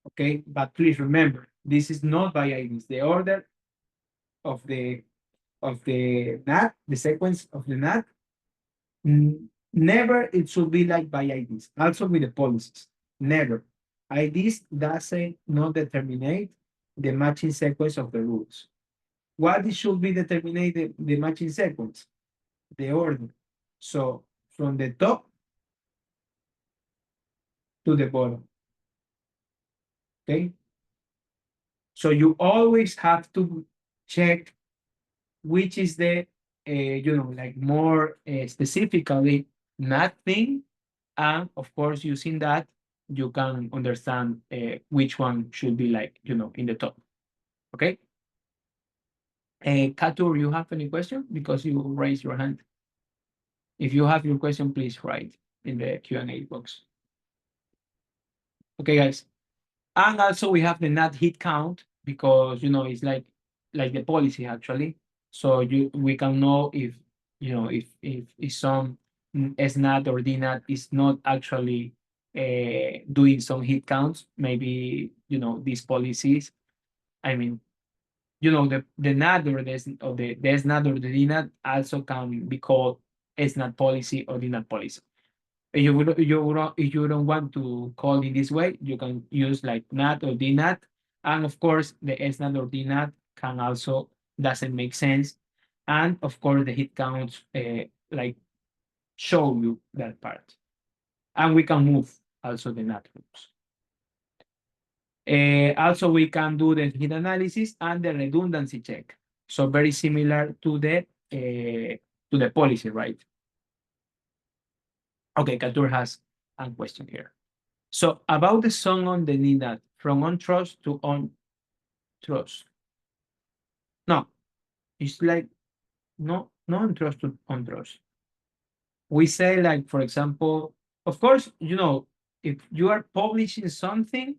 Speaker 4: Okay, but please remember, this is not by IDs. The order of the NAT, the sequence of the NAT, never it should be like by IDs. Also with the policies, never. IDs doesn't not determine the matching sequence of the rules. What it should be determine the matching sequence? The order. So from the top to the bottom. Okay. So you always have to check which is the, like more specifically nothing. And of course, using that, you can understand which one should be like, in the top. Okay. Katur, you have any question? Because you raised your hand. If you have your question, please write in the Q&A box. Okay, guys. And also we have the NAT hit count because, it's like the policy actually. So we can know if, if some SNAT or DNAT is not actually doing some hit counts, maybe, these policies, I mean, the NAT or the SNAT or the DNAT also can be called SNAT policy or DNAT policy. If you don't want to call it this way, you can use like NAT or DNAT. And of course, the SNAT or DNAT can also doesn't make sense. And of course, the hit counts like show you that part. And we can move also the NAT groups. Also, we can do the hit analysis and the redundancy check. So very similar to the policy, right? Okay, Katur has a question here. So about the song on the NIDAT, from on trust to on trust. No, it's like no on trust to on trust. We say like, for example, of course, if you are publishing something,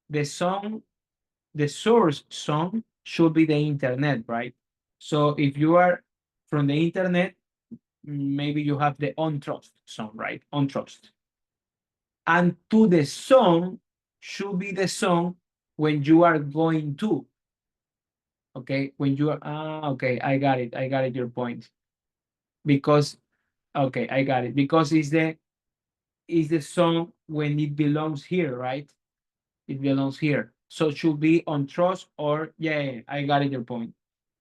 Speaker 4: the source song should be the internet, right? So if you are from the internet, maybe you have the on trust song, right? On trust. And to the song should be the song when you are going to. Okay, when you are, okay, I got it, your point. Because, okay, I got it. Because it's the song when it belongs here, right? It belongs here. So it should be on trust or, yeah, I got it, your point.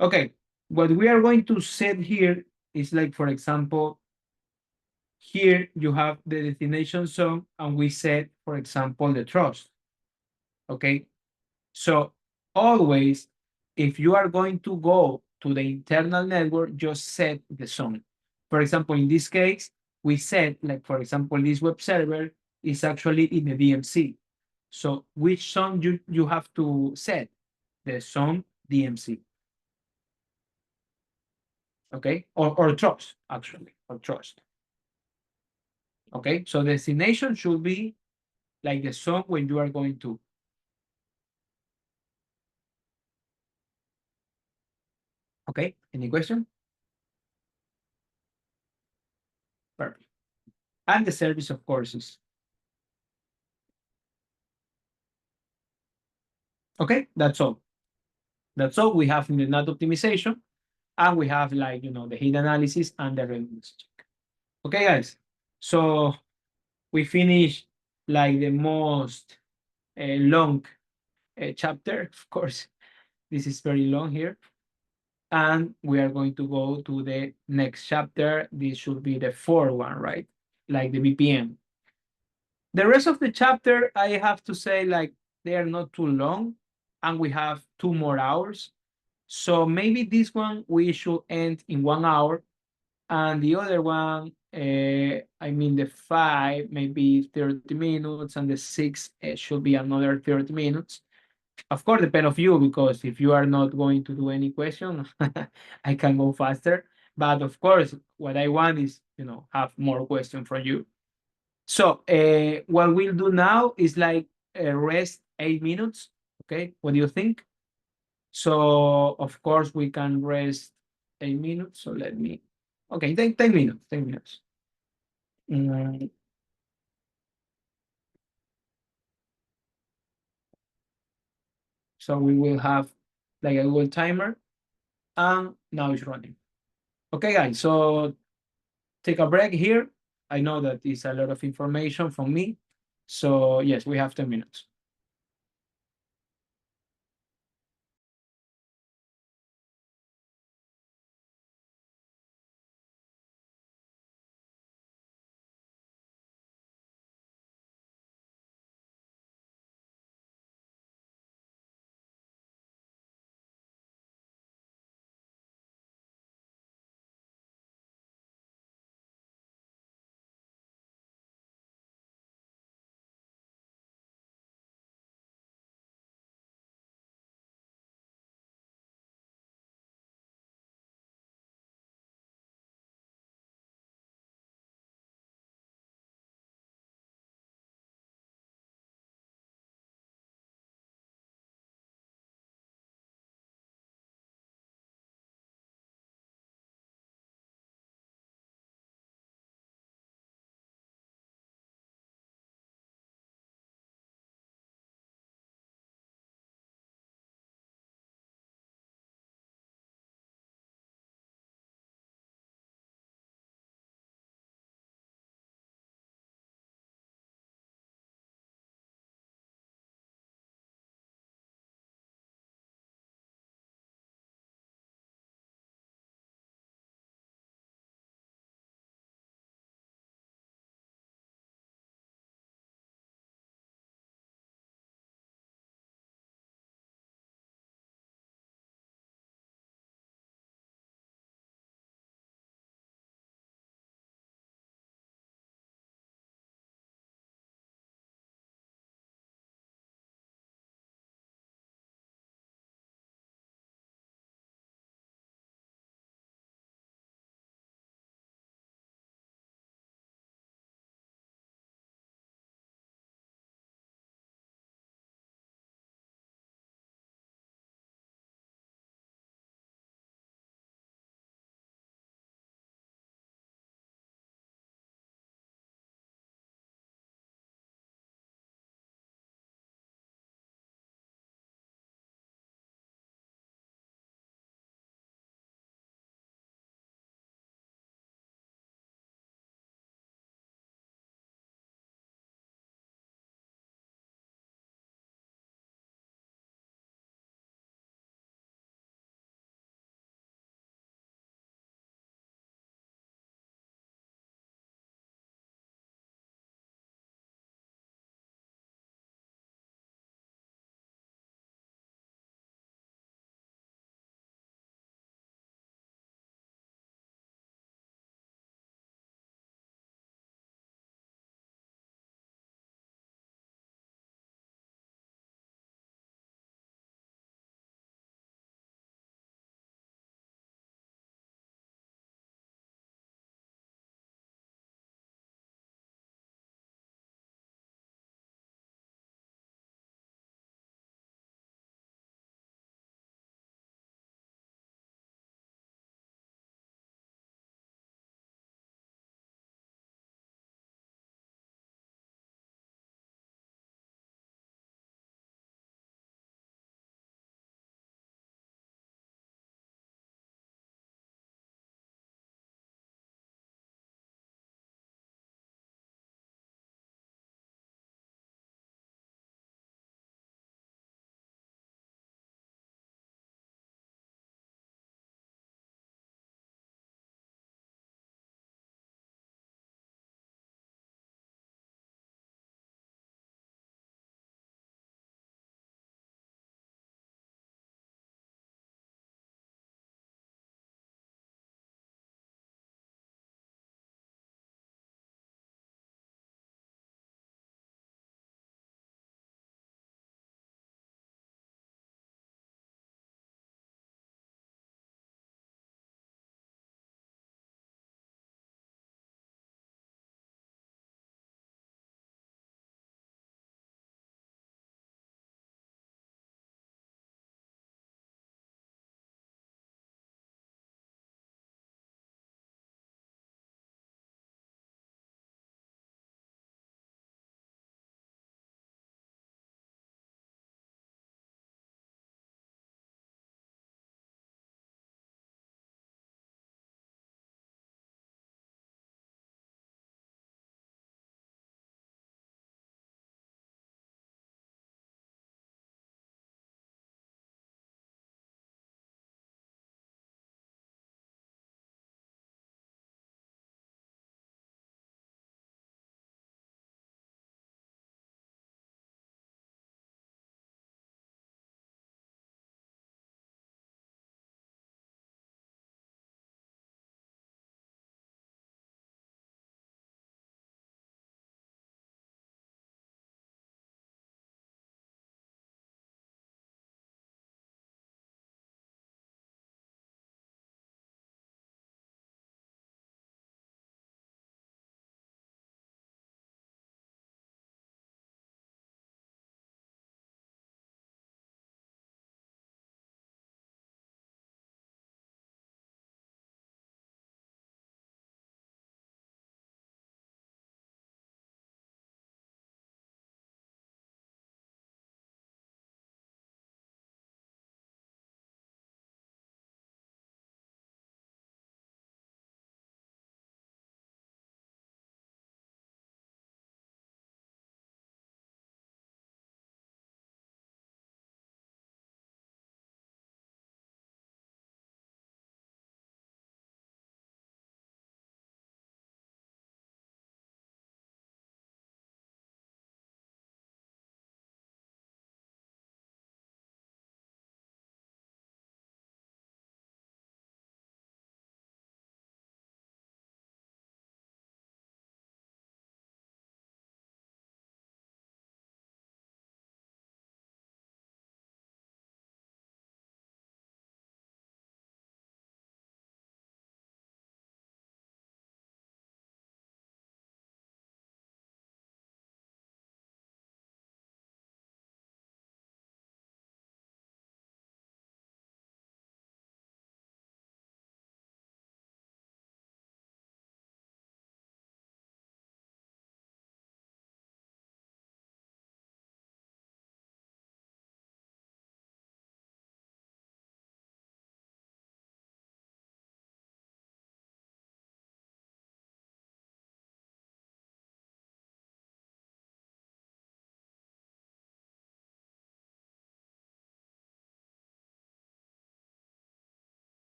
Speaker 4: Okay, what we are going to set here is like, for example, here you have the destination song and we set, for example, the trust. Okay, so always, if you are going to go to the internal network, just set the song. For example, in this case, we set, like, for example, this web server is actually in the DMC. So which song you have to set? The song DMC. Okay, or trust, actually, or trust. Okay, so destination should be like the song when you are going to. Okay, any question? Perfect. And the service of courses. Okay, that's all. That's all we have in the NAT optimization. And we have like, the hit analysis and the redundancy check. Okay, guys. So we finish like the most long chapter, of course. This is very long here. And we are going to go to the next chapter. This should be the fourth one, right? Like the VPN. The rest of the chapter, I have to say, like, they are not too long. And we have 2 more hours. So maybe this one we should end in 1 hour. And the other one, I mean, the 5, maybe 30 minutes, and the 6 should be another 30 minutes. Of course, depend of you, because if you are not going to do any question, I can go faster. But of course, what I want is, have more questions from you. So what we'll do now is like rest 8 minutes. Okay, what do you think? So of course we can rest 8 minutes. So let me, okay, 10 minutes, 10 minutes. So we will have like a Google timer, and now it's running. Okay, guys, so take a break here. I know that it's a lot of information from me. So yes, we have 10 minutes.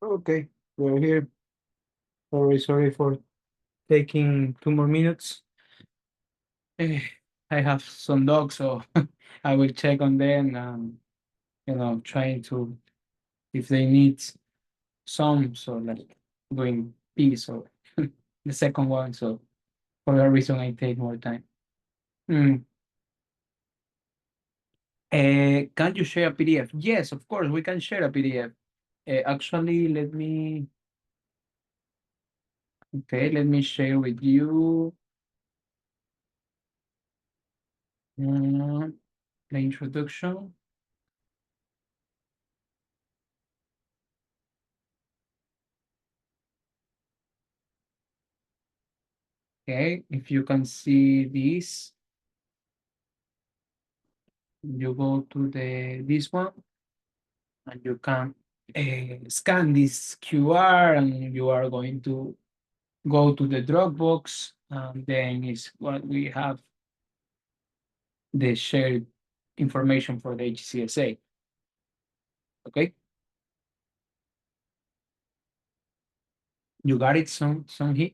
Speaker 4: Okay, we're here. Sorry for taking 2 more minutes. Eh, I have some dogs, so I will check on them and trying to if they need some, so like doing peace or the second one. So for that reason, I take more time. Hmm. Can you share a PDF? Yes, of course, we can share a PDF. Actually, let me share with you the introduction. Okay, if you can see this, you go to this one and you can scan this QR and you are going to go to the Dropbox, and then is what we have the shared information for the HCSA. Okay, you got it, some here.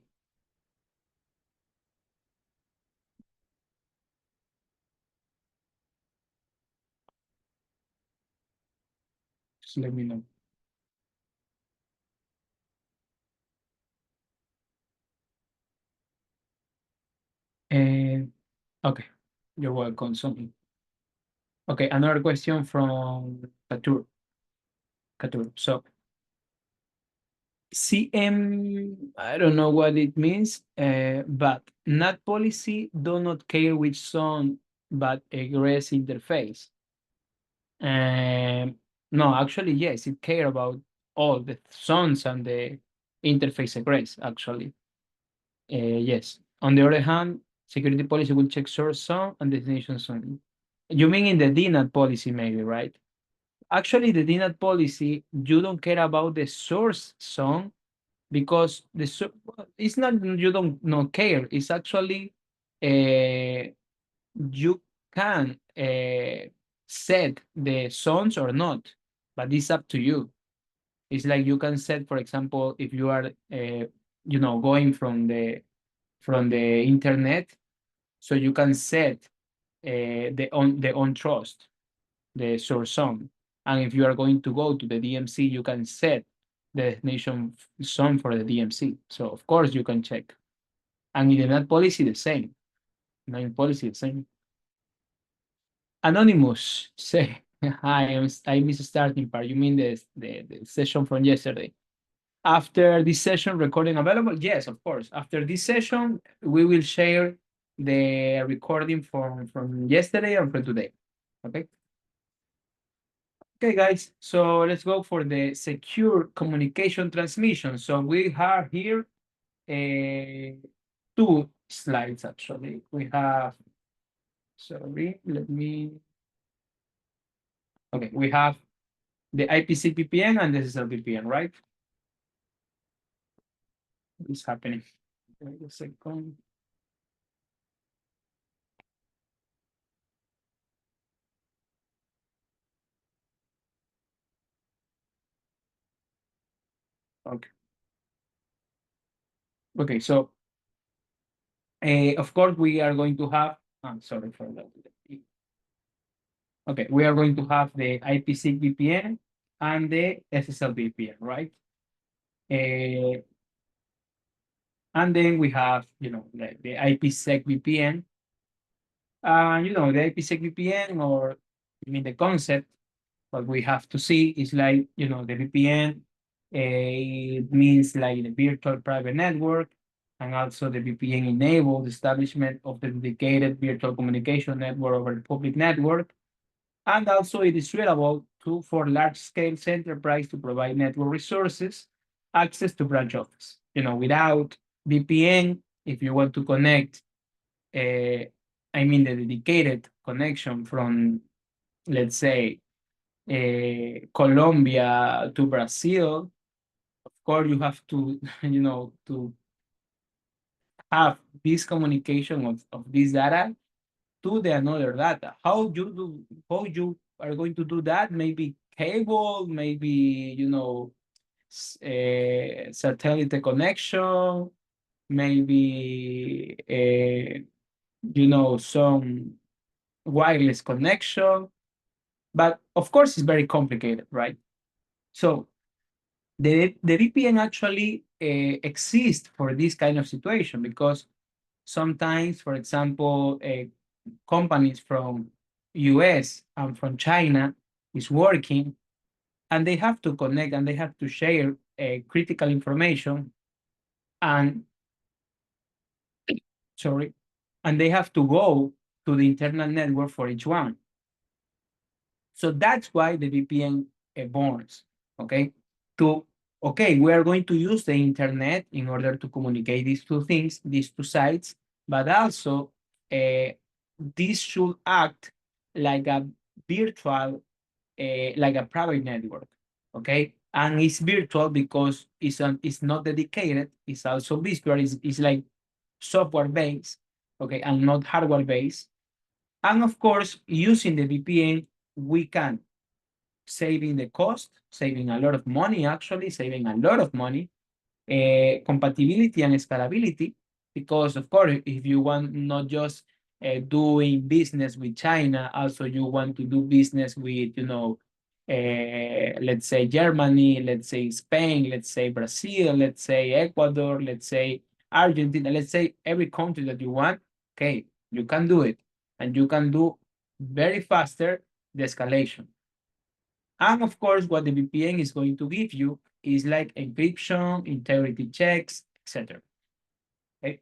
Speaker 4: Just let me know. And okay, you're welcome. Okay, another question from Katur. So CM, I don't know what it means, but NAT policy do not care which zone but egress interface. No, actually, yes, it care about all the zones and the interface egress, actually. Yes. On the other hand, security policy will check source zone and destination zone. You mean in the DNAT policy, maybe, right? Actually, the DNAT policy, you don't care about the source zone because it's not you don't not care. It's actually you can set the zones or not, but it's up to you. It's like you can set, for example, if you are going from the internet, so you can set the on trust, the source zone. And if you are going to go to the DMC, you can set the destination zone for the DMC. So of course you can check. And in the NAT policy, the same. In policy, the same. Anonymous say, I missed the starting part. You mean the session from yesterday? After this session recording available? Yes, of course. After this session, we will share the recording from yesterday and from today. Okay. Okay, guys. So let's go for the secure communication transmission. So we have here two slides actually. We have, sorry, okay, we have the IPC VPN and the SSL VPN, right? What's happening? Wait a second. Okay. Okay, so of course we are going to have, I'm sorry for that. Okay, we are going to have the IPsec VPN and the SSL VPN, right? And then we have, the IPsec VPN. The IPsec VPN, or I mean the concept, what we have to see is like, the VPN, it means like the virtual private network, and also the VPN enabled establishment of the dedicated virtual communication network over the public network. And also it is suitable for large-scale enterprise to provide network resources, access to branch office. Without VPN, if you want to connect, the dedicated connection from, let's say, Colombia to Brazil, of course you have to, to have this communication of this data to the another data. How you are going to do that? Maybe cable, maybe satellite connection, maybe you know, some wireless connection, but of course it's very complicated, right? So the VPN actually exists for this kind of situation because sometimes, for example, companies from US and from China is working and they have to connect and they have to share critical information and sorry, and they have to go to the internal network for each one. So that's why the VPN borns, okay? Okay, we are going to use the internet in order to communicate these two things, these two sites, but also this should act like a virtual, like a private network, okay? And it's virtual because it's not dedicated, it's also visual, it's like software based, okay, and not hardware based. And of course, using the VPN, we can saving the cost, saving a lot of money, actually, saving a lot of money, compatibility and scalability, because of course, if you want not just doing business with China, also you want to do business with, you know, let's say Germany, let's say Spain, let's say Brazil, let's say Ecuador, let's say Argentina, let's say every country that you want, okay, you can do it. And you can do very faster the escalation. And of course, what the VPN is going to give you is like encryption, integrity checks, etc. Okay.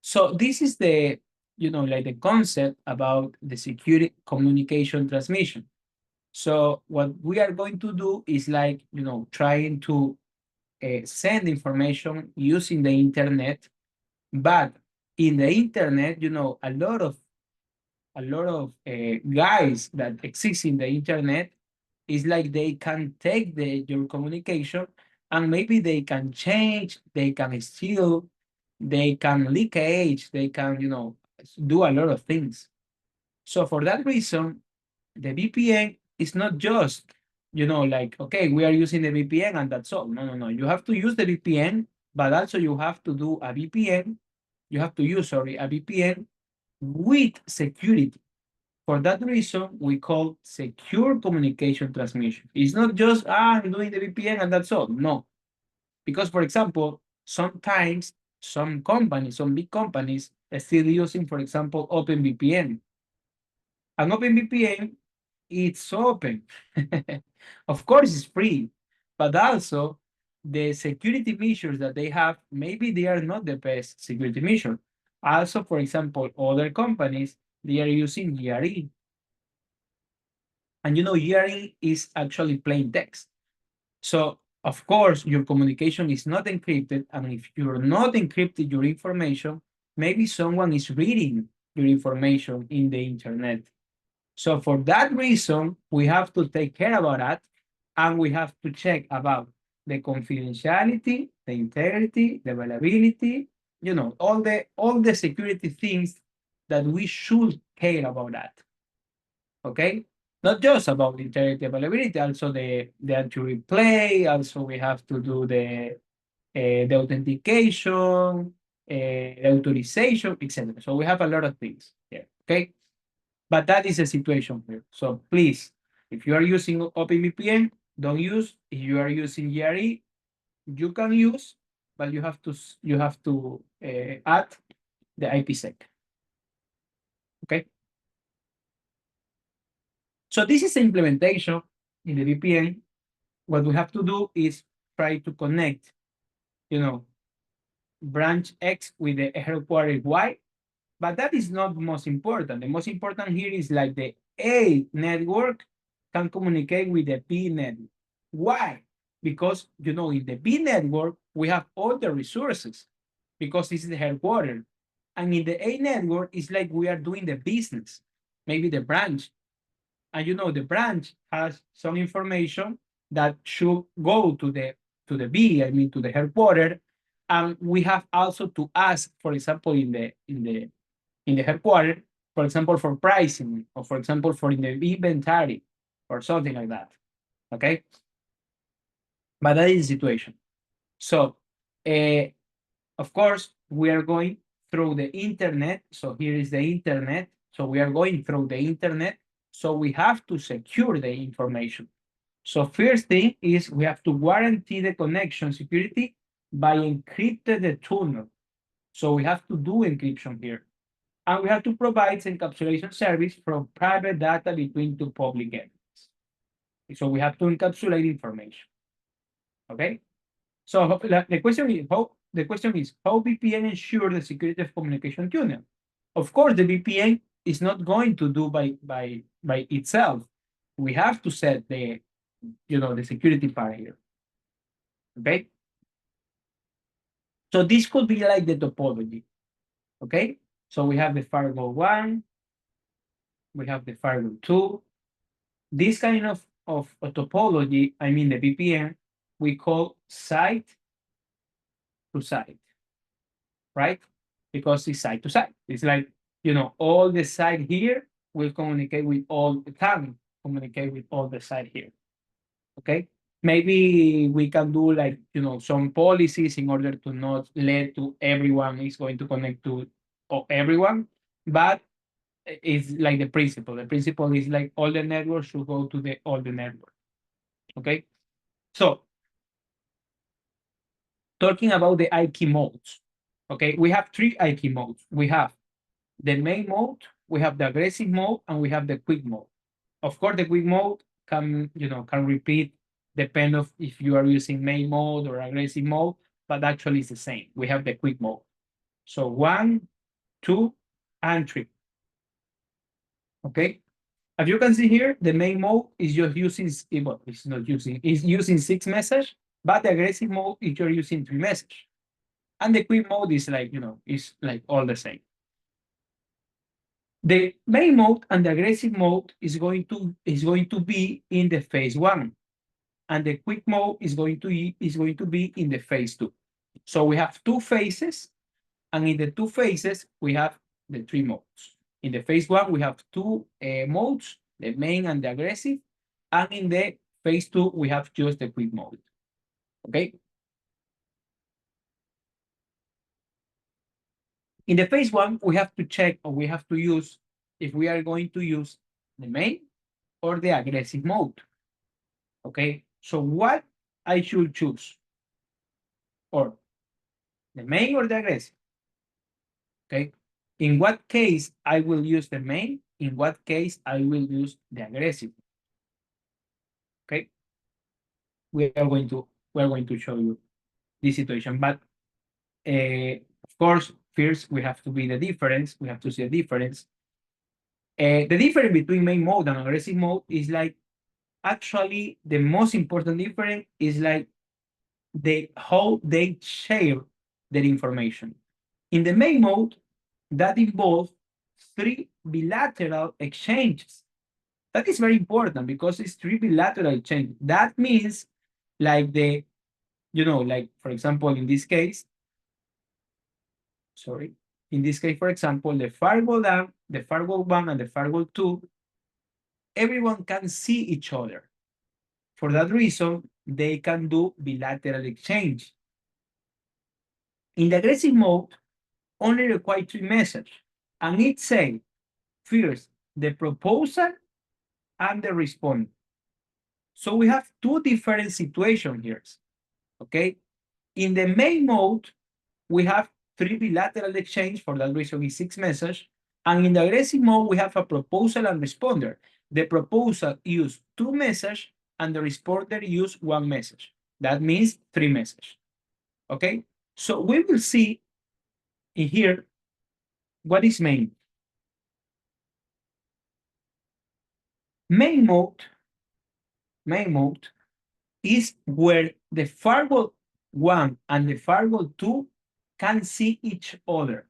Speaker 4: So this is the, you know, like the concept about the secure communication transmission. So what we are going to do is like, you know, trying to send information using the internet, but in the internet, you know, a lot of guys that exist in the internet is like they can take your communication and maybe they can change, they can steal, they can leakage, they can, you know, do a lot of things. So for that reason, the VPN is not just, you know, like, okay, we are using the VPN and that's all. No, no, no. You have to use the VPN, but also you have to do a VPN. You have to use, sorry, a VPN with security. For that reason, we call secure communication transmission. It's not just, I'm doing the VPN and that's all. No. Because, for example, sometimes some companies, some big companies, are still using, for example, OpenVPN. And OpenVPN, it's open. Of course, it's free, but also the security measures that they have, maybe they are not the best security measure. Also, for example, other companies, they are using GRE. And you know, GRE is actually plain text. So, of course, your communication is not encrypted. And if you're not encrypted your information, maybe someone is reading your information in the internet. So for that reason, we have to take care about that. And we have to check about the confidentiality, the integrity, the availability, you know, all the security things that we should care about that. Okay? Not just about the integrity availability, also the anti-replay, also we have to do the authentication, the authorization, etc. So we have a lot of things here, okay? But that is the situation here. So please, if you are using OpenVPN, don't use. If you are using GRE, you can use, but you have to add the IPsec. Okay. So this is the implementation in the VPN. What we have to do is try to connect, you know, branch X with the headquarters Y, but that is not the most important. The most important here is like the A network can communicate with the B network. Why? Because, you know, in the B network, we have all the resources because this is the headquarters. And in the A network, it's like we are doing the business, maybe the branch. And, you know, the branch has some information that should go to the B, I mean, to the headquarters. And we have also to ask, for example, in the headquarters, for example, for pricing, or for example, for in the inventory, or something like that. Okay. But that is the situation. So, of course, we are going through the internet. So here is the internet. So we are going through the internet. So we have to secure the information. So first thing is we have to guarantee the connection security by encrypting the tunnel. So we have to do encryption here. And we have to provide encapsulation service from private data between two public entities. So we have to encapsulate information. Okay. So the question is how VPN ensure the security of communication tunnel. Of course, the VPN is not going to do by itself. We have to set the the security part here. Okay. So this could be like the topology. Okay. So we have the firewall 1, we have the firewall 2. This kind of a topology, I mean the VPN, we call site to site, right? Because it's site to site. It's like, all the site here will communicate with all the time, communicate with all the site here. Okay. Maybe we can do like, some policies in order to not let to everyone is going to connect to everyone, but it's like the principle. The principle is like all the networks should go to all the network. Okay. So talking about the IP modes. Okay, we have 3 IP modes. We have the main mode, we have the aggressive mode, and we have the quick mode. Of course, the quick mode can repeat depend of if you are using main mode or aggressive mode, but actually it's the same. We have the quick mode. So 1, 2, and 3. Okay. As you can see here, the main mode is just using, well, it's using 6 messages, but the aggressive mode is you're using 3 messages. And the quick mode is like, is like all the same. The main mode and the aggressive mode is going to be in the phase 1, and the quick mode is going to be in the phase 2. So we have 2 phases, and in the 2 phases we have the 3 modes. In the phase 1 we have 2 modes, the main and the aggressive, and in the phase 2 we have just the quick mode. Okay. In the phase 1, we have to check, or we have to use if we are going to use the main or the aggressive mode. Okay, so what I should choose, or the main or the aggressive. Okay, in what case I will use the main, in what case I will use the aggressive. Okay, we are going to show you this situation, but of course, first we have to be the difference. We have to see the difference. The difference between main mode and aggressive mode is like, actually the most important difference is like how they share their information. In the main mode, that involves 3 bilateral exchanges. That is very important because it's 3 bilateral exchanges. That means like like for example, in this case, for example, the firewall 1 and the firewall 2, everyone can see each other. For that reason, they can do bilateral exchange. In the aggressive mode, only require 3 messages, and it says first the proposal and the response. So we have 2 different situations here. Okay, in the main mode, we have 3 bilateral exchange. For that reason, is 6 messages. And in the aggressive mode, we have a proposal and responder. The proposal use 2 messages, and the responder use 1 message. That means 3 messages. Okay, so we will see in here what is main. Main mode is where the firewall 1 and the firewall 2 can see each other.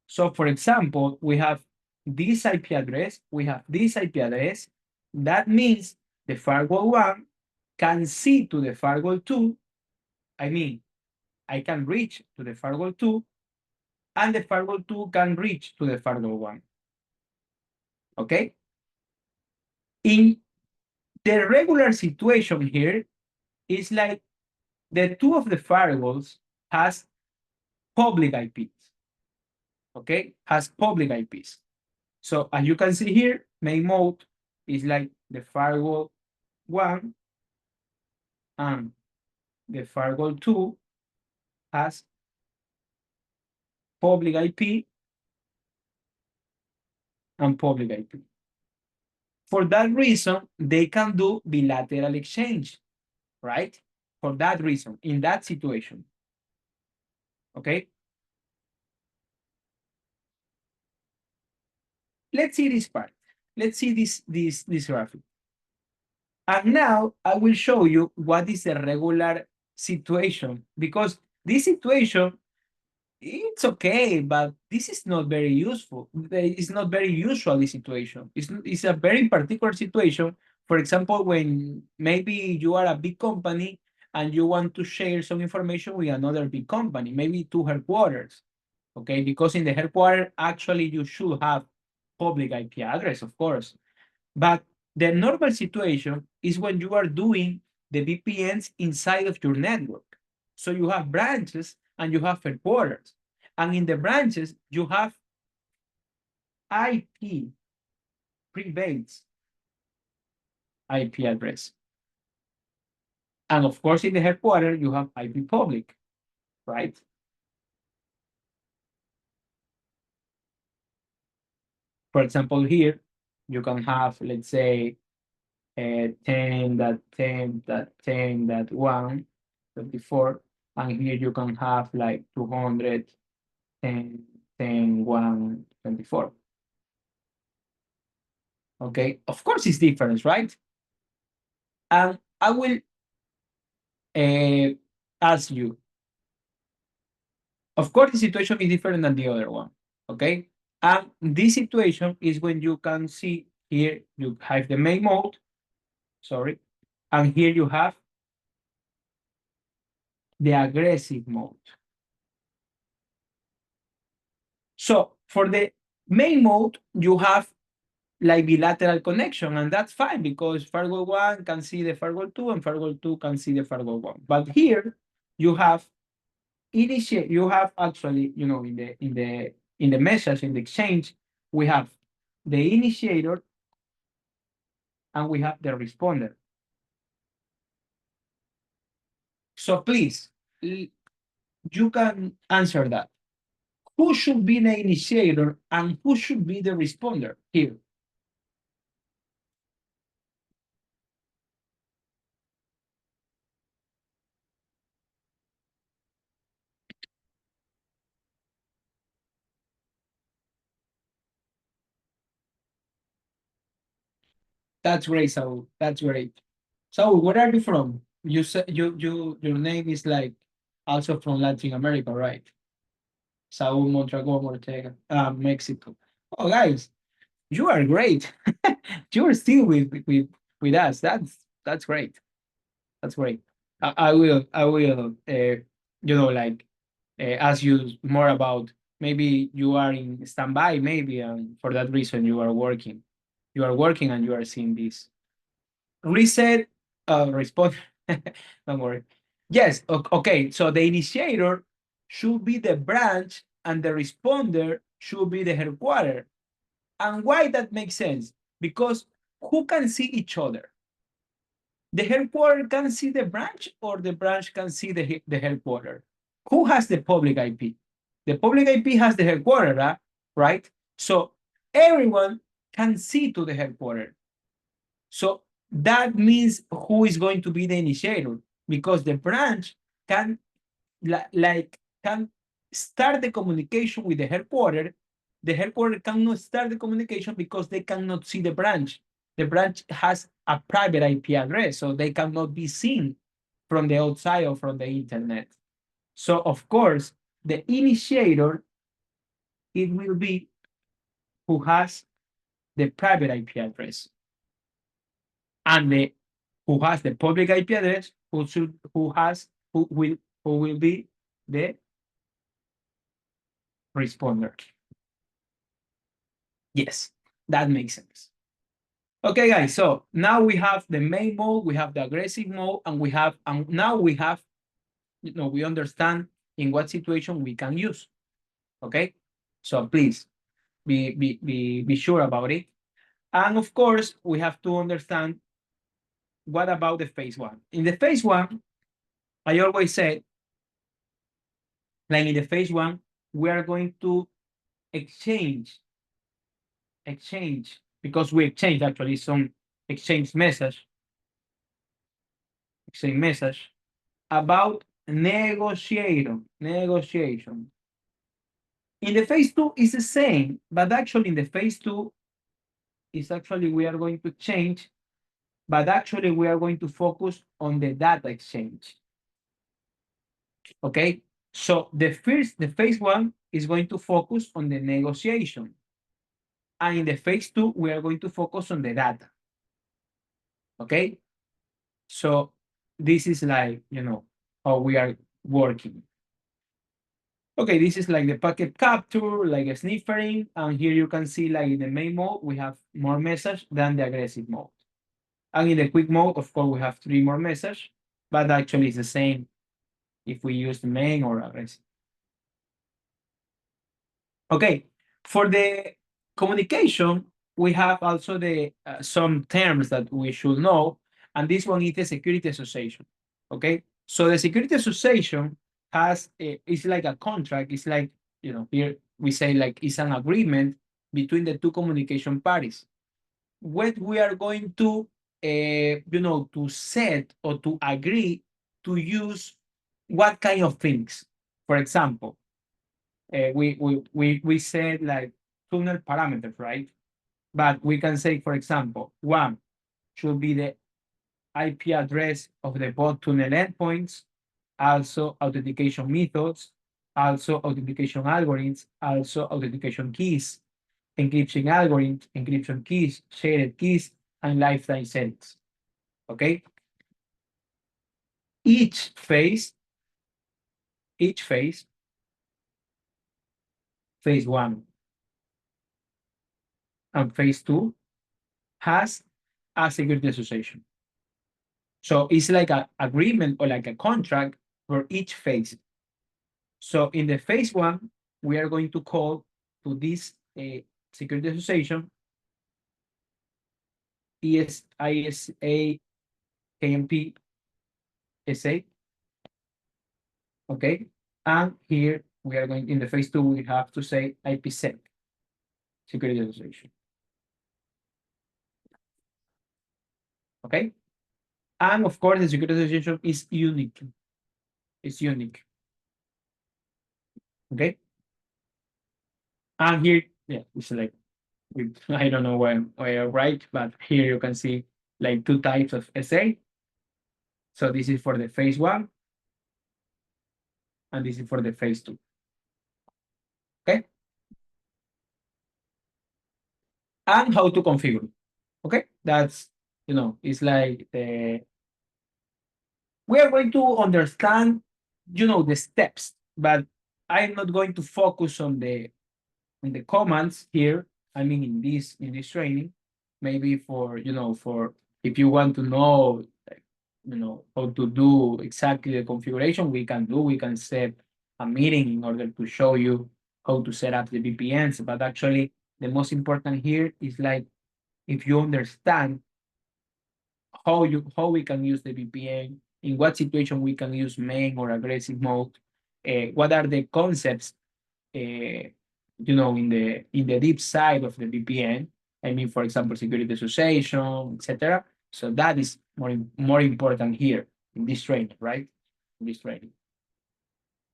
Speaker 4: So for example, we have this IP address, we have this IP address. That means the firewall 1 can see to the firewall 2. I mean, I can reach to the firewall 2, and the firewall 2 can reach to the firewall 1. Okay? In the regular situation here, is like the two of the firewalls has public IPs, okay? Has public IPs. So as you can see here, main mode is like the firewall 1, and the firewall 2 has public IP and public IP. For that reason, they can do bilateral exchange, right? For that reason, in that situation, okay? Let's see this part. Let's see this graphic. And now I will show you what is a regular situation, because this situation, it's okay, but this is not very useful. It's not very usual, this situation. It's a very particular situation. For example, when maybe you are a big company and you want to share some information with another big company, maybe two headquarters, okay? Because in the headquarters, actually, you should have public IP address, of course. But the normal situation is when you are doing the VPNs inside of your network. So you have branches and you have headquarters. And in the branches, you have IP, private IP address. And of course, in the headquarters, you have IP public, right? For example, here, you can have, let's say, 10.10.10.1.24, and here you can have like 210.10.1.24. Okay, of course it's different, right? And I will ask you, of course the situation is different than the other one, okay? And this situation is when you can see here, you have the main mode, sorry, and here you have the aggressive mode. So for the main mode, you have like bilateral connection, and that's fine because firewall 1 can see the firewall 2 and firewall 2 can see the firewall 1. But here you have initiate, you have actually, you know, in the message, in the exchange, we have the initiator and we have the responder. So please, you can answer that. Who should be the initiator and who should be the responder here? That's great, Saul. That's great. So where are you from? You said your name is like also from Latin America, right? Saul Mondragon Ortega, Mexico. Oh, guys, you are great. You're still with us. That's great. That's great. I will you know, like ask you more about, maybe you are in standby, maybe, and for that reason you are working. You are working and you are seeing this. Reset, respond. Don't worry. Yes, okay. So the initiator should be the branch and the responder should be the headquarter. And why that makes sense? Because who can see each other? The headquarter can see the branch or the branch can see the headquarter? Who has the public IP? The public IP has the headquarter, right? So everyone can see to the headquarter. So that means who is going to be the initiator, because the branch can can start the communication with the headquarter. The headquarter cannot start the communication because they cannot see the branch. The branch has a private IP address, so they cannot be seen from the outside or from the internet. So of course, the initiator, it will be who has the private IP address, and the who has the public IP address, who will be the responder. Yes, that makes sense. Okay, guys, so now we have the main mode, we have the aggressive mode, and now we have we understand in what situation we can use. Okay, so please be sure about it. And of course, we have to understand what about the phase one. In the phase one, I always say, like in the phase one, we are going to exchange because we exchange actually some exchange message about negotiation. In the phase two is the same, but actually in the phase two is actually we are going to change, but actually we are going to focus on the data exchange. Okay, so the phase one is going to focus on the negotiation, and in the phase two we are going to focus on the data. Okay, so this is like how we are working. Okay, this is like the packet capture, like a sniffering, and here you can see like in the main mode we have more message than the aggressive mode, and in the quick mode of course we have 3 more message, but actually it's the same if we use the main or aggressive. Okay, for the communication, we have also the some terms that we should know, and this one is the security association. Okay, so the security association has it's like a contract. It's like here we say like it's an agreement between the two communication parties. What we are going to to set or to agree to use what kind of things. For example, we said like tunnel parameters, right? But we can say, for example, one should be the IP address of the both tunnel endpoints, also authentication methods, also authentication algorithms, also authentication keys, encryption algorithms, encryption keys, shared keys, and lifetime settings. Okay? Each phase, phase one and phase two, has a security association. So it's like an agreement or like a contract for each phase. So in the phase one, we are going to call to this security association ISA KMP SA. Okay. And here we are going in the phase two, we have to say IPsec security association. Okay. And of course, the security association is unique. It's unique. Okay. And here, yeah, it's like, I don't know where I write, but here you can see like 2 types of SA. So this is for the phase one, and this is for the phase two. Okay. And how to configure. Okay. That's, it's like we are going to understand, the steps, but I'm not going to focus on the commands here. I mean, in this training, maybe for for if you want to know, like, how to do exactly the configuration, we can set a meeting in order to show you how to set up the VPNs. But actually, the most important here is like if you understand how we can use the VPN, in what situation we can use main or aggressive mode, what are the concepts, in the deep side of the VPN. I mean, for example, security association, etc. So that is more important here in this training, right? In this training.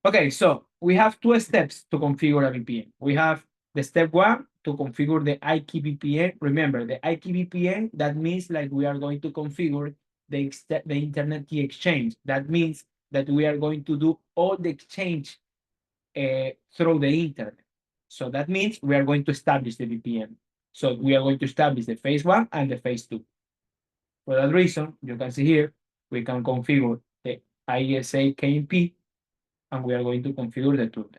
Speaker 4: Okay, so we have 2 steps to configure a VPN. We have the step 1 to configure the IKE VPN. Remember, the IKE VPN, that means like we are going to configure the internet key exchange. That means that we are going to do all the exchange through the internet. So that means we are going to establish the VPN. So we are going to establish the phase 1 and the phase 2. For that reason, you can see here, we can configure the ISA KMP, and we are going to configure the tunnel.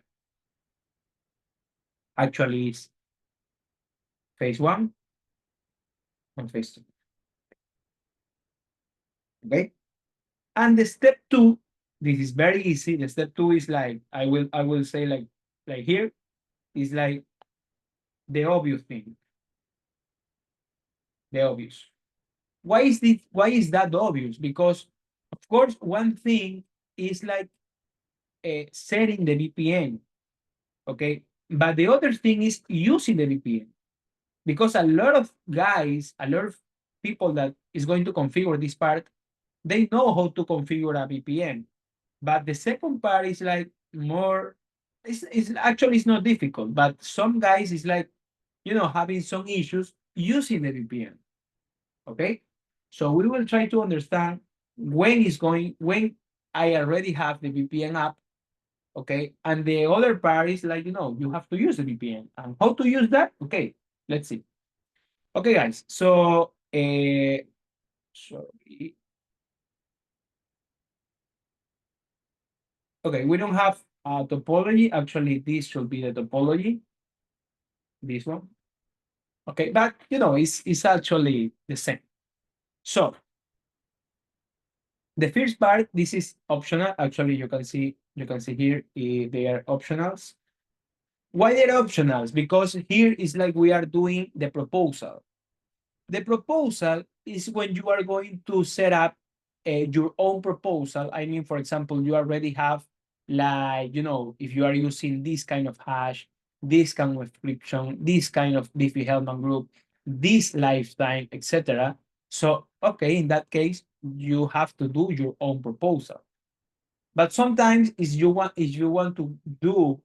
Speaker 4: Actually, it's phase 1 and phase 2. Okay. And the step 2, This is very easy. The step 2 is like, I will say like here is like the obvious thing. The obvious. Why is that obvious? Because of course, one thing is like setting the VPN, okay? But the other thing is using the VPN. Because a lot of guys, a lot of people that is going to configure this part, they know how to configure a VPN. But the second part is like more, it's actually it's not difficult, but some guys is like, having some issues using the VPN. Okay. So we will try to understand when I already have the VPN app. Okay. And the other part is like, you have to use the VPN. And how to use that? Okay. Let's see. Okay, guys. So, sorry. Okay, we don't have a topology. Actually, this should be the topology. This one. Okay, but it's actually the same. So the first part, this is optional. Actually, you can see here they are optionals. Why they're optionals? Because here is like we are doing the proposal. The proposal is when you are going to set up your own proposal. I mean, for example, you already have like, if you are using this kind of hash, this kind of encryption, this kind of Diffie-Hellman group, this lifetime, etc. So, okay, in that case, you have to do your own proposal. But sometimes if you want to do,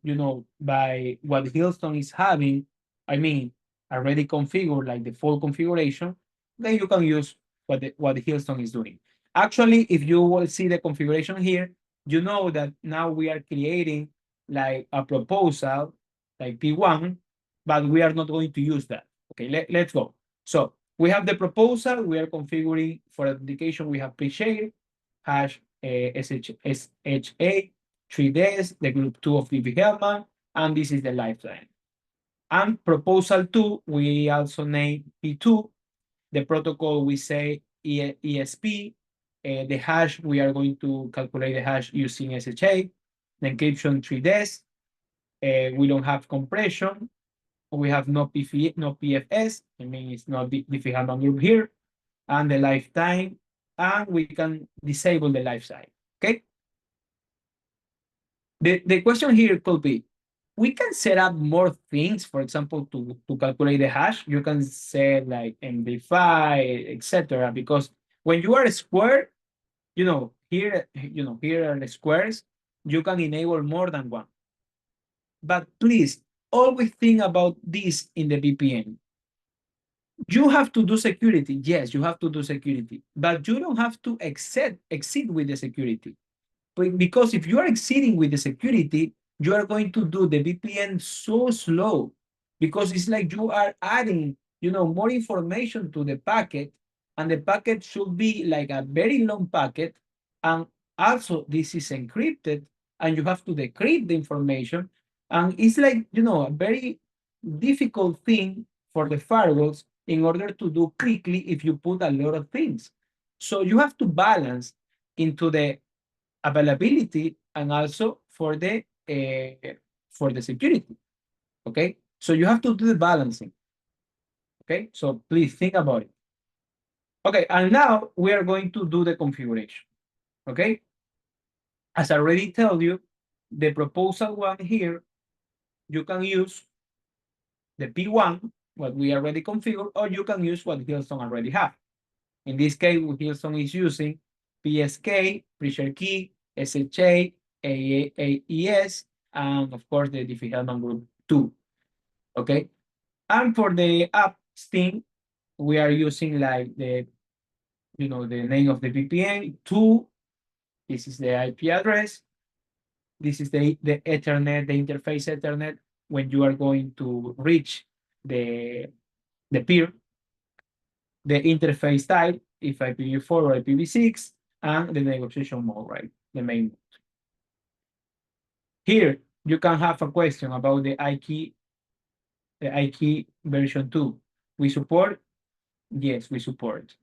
Speaker 4: by what Hillstone is having, I mean, already configured like the full configuration, then you can use what Hillstone is doing. Actually, if you will see the configuration here, you know that now we are creating like a proposal like P1, but we are not going to use that. Okay, let's go. So we have the proposal, we are configuring for application, we have pre-share, hash SHA, 3 days, the group 2 of Diffie-Hellman, and this is the lifetime. And proposal 2, we also name P2. The protocol we say ESP. The hash, we are going to calculate the hash using SHA. The encryption 3 days. We don't have compression. We have no PFS. I mean, it's not Diffie-Hellman group here. And the lifetime. And we can disable the lifetime. Okay. The question here could be, we can set up more things, for example, to calculate the hash. You can set like MD5, etc. Because when you are a square, here are the squares, you can enable more than one. But please always think about this in the VPN. You have to do security. Yes, you have to do security, but you don't have to exceed with the security. Because if you are exceeding with the security, you are going to do the VPN so slow, because it's like you are adding, more information to the packet, and the packet should be like a very long packet. And also this is encrypted, and you have to decrypt the information. And it's like, a very difficult thing for the firewalls in order to do quickly if you put a lot of things. So you have to balance into the availability and also for the security. Okay, so you have to do the balancing. Okay, so please think about it. Okay, and now we are going to do the configuration. Okay, as I already told you, the proposal one here, you can use the P1, what we already configured, or you can use what Hillstone already have. In this case, Hillstone is using PSK, pressure key, SHA, AES, and of course the Diffie-Hellman group 2. Okay, and for the app thing, we are using like the name of the VPN 2. This is the IP address. This is the Ethernet, the interface Ethernet when you are going to reach the peer. The interface type, if IPv4 or IPv6, and the negotiation mode, right? The main mode. Here, you can have a question about the iKey version 2. We support? Yes, we support.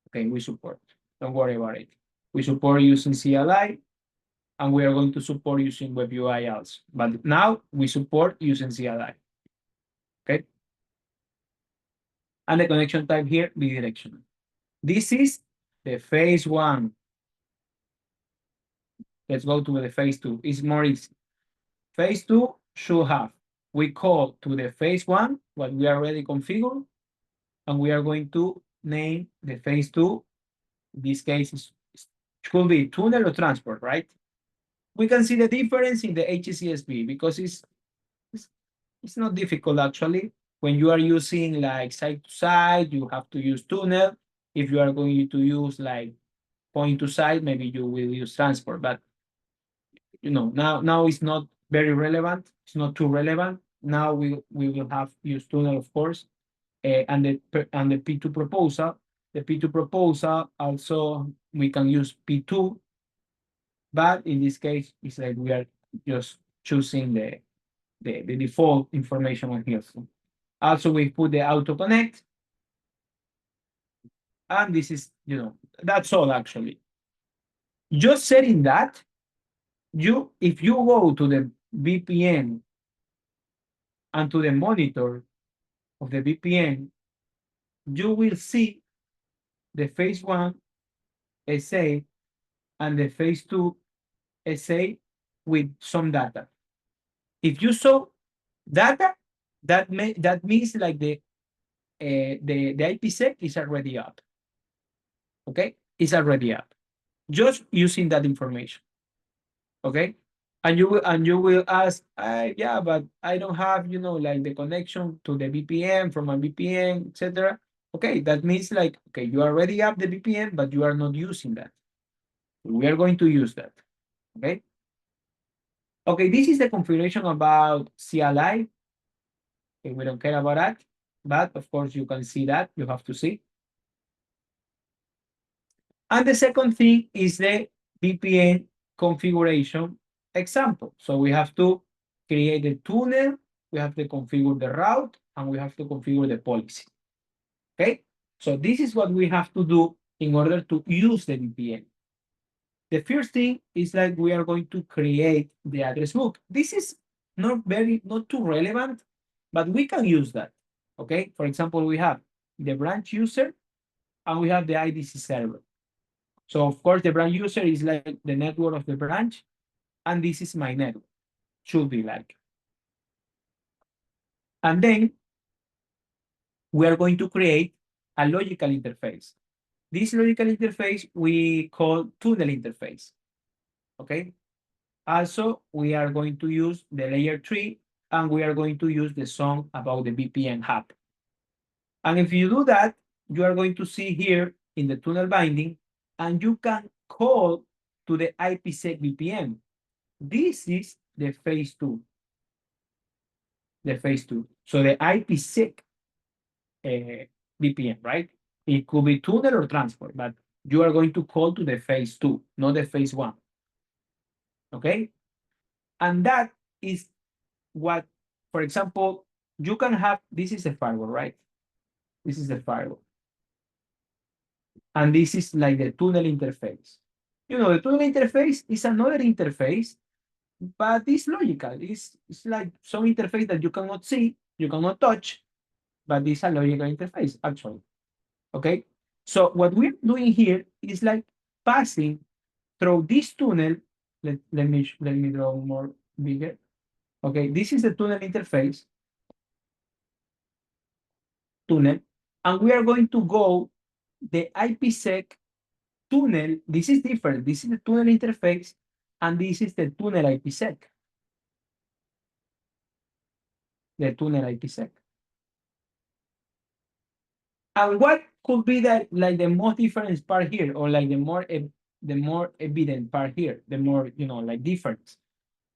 Speaker 4: Okay, we support. Don't worry about it. We support using CLI. and we are going to support using Web UI also. But now we support using CLI. Okay. And the connection type here, bidirectional. This is the phase one. Let's go to the phase two. It's more easy. Phase two should have, we call to the phase one what we already configured, and we are going to name the phase two. In this case, it could be tunnel or transport, right? We can see the difference in the HCSB because it's not difficult actually. When you are using like side to side, you have to use tunnel. If you are going to use like point to side, maybe you will use transport, but you know, now it's not very relevant. It's not too relevant. Now we will have use tunnel, of course, and the P2 proposal. The P2 proposal also we can use P2, but in this case, it's like we are just choosing the default information on here. So also, we put the auto connect, and this is, you know, that's all actually. Just setting that, if you go to the VPN and to the monitor of the VPN, you will see the phase one SA and the phase two SA with some data. If you saw data, that means like the IPsec is already up. Okay, it's already up. Just using that information. Okay, and you will ask, yeah, but I don't have, you know, like the connection to the VPN from a VPN, etc. Okay, that means like, okay, you already have the VPN, but you are not using that. We are going to use that. Okay. Okay, this is the configuration about CLI. Okay, we don't care about that, but of course you can see that. You have to see. And the second thing is the VPN configuration example. So we have to create the tunnel, we have to configure the route, and we have to configure the policy. Okay, so this is what we have to do in order to use the VPN. The first thing is that we are going to create the address book. This is not too relevant, but we can use that. Okay, for example, we have the branch user and we have the IDC server. So of course, the branch user is like the network of the branch, and this is my network, should be like. And then we are going to create a logical interface. This logical interface we call tunnel interface. Okay. Also, we are going to use the layer 3, and we are going to use the song about the VPN hub. And if you do that, you are going to see here in the tunnel binding, and you can call to the IPsec VPN. This is the phase 2. The phase 2. So the IPsec VPN, right? It could be tunnel or transport, but you are going to call to the phase 2, not the phase 1. Okay? And that is what, for example, you can have, this is a firewall, right? This is the firewall. And this is like the tunnel interface. You know, the tunnel interface is another interface, but it's logical. It's like some interface that you cannot see, you cannot touch, but it's a logical interface, actually. Okay? So what we're doing here is like passing through this tunnel. Let me draw more bigger. Okay, this is the tunnel interface. Tunnel. And we are going to go the IPsec tunnel. This is different. This is the tunnel interface, and this is the tunnel IPsec. The tunnel IPsec. And what could be that like the most different part here, or like the more evident part here, the more, you know, like difference.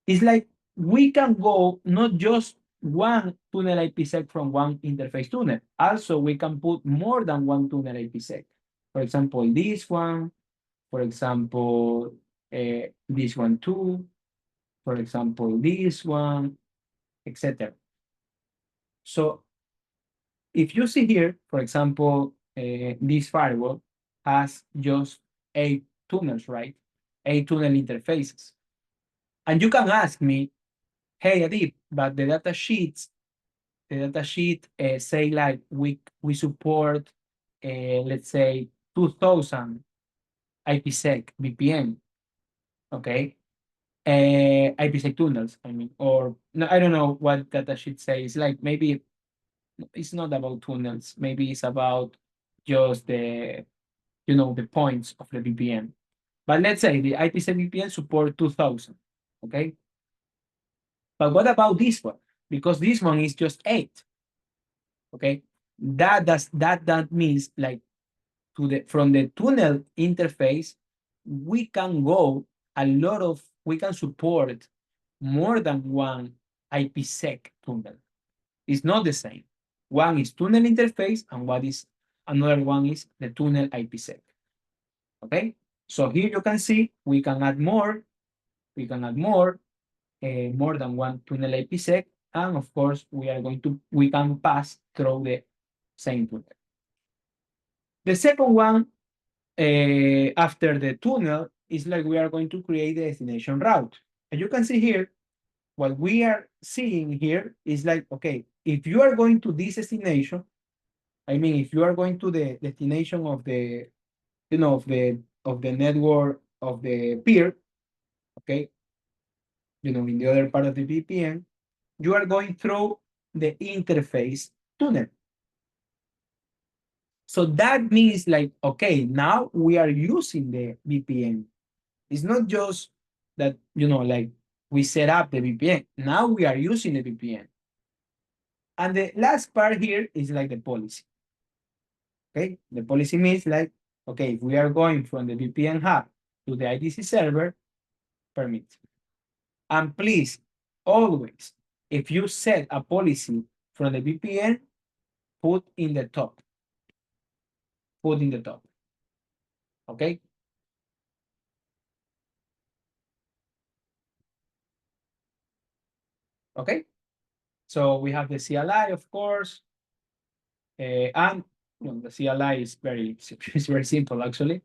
Speaker 4: It's like we can go not just one tunnel IPsec from one interface tunnel. Also, we can put more than one tunnel IPsec. For example, this one. For example, this one too. For example, this one, etc. So if you see here, for example, this firewall has just 8 tunnels, right? 8 tunnel interfaces. And you can ask me, hey, Adib, but the data sheet say like we support, let's say 2000 IPsec VPN, okay? IPsec tunnels, I mean, or no, I don't know what data sheet says. Like maybe it's not about tunnels. Maybe it's about just the the points of the VPN. But let's say the IPsec VPN support 2000, okay? But what about this one? Because this one is just 8, okay? That means like from the tunnel interface, we can go we can support more than one IPsec tunnel. It's not the same. One is tunnel interface and another one is the tunnel IPsec. Okay, so here you can see we can add more, more than one tunnel IPsec, and of course we can pass through the same tunnel. The second one, after the tunnel, is like we are going to create the destination route. And you can see here, what we are seeing here is like, okay, if you are going to this destination, I mean, if you are going to the destination of the, of the network of the peer, okay, in the other part of the VPN, you are going through the interface tunnel. So that means like, okay, now we are using the VPN. It's not just that, like we set up the VPN. Now we are using the VPN. And the last part here is like the policy. Okay, the policy means like, okay, if we are going from the VPN hub to the IDC server, permit. And please, always, if you set a policy from the VPN, put in the top. Put in the top. Okay? Okay? So we have the CLI, of course. And the CLI is it's very simple, actually.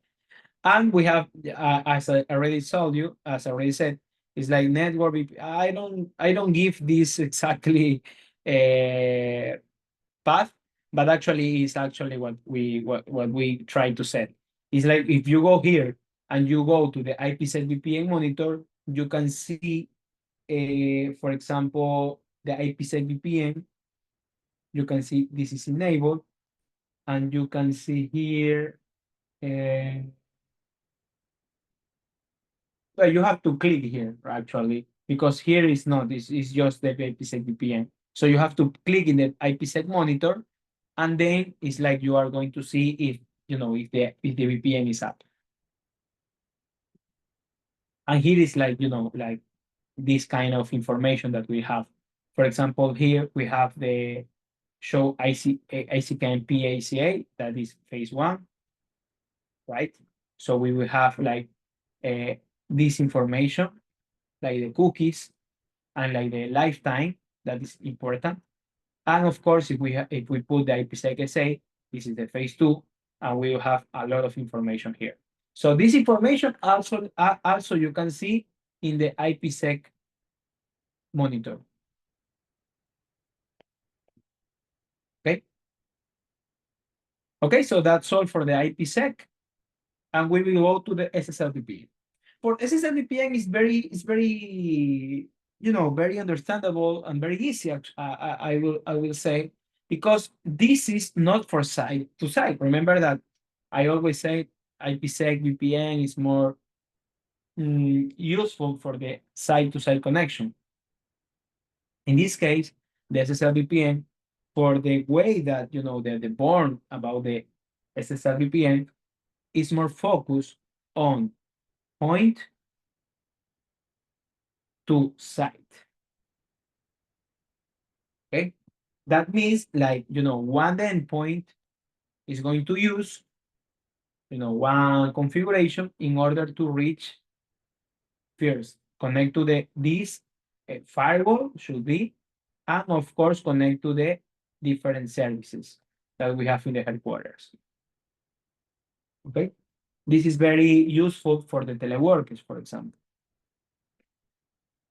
Speaker 4: And we have, as I already told you, as I already said, it's like network. I don't give this exactly path, but actually it's actually what we try to set. It's like if you go here and you go to the IPsec VPN monitor, you can see, for example, the IPsec VPN. You can see this is enabled, and you can see here. Well, you have to click here actually, because here is not. This is just the IPsec VPN. So you have to click in the IPsec monitor, and then it's like you are going to see if if the VPN is up. And here is like like this kind of information that we have. For example, here we have the show ICKMP ACA, that is phase 1, right? So we will have like this information, like the cookies and like the lifetime, that is important. And of course, if we put the IPsec SA, this is the phase 2, and we will have a lot of information here. So this information also you can see in the IPsec monitor. Okay. Okay, so that's all for the IPsec, and we will go to the SSL VPN. For SSL VPN is very very understandable and very easy. I will say, because this is not for site to site. Remember that I always say IPsec VPN is more useful for the site to site connection. In this case, the SSL VPN, for the way that the born about the SSL VPN, is more focused on point to site. Okay, that means like one endpoint is going to use one configuration in order to reach, first connect to this firewall should be, and of course connect to the different services that we have in the headquarters. Okay, this is very useful for the teleworkers, for example.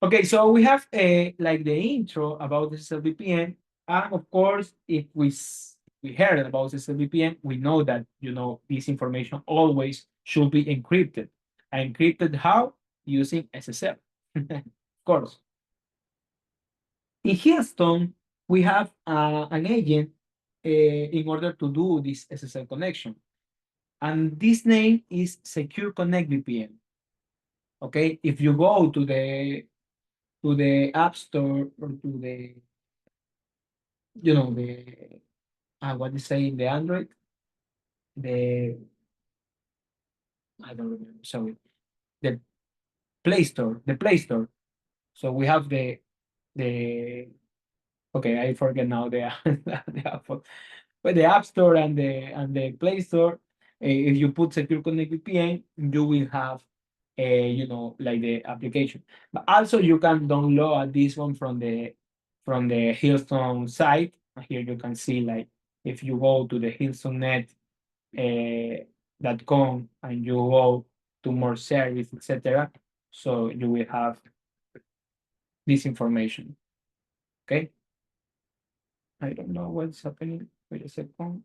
Speaker 4: Okay, so we have like the intro about SSL VPN, and of course, if we heard about SSL VPN, we know that this information always should be encrypted. Encrypted how? Using SSL, of course. In Houston, we have an agent in order to do this SSL connection, and this name is Secure Connect VPN. Okay, if you go to the App Store or to the the what is saying the Android, the I don't remember, sorry, the the Play Store. So we have the okay, I forget now the Apple, but the App Store and the Play Store. If you put Secure Connect VPN, you will have like the application. But also you can download this one from the Houston site. Here you can see, like, if you go to the HilstonNet.com and you go to more service, etc. So you will have this information. Okay. I don't know what's happening. Wait a second.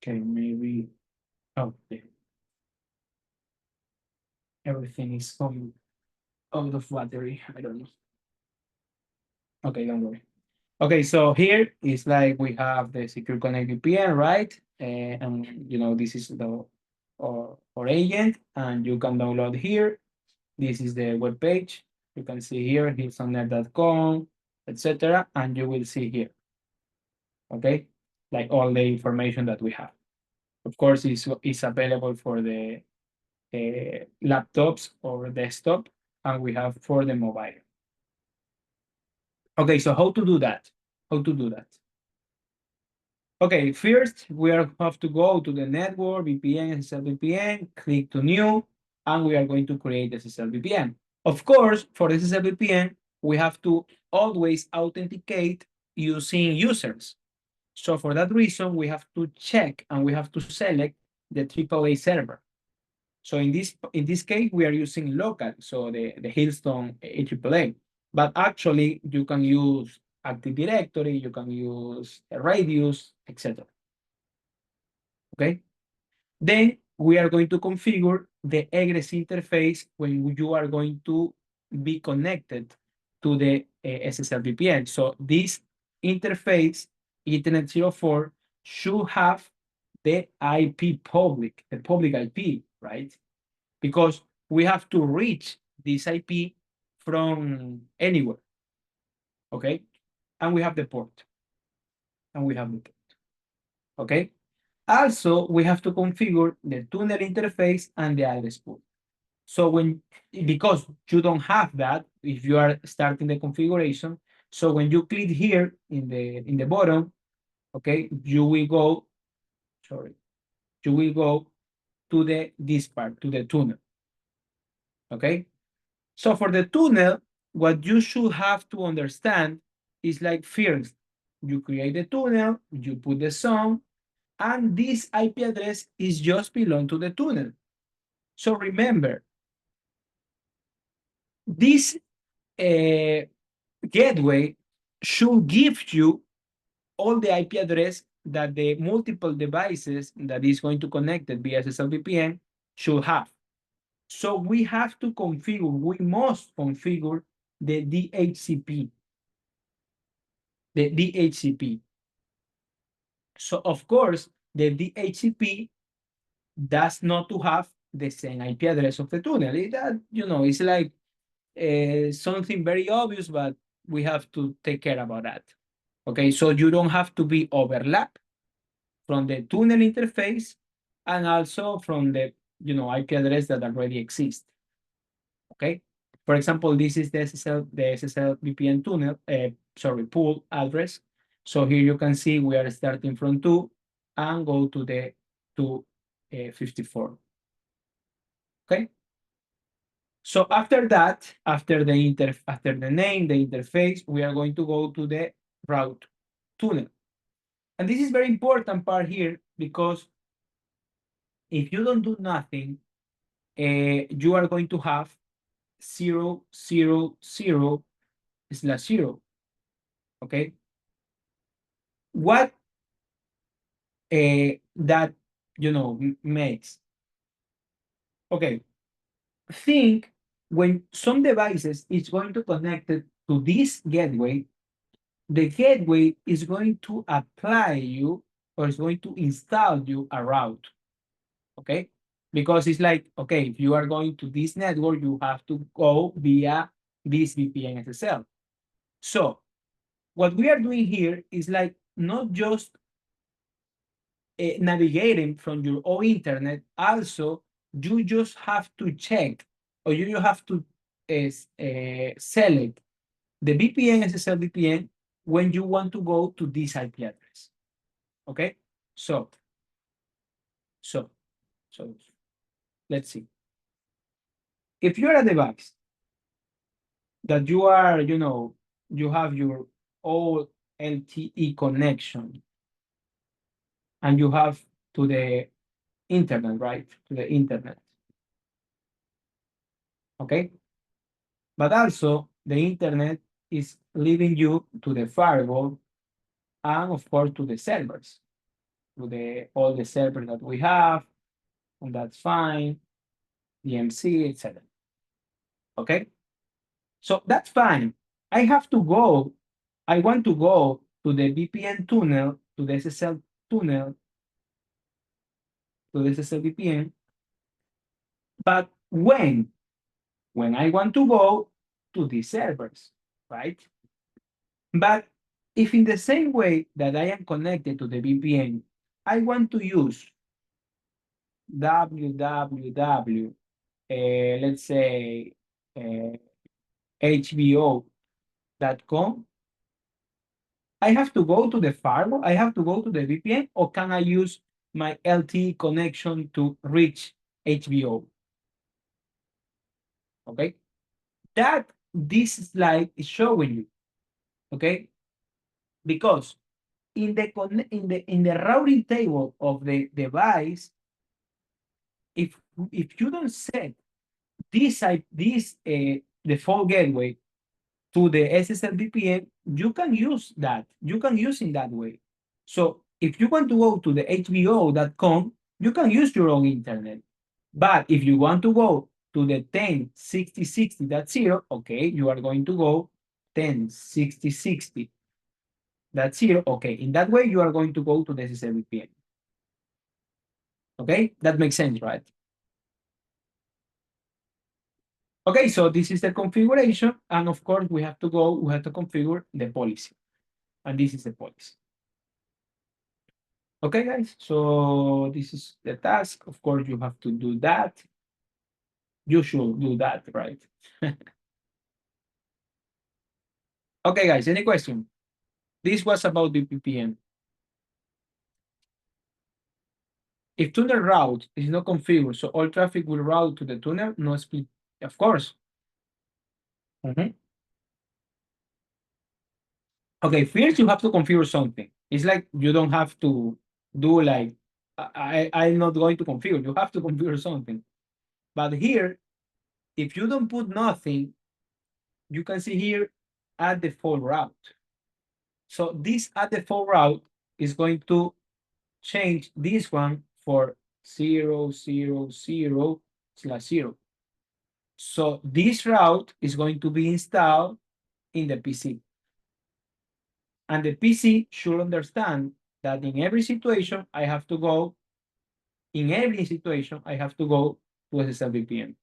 Speaker 4: Okay, maybe. Oh, yeah. Everything is coming out of battery. I don't know. Okay, don't worry. Okay, so here is like we have the Secure Connect VPN, right? And this is the or agent, and you can download here. This is the web page. You can see here, hilsonnet.com, etc. And you will see here, okay, like all the information that we have. Of course, it's available for the laptops or desktop, and we have for the mobile. Okay, so how to do that? How to do that? Okay, first we have to go to the network, VPN, SSL VPN, click to new, and we are going to create SSL VPN. Of course, for SSL VPN, we have to always authenticate using users. So for that reason, we have to check and we have to select the AAA server. So in this case, we are using local, so the Hillstone AAA. But actually, you can use Active Directory, you can use Radius, etc. Okay. Then we are going to configure the egress interface when you are going to be connected to the SSL VPN. So this interface, Ethernet 04, should have the IP public, the public IP, right? Because we have to reach this IP from anywhere, okay? And we have the port, okay? Also, we have to configure the tunnel interface and the address pool. So because you don't have that, if you are starting the configuration, so when you click here in the bottom, okay, you will go to this part, to the tunnel, okay? So for the tunnel, what you should have to understand is, like, first, you create the tunnel, you put the song, and this IP address is just belong to the tunnel. So remember, this gateway should give you all the IP address that the multiple devices that is going to connect it via SSL VPN should have. So we have to configure, we must configure the DHCP. The DHCP. So of course, the DHCP does not to have the same IP address of the tunnel. It's like something very obvious, but we have to take care about that. Okay, so you don't have to be overlap from the tunnel interface and also from the IP address that already exists. Okay, for example, this is the SSL VPN tunnel, pool address. So here you can see we are starting from 2 and go to the 254. Okay. So after that, after the name, the interface, we are going to go to the route tunnel. And this is very important part here because if you don't do nothing, you are going to have 0, 0, 0 slash 0. Okay. What that makes? Okay. Think when some devices is going to connect it to this gateway, the gateway is going to apply you or is going to install you a route. Okay. Because it's like, okay, if you are going to this network, you have to go via this VPN SSL. So what we are doing here is like not just navigating from your own internet, also you just have to check or you have to select the VPN SSL VPN when you want to go to this IP address. Okay, so let's see. If you're a device that you are, you have your old LTE connection and you have to the internet, right? To the internet. Okay. But also the internet is leading you to the firewall and of course to the servers, to all the servers that we have, and that's fine, DMC, etc. Okay. So that's fine. I want to go to the VPN tunnel, to the SSL tunnel, to the SSL VPN. But when I want to go to these servers, right? But if in the same way that I am connected to the VPN, I want to use www, let's say HBO.com, I have to go to the firewall, I have to go to the VPN, or can I use my LTE connection to reach HBO? Okay, that this slide is showing you. Okay, because in the routing table of the device, if you don't set this default gateway to the SSL VPN, you can use that. You can use in that way. So if you want to go to the HBO.com, you can use your own internet. But if you want to go to the 10.60.60.0, okay, you are going to go 10.60.60.0. Okay, in that way, you are going to go to the SSL VPN. Okay, that makes sense, right? Okay, so this is the configuration, and of course, we have to configure the policy, and this is the policy. Okay, guys, so this is the task. Of course, you have to do that. You should do that, right? Okay, guys, any question? This was about the VPN. If tunnel route is not configured, so all traffic will route to the tunnel, no split, of course. Okay, first you have to configure something. It's like you don't have to do like, I'm not going to configure, you have to configure something. But here, if you don't put nothing, you can see here, add default route. So this add default route is going to change this one for 0.0.0/0. So this route is going to be installed in the PC. And the PC should understand that in every situation, I have to go to SSL VPN.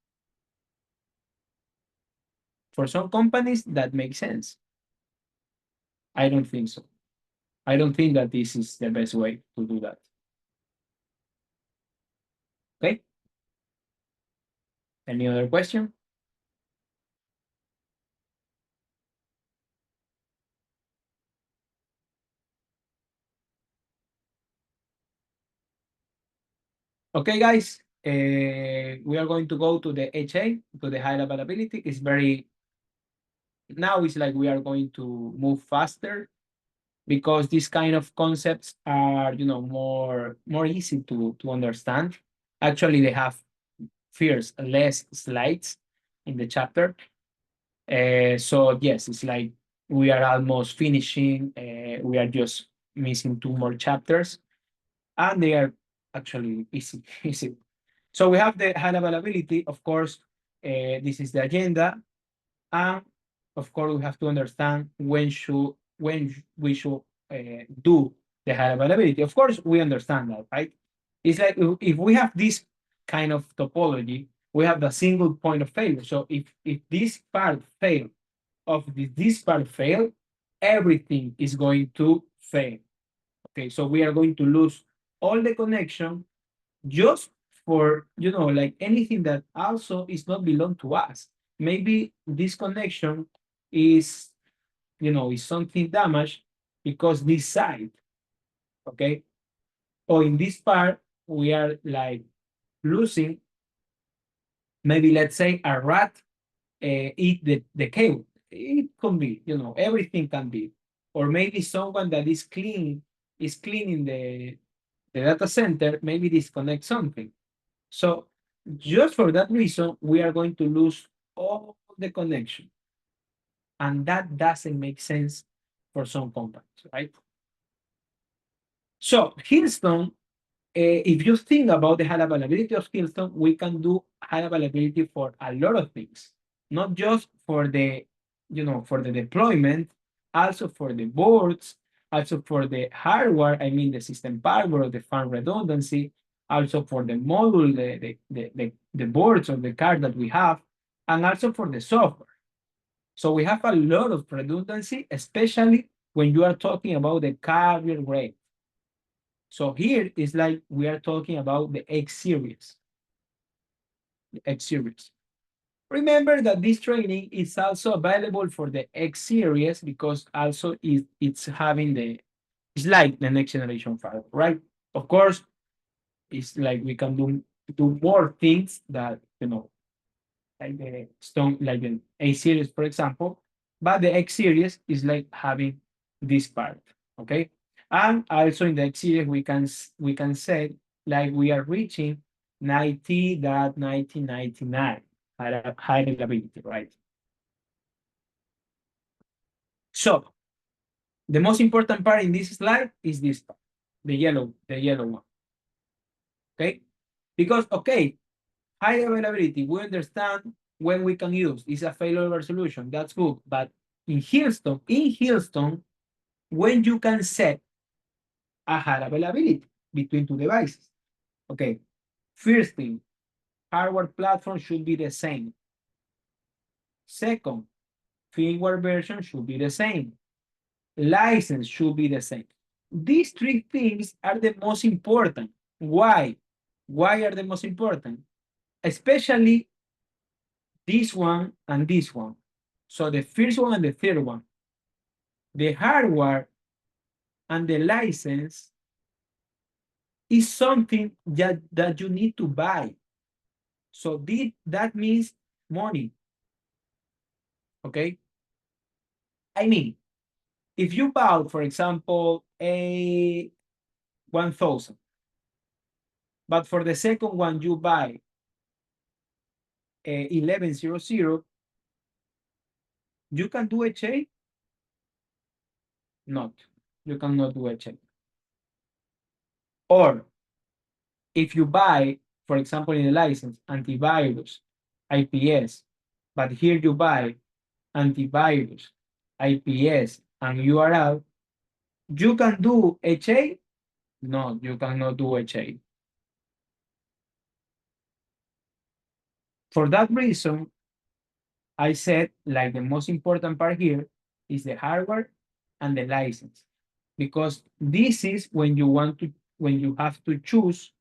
Speaker 4: For some companies, that makes sense. I don't think so. I don't think that this is the best way to do that. Okay? Any other question? Okay, guys, we are going to go to the HA, to the high availability. It's very, now it's like we are going to move faster because these kind of concepts are, more easy to understand. Actually, they have first less slides in the chapter. So yes, it's like we are almost finishing. We are just missing 2 more chapters, and they are actually easy, easy. So we have the high availability. Of course, this is the agenda, and of course we have to understand when we should do the high availability. Of course, we understand that, right? It's like if we have this kind of topology, we have the single point of failure. So if this part fail, this part fail, everything is going to fail. Okay, so we are going to lose all the connection just for, like anything that also is not belong to us. Maybe this connection is, is something damaged because this side, okay? Or in this part, we are like losing, maybe let's say a rat eat the cable. It can be, everything can be. Or maybe someone that is cleaning the data center, maybe disconnect something. So just for that reason, we are going to lose all the connection. And that doesn't make sense for some companies, right? So Hillstone, if you think about the high availability of Hillstone, we can do high availability for a lot of things, not just for the, for the deployment, also for the boards, also for the hardware, I mean the system power, the fan redundancy, also for the module, the boards of the card that we have, and also for the software. So we have a lot of redundancy, especially when you are talking about the carrier grade. So here is like we are talking about the X series. The X series. Remember that this training is also available for the X series because also it's having it's like the next generation firewall, right? Of course, it's like we can do more things that, like the stone, like the A series, for example, but the X series is like having this part, okay? And also in the X series, we can say like we are reaching 90.1999 high reliability, right? So the most important part in this slide is this part, the yellow one, okay? Because okay, high availability, we understand when we can use. It's a failover solution. That's good. But in Hillstone, when you can set a high availability between 2 devices. Okay. First thing, hardware platform should be the same. Second, firmware version should be the same. License should be the same. These 3 things are the most important. Why? Why are the most important? Especially this one and this one. So the first one and the third one. The hardware and the license is something that you need to buy. So that means money. Okay? I mean, if you bought, for example, a 1000, but for the second one you buy a 1100, you can do a HA? Not. You cannot do a HA. Or if you buy, for example, in the license, antivirus, IPS, but here you buy antivirus, IPS, and URL, you can do HA? No, you cannot do HA. For that reason, I said like the most important part here is the hardware and the license, because this is when you have to choose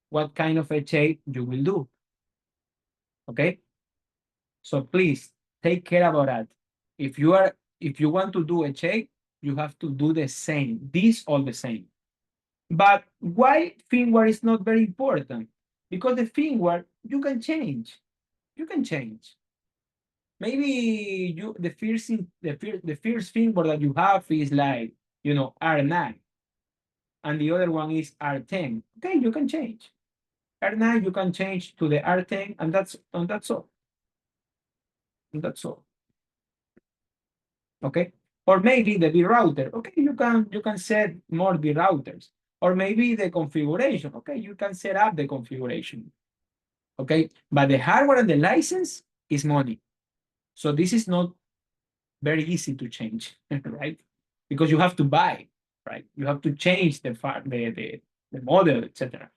Speaker 4: what kind of HA you will do. Okay? So please take care about that. If you want to do HA, you have to do the same. This all the same. But why firmware is not very important? because the firmware you can change. You can change. Maybe the first firmware that you have is like, R9, and the other one is R10. Okay, you can change. R9 you can change to the R10, and that's all. And that's all. Okay. Or maybe the B router. Okay, you can set more B routers. Or maybe the configuration. Okay, you can set up the configuration. Okay, but the hardware and the license is money. So this is not very easy to change, right? Because you have to buy, right? You have to change the model, etc.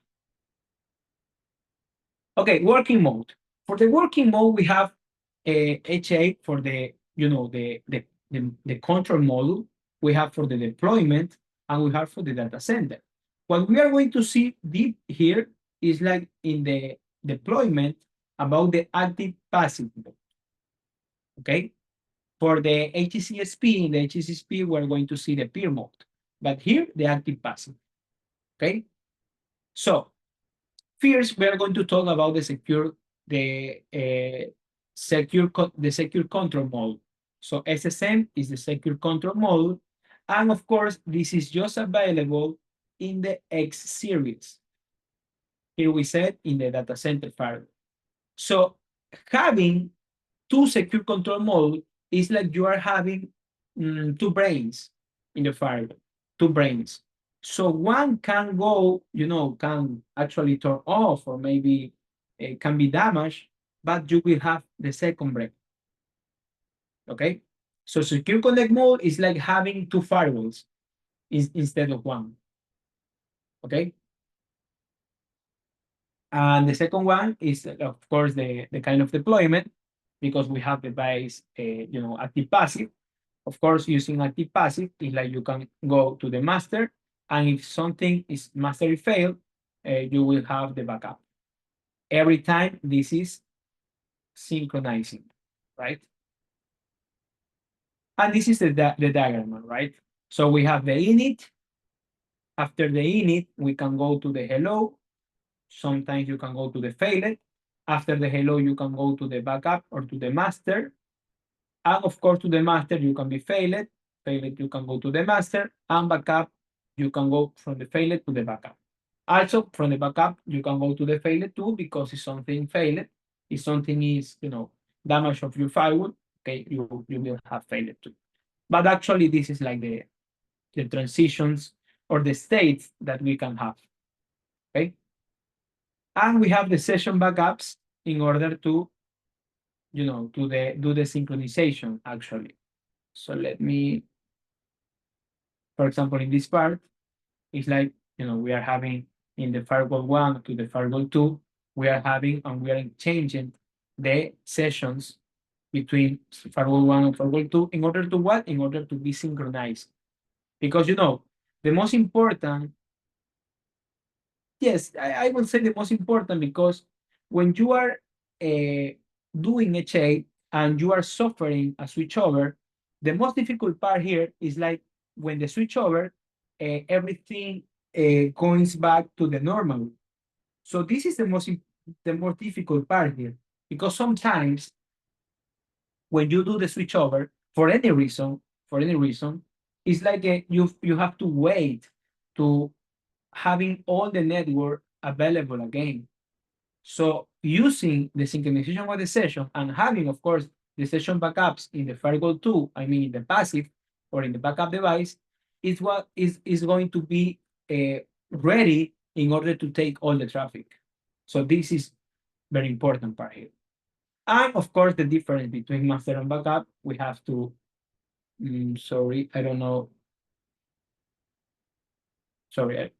Speaker 4: Okay, working mode. For the working mode, we have a HA for the the control module. We have for the deployment, and we have for the data center. What we are going to see deep here is like in the deployment about the active passive mode. Okay, for the HCSP, in the HCSP, we're going to see the peer mode, but here the active passive. Okay, so first we are going to talk about the secure control mode. So SSM is the secure control mode, and of course this is just available in the X series. Here we said in the data center firewall. So having two secure control mode is like you are having two brains in the firewall, two brains. So one can go, can actually turn off, or maybe it can be damaged, but you will have the second brain. Okay? So secure connect mode is like having two firewalls instead of one. Okay? And the second one is, of course, the kind of deployment, because we have the base, active passive. Of course, using active passive is like you can go to the master, and if something is master failed, you will have the backup. Every time this is synchronizing, right? And this is the diagram, right? So we have the init. After the init, we can go to the hello. Sometimes you can go to the failed. After the hello, you can go to the backup or to the master. And of course, to the master, you can be failed. Failed, you can go to the master. And backup, you can go from the failed to the backup. Also, from the backup, you can go to the failed too, because if something failed, if something is, damage of your firewall, okay, you will have failed too. But actually, this is like the transitions or the states that we can have, okay? And we have the session backups in order to, do the synchronization, actually. So let me, for example, in this part, it's like, we are having in the firewall 1 to the firewall 2, we are having and we are changing the sessions between firewall 1 and firewall 2 in order to what? In order to be synchronized. Because, the most important, yes, I would say the most important, because when you are doing HA and you are suffering a switchover, the most difficult part here is like when the switchover, everything goes back to the normal. So this is the most difficult part here, because sometimes when you do the switchover for any reason, it's like you have to wait to having all the network available again. So using the synchronization of the session and having, of course, the session backups in the firewall 2, I mean, in the passive or in the backup device, is what is going to be ready in order to take all the traffic. So this is very important part here. And of course, the difference between master and backup, we have to, sorry, I don't know. Sorry,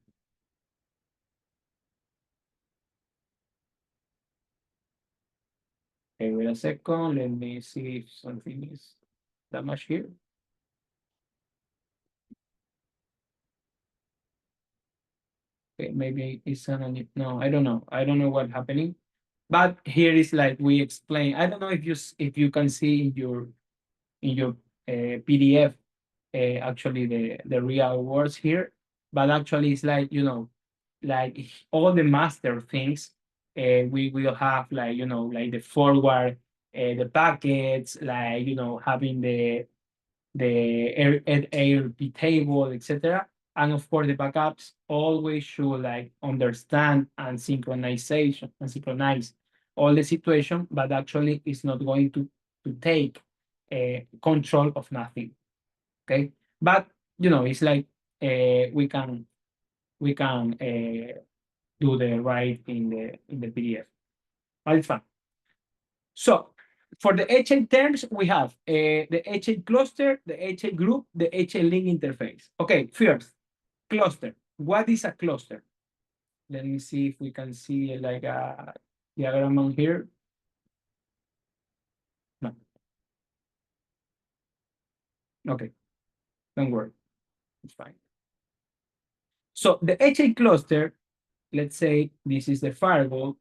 Speaker 4: okay, wait a second. Let me see if something is damaged here. Okay, maybe it's an, no, I don't know. I don't know what's happening. But here is like we explain. I don't know if you can see in your PDF actually the real words here, but actually it's like like all the master things we will have like, like the forward, the packets, like, having the ARP table, etc. And of course, the backups always should like understand and synchronize all the situation, but actually it's not going to take control of nothing. Okay, but it's like we can do the write in the PDF. But it's fun. So for the HA terms, we have the HA cluster, the HA group, the HA link interface. Okay, first, cluster. What is a cluster? Let me see if we can see like a diagram on here. No. Okay, don't worry, it's fine. So the HA cluster, let's say this is the firewall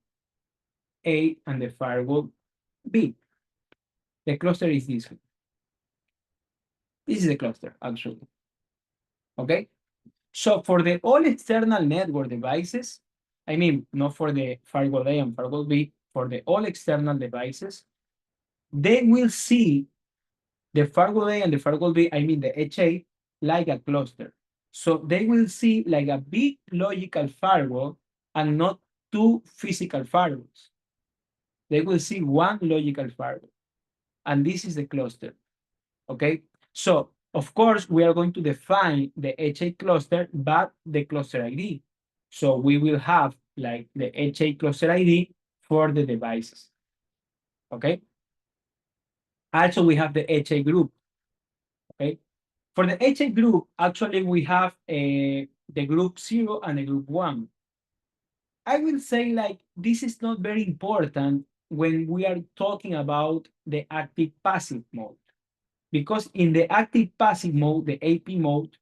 Speaker 4: A and the firewall B. The cluster is this one. This is the cluster, actually. Okay? So for the all external network devices, I mean, not for the firewall A and firewall B, for the all external devices, they will see the firewall A and the firewall B, I mean the HA, like a cluster. So they will see like a big logical firewall and not two physical firewalls. They will see one logical firewall. And this is the cluster. Okay? So, of course, we are going to define the HA cluster, but the cluster ID. So we will have like the HA cluster ID for the devices. Okay? Also, we have the HA group. Okay? For the HA group, actually, we have the group 0 and the group 1. I will say like this is not very important when we are talking about the active passive mode. Because in the active passive mode, the AP mode,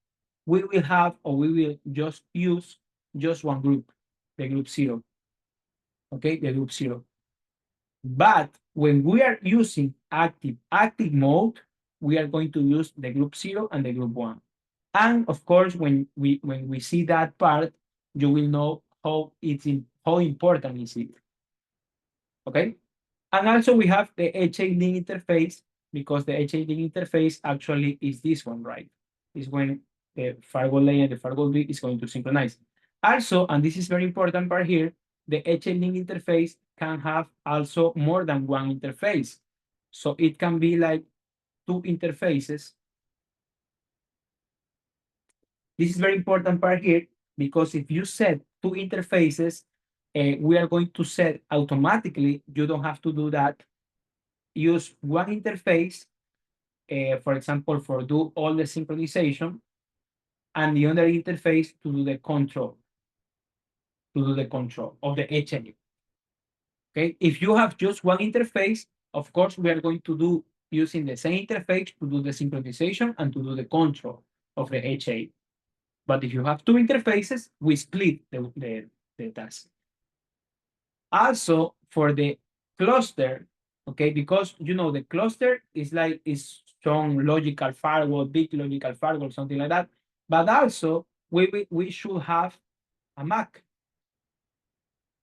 Speaker 4: we will have or we will just use just one group, the group 0. Okay, the group 0. But when we are using active mode, we are going to use the group 0 and the group 1. And of course, when we see that part, you will know how important is it. Okay? And also we have the HA link interface, because the HA link interface actually is this one, right? Is when the firewall A and the firewall B is going to synchronize. Also, and this is very important part here, the HA link interface can have also more than one interface. So it can be like two interfaces. This is very important part here, because if you set two interfaces, we are going to set automatically, you don't have to do that. Use one interface, for example, for do all the synchronization, and the other interface to do the control, of the HA. Okay, if you have just one interface, of course, we are going to do using the same interface to do the synchronization and to do the control of the HA. But if you have two interfaces, we split the task. Also, for the cluster, okay, because the cluster is like strong logical firewall, big logical firewall, something like that. But also, we should have a MAC.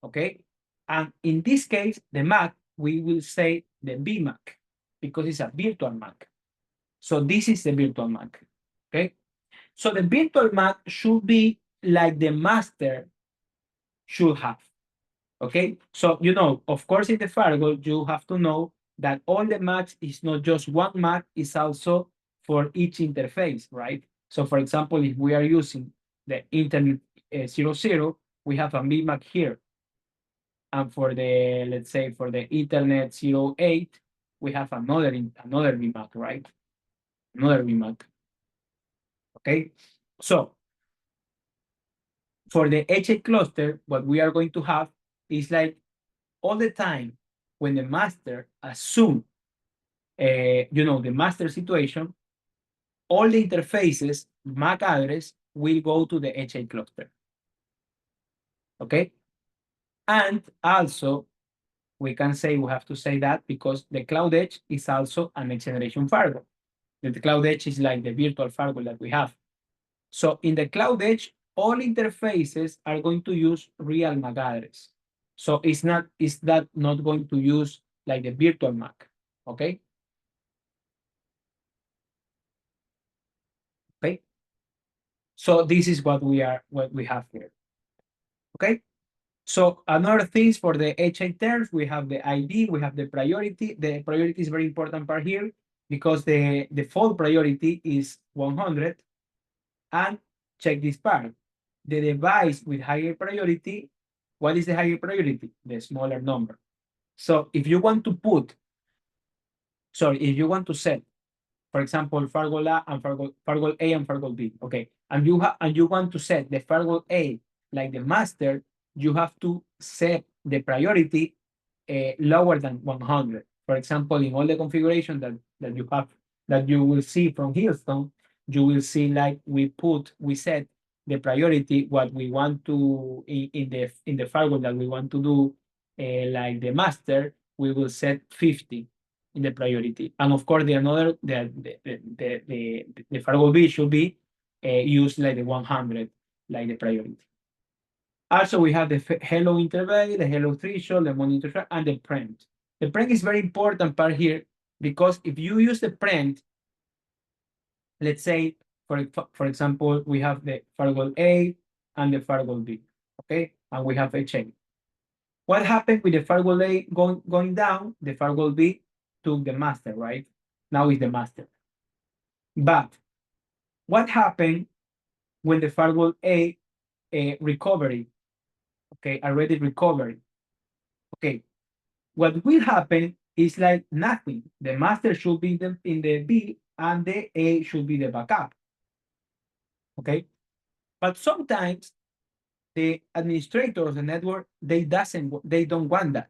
Speaker 4: Okay, and in this case, the MAC, we will say the VMAC, because it's a virtual MAC. So this is the virtual MAC. Okay, so the virtual MAC should be like the master should have. Okay, so of course, in the firewall, you have to know that all the MACs is not just one MAC, it's also for each interface, right? So for example, if we are using the internet 00, we have a VMAC here. And for the, let's say, for the Ethernet 08, we have another VMAC, right? Another VMAC. Okay, so for the HA cluster, what we are going to have is like all the time when the master assume, the master situation, all the interfaces, MAC address will go to the HA cluster. Okay, and also we can say, we have to say that because the Cloud Edge is also a next generation firewall. The Cloud Edge is like the virtual firewall that we have. So in the Cloud Edge, all interfaces are going to use real MAC address. So it's that not going to use like the virtual MAC, okay? Okay. So this is what we have here. Okay. So another things for the HA terms, we have the ID, we have the priority. The priority is very important part here because the default priority is 100. And check this part. The device with higher priority, what is the higher priority? The smaller number. So if you want to set, for example, Firewall A and Firewall A and Firewall B, okay, and you want to set the Firewall A like the master, you have to set the priority lower than 100. For example, in all the configuration that you will see from Hillstone, you will see like we set the priority what we want to in the firewall that we want to do like the master, we will set 50 in the priority. And of course, the firewall B should be used like the 100, like the priority. Also, we have the hello interval, the hello threshold, the monitor, and the print. The print is very important part here because if you use the print, let's say, for example, we have the firewall A and the firewall B, okay? And we have HA. What happened with the firewall A going down? The firewall B took the master, right? Now it's the master. But what happened when the firewall A recovery? Okay, already recovered. Okay, what will happen is like nothing. The master should be in the B and the A should be the backup. Okay, but sometimes the administrator of the network they don't want that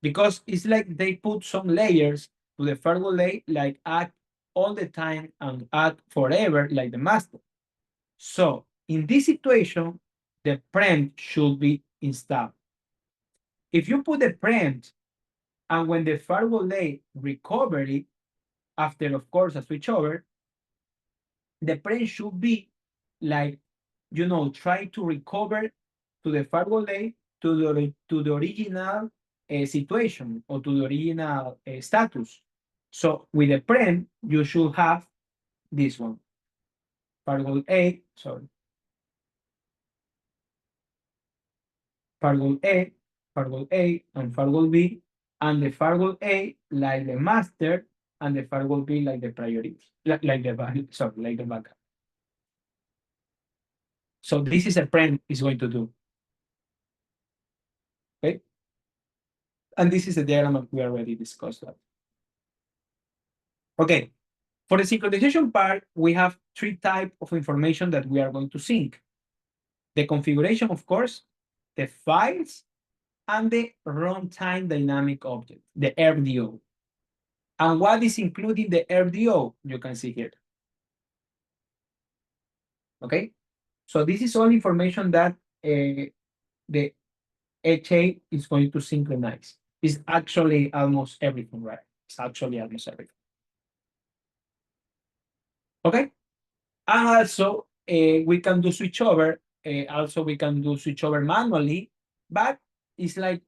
Speaker 4: because it's like they put some layers to the firewall A, like add all the time and add forever like the master. So in this situation, the prem should be installed. If you put the prem and when the firewall A recovery, after of course a switchover, the prem should be like, try to recover to the firewall A to the original situation or to the original status. So with the prem, you should have this one. Firewall A, firewall A, firewall A, and firewall B, and the firewall A like the master, and the firewall B like the priority, like the backup. So this is a prem is going to do. Okay. And this is the diagram we already discussed that. Okay. For the synchronization part, we have 3 types of information that we are going to sync. The configuration, of course, the files, and the runtime dynamic object, the RDO. And what is including the RDO? You can see here. Okay. So this is all information that the HA is going to synchronize. It's actually almost everything, right? It's actually almost everything. Okay. And also, we can do switchover. Also, we can do switchover manually, but it's like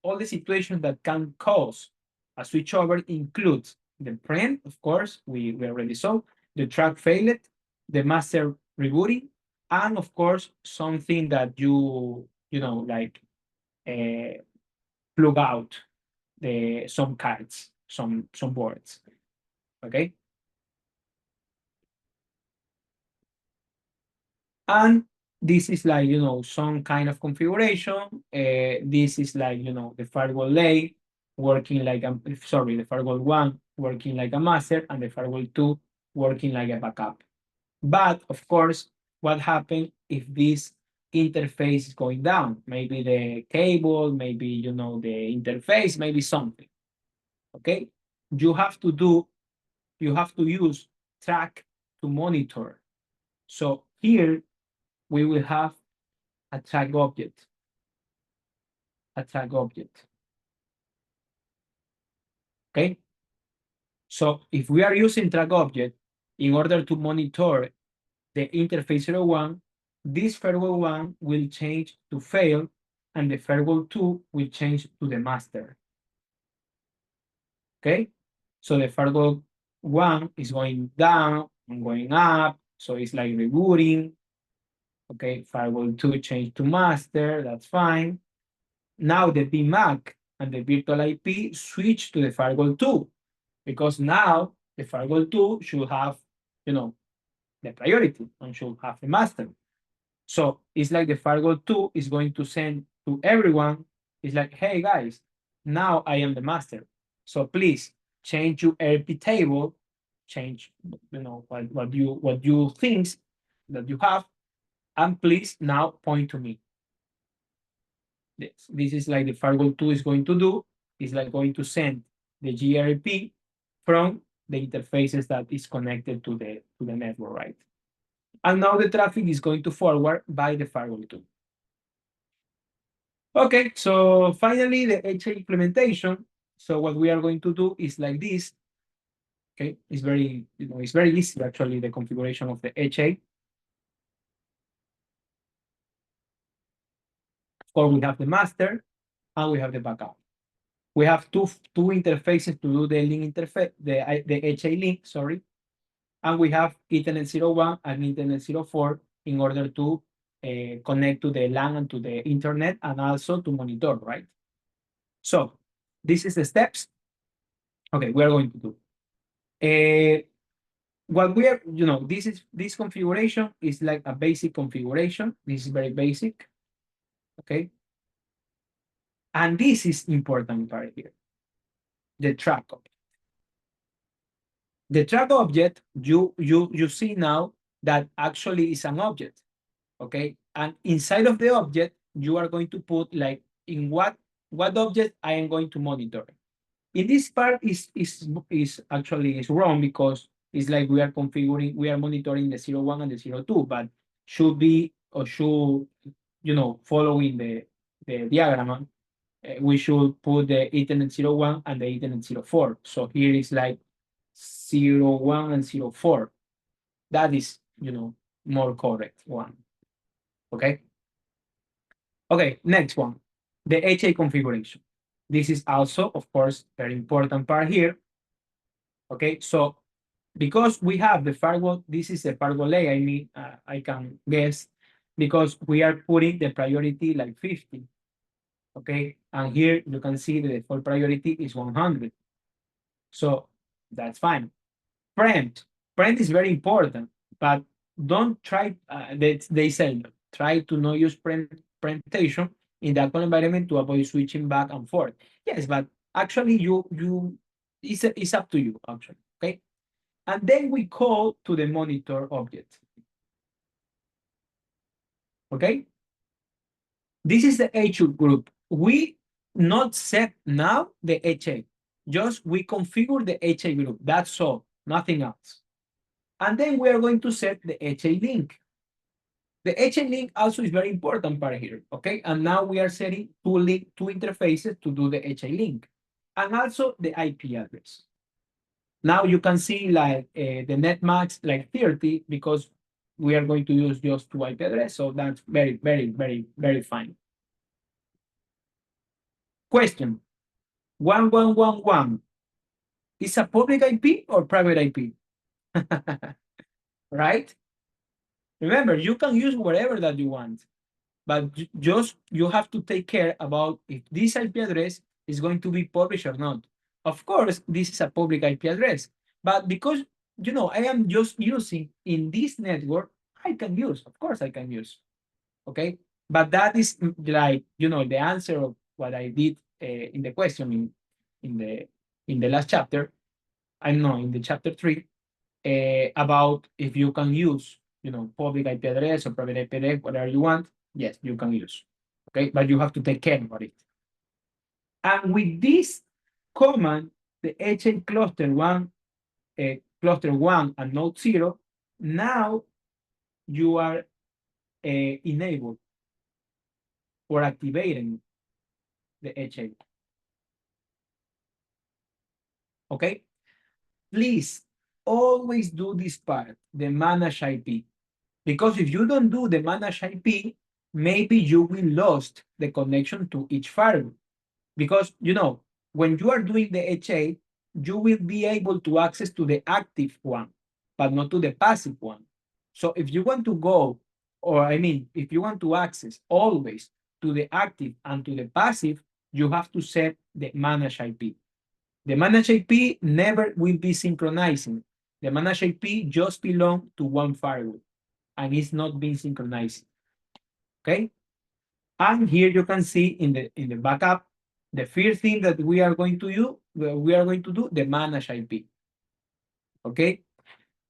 Speaker 4: all the situations that can cause a switchover includes the print, of course, we already saw, the track failed, the master rebooting, and of course, something that like plug out some cards, some boards. Okay. And this is like, some kind of configuration. This is like, the firewall A working like the firewall 1 working like a master, and the firewall 2 working like a backup. But of course, what happens if this interface is going down? Maybe the cable, maybe, the interface, maybe something. Okay, you have to use track to monitor. So here we will have a track object. Okay. So if we are using track object in order to monitor the interface 01, this firewall 1 will change to fail and the firewall 2 will change to the master. Okay, so the firewall 1 is going down and going up, so it's like rebooting. Okay, firewall 2 change to master, that's fine. Now the VMAC and the virtual IP switch to the firewall 2, because now the firewall 2 should have, the priority and should have the master. So it's like the firewall 2 is going to send to everyone. It's like, hey guys, now I am the master. So please change your RP table, change what you think that you have, and please now point to me. This is like the firewall 2 is going to do, is like going to send the gRP from the interfaces that is connected to the network, right? And now the traffic is going to forward by the firewall 2. Okay, so finally the HA implementation. So what we are going to do is like this. Okay, it's very easy actually, the configuration of the HA. Of course, we have the master and we have the backup. We have two interfaces to do the link interface, the HA link, sorry. And we have Ethernet 01 and Ethernet 04 in order to connect to the LAN and to the internet, and also to monitor, right? So this is the steps. Okay, we are going to do. What we are, this configuration is like a basic configuration. This is very basic. Okay. And this is important part here. The track object. The track object, you see now that actually is an object. Okay. And inside of the object, you are going to put like in what object I am going to monitor. In this part is actually wrong, because it's like we are monitoring the 01 and the 02, but should be, or should, following the diagram, we should put the Ethernet 01 and the Ethernet 04. So here is like 01 and 04. That is, more correct one. Okay. Okay, next one, the HA configuration. This is also, of course, very important part here. Okay, so because we have the firewall, this is the firewall A, I mean, I can guess, because we are putting the priority like 50. Okay, and here you can see the default priority is 100. So that's fine. Prempt is very important, but don't try, they say, try to not use preemptation in the actual environment to avoid switching back and forth. Yes, but actually it's up to you, actually, okay? And then we call to the monitor object. Okay? This is the HU group. We not set now the HA, just we configure the HA group. That's all, nothing else. And then we are going to set the HA link. The HA link also is very important part here, okay? And now we are setting two interfaces to do the HA link, and also the IP address. Now you can see like the net max like 30, because we are going to use just 2 IP address, so that's very, very, very, very fine. Question: 1111 is a public IP or private IP? Right? Remember, you can use whatever that you want, but just you have to take care about if this IP address is going to be published or not. Of course, this is a public IP address, but because I am just using in this network, I can use. Of course, I can use. Okay, but that is like the answer of what I did in the question in the last chapter. I know in the chapter 3 about if you can use public IP address or private IP address, whatever you want. Yes, you can use. Okay, but you have to take care about it. And with this command, the HA cluster 1, and node 0, now you are enabled or activating the HA. Okay, please always do this part, the manage IP, because if you don't do the manage IP, maybe you will lost the connection to each firewall. Because, when you are doing the HA, you will be able to access to the active one, but not to the passive one. So if you want to go, or I mean, if you want to access always to the active and to the passive, you have to set the managed IP. The managed IP never will be synchronizing. The managed IP just belongs to one firewall and it's not being synchronized. Okay? And here you can see in the backup, the first thing that we are going to do the manage IP. Okay.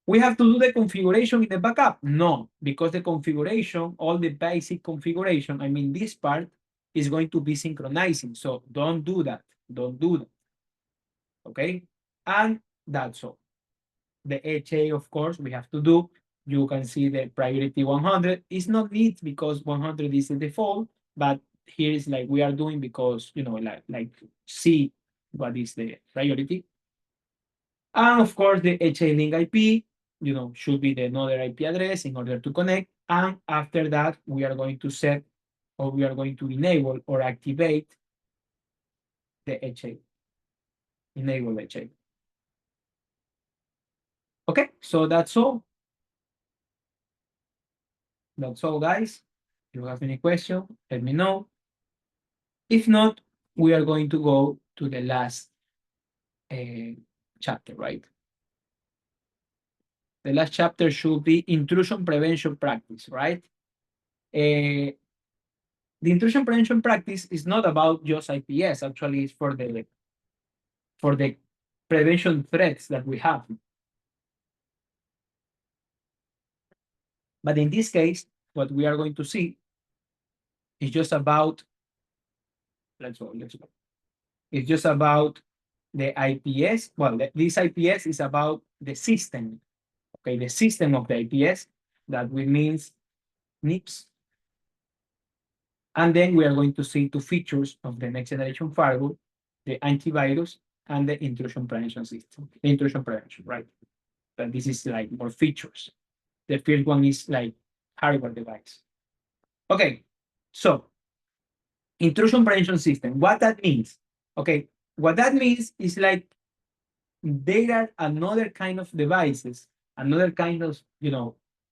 Speaker 4: We have to do the configuration in the backup? No, because the configuration, all the basic configuration, I mean, this part is going to be synchronizing. So don't do that. Don't do that. Okay. And that's all. The HA, of course, we have to do. You can see the priority 100 is not neat because 100 is the default, but here is like we are doing because, like see what is the priority. And of course, the HA link IP, should be the another IP address in order to connect. And after that, we are going to set, or we are going to enable or activate the HA, enable HA. Okay, so that's all. That's all, guys. If you have any question, let me know. If not, we are going to go to the last chapter, right? The last chapter should be intrusion prevention practice, right? The intrusion prevention practice is not about just IPS, actually it's for the prevention threats that we have. But in this case, what we are going to see is just about, let's go. It's just about the IPS. Well, this IPS is about the system, okay, the system of the IPS, that we means NIPS. And then we are going to see two features of the next generation firewall, the antivirus and the intrusion prevention system, the intrusion prevention, right? But this is like more features. The first one is like hardware device. Okay, so intrusion prevention system, what that means? Okay, what that means is like there are another kind of devices, another kind of,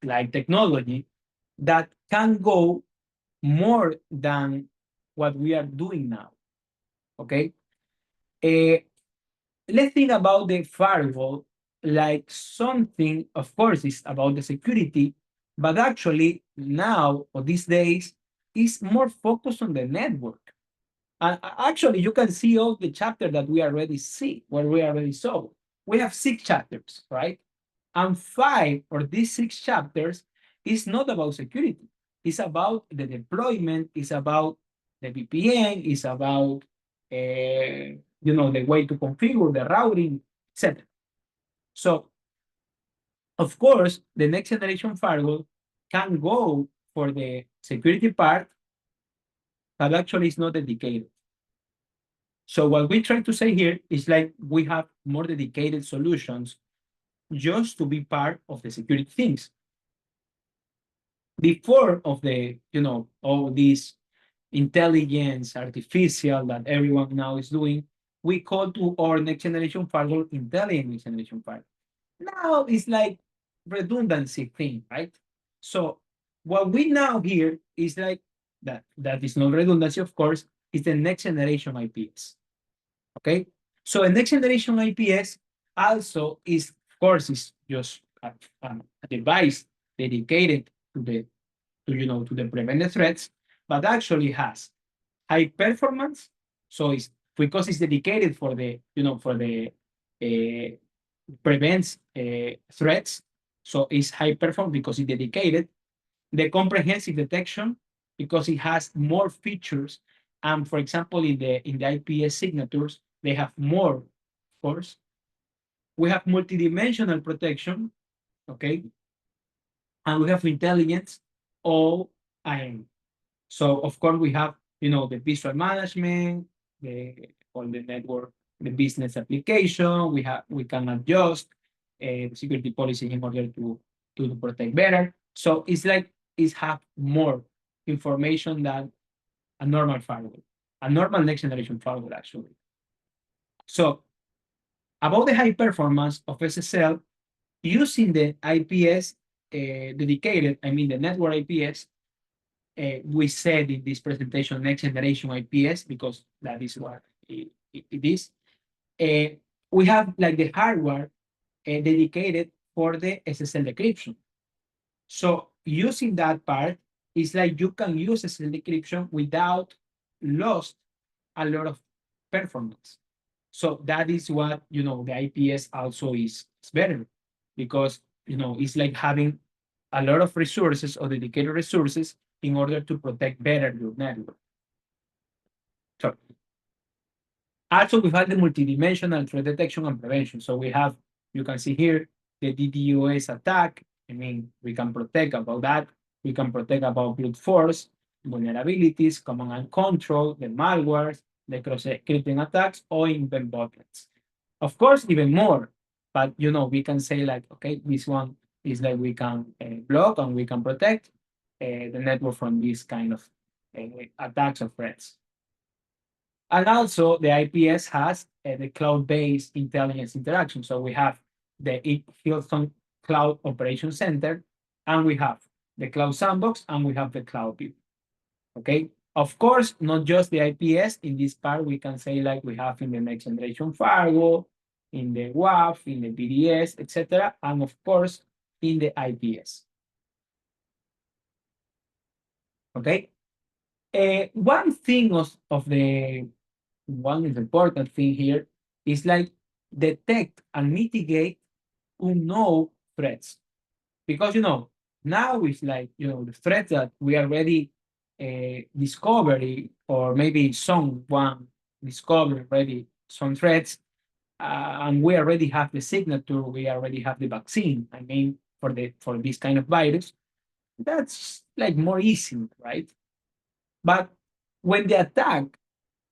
Speaker 4: like technology that can go more than what we are doing now. Okay. Let's think about the firewall like something, of course, is about the security, but actually now or these days is more focused on the network. And actually, you can see all the chapters that we already see, where we already saw. We have 6 chapters, right? And 5 or these 6 chapters is not about security. It's about the deployment, it's about the VPN, it's about the way to configure the routing, etc. So, of course, the next generation firewall can go for the security part, but actually it's not dedicated. So what we try to say here is like we have more dedicated solutions just to be part of the security things. Before of the, all this intelligence, artificial that everyone now is doing, we call to our next generation firewall intelligent next generation firewall. Now it's like redundancy thing, right? So what we now hear is like that is not redundancy, of course, is the next generation IPS. Okay, so the next generation IPS also is, of course, is just a device dedicated to the to prevent the threats, but actually has high performance. So it's because it's dedicated for the prevents threats. So it's high performance because it's dedicated. The comprehensive detection because it has more features. And for example, in the IPS signatures, they have more, of course. We have multidimensional protection, okay? And we have intelligence, all IAM. So of course we have, the visual management, all the network, the business application. We can adjust security policy in order to protect better. So it's like it's have more information than a normal firewall, a normal next generation firewall, actually. So about the high performance of SSL, using the IPS dedicated, I mean the network IPS, we said in this presentation next generation IPS because that is what it is. We have like the hardware dedicated for the SSL decryption. So using that part is like you can use SSL decryption without lost a lot of performance. So that is what the IPS also is better because it's like having a lot of resources or dedicated resources in order to protect better your network. So also we have the multidimensional threat detection and prevention. So we have, you can see here, the DDoS attack. I mean, we can protect about that. We can protect about brute force, vulnerabilities, command and control, the malwares, the cross-scripting attacks, or invent botnets. Of course, even more, but we can say like, okay, this one is like we can block and we can protect the network from these kind of attacks or threats. And also the IPS has the cloud-based intelligence interaction. So we have the Hilton Cloud Operation Center, and we have the Cloud Sandbox, and we have the Cloud View. Okay. Of course, not just the IPS. In this part, we can say like we have in the next generation firewall, in the WAF, in the BDS, etc., and of course in the IPS. Okay. One thing of the one important thing here is like detect and mitigate unknown threats, because now it's like the threats that we already discovery, or maybe someone discovered already some threats, and we already have the signature, we already have the vaccine. I mean, for this kind of virus, that's like more easy, right? But when the attack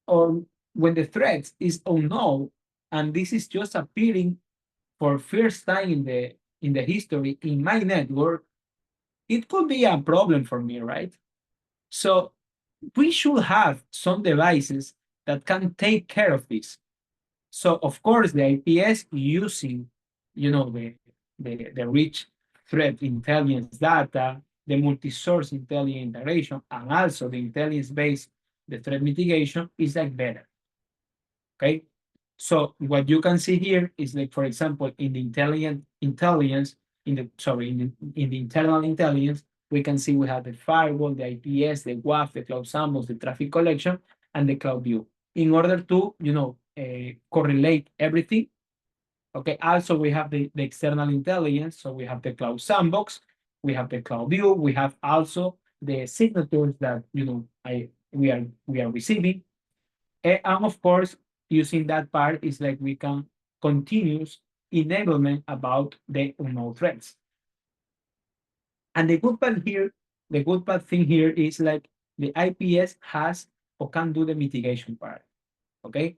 Speaker 4: or when the threat is unknown, and this is just appearing for first time in the history in my network, it could be a problem for me, right? So we should have some devices that can take care of this. So of course, the IPS using, the rich threat intelligence data, the multi-source intelligence integration, and also the intelligence-based, the threat mitigation is like better. Okay. So what you can see here is like, for example, in the intelligence, in the internal intelligence, we can see we have the firewall, the IPS, the WAF, the cloud sandbox, the traffic collection, and the cloud view in order to, correlate everything. Okay. Also, we have the external intelligence. So we have the cloud sandbox, we have the cloud view, we have also the signatures that, we are receiving. And of course, using that part is like we can continuous enablement about the unknown threats. And the good part thing here is like the IPS has or can do the mitigation part. Okay.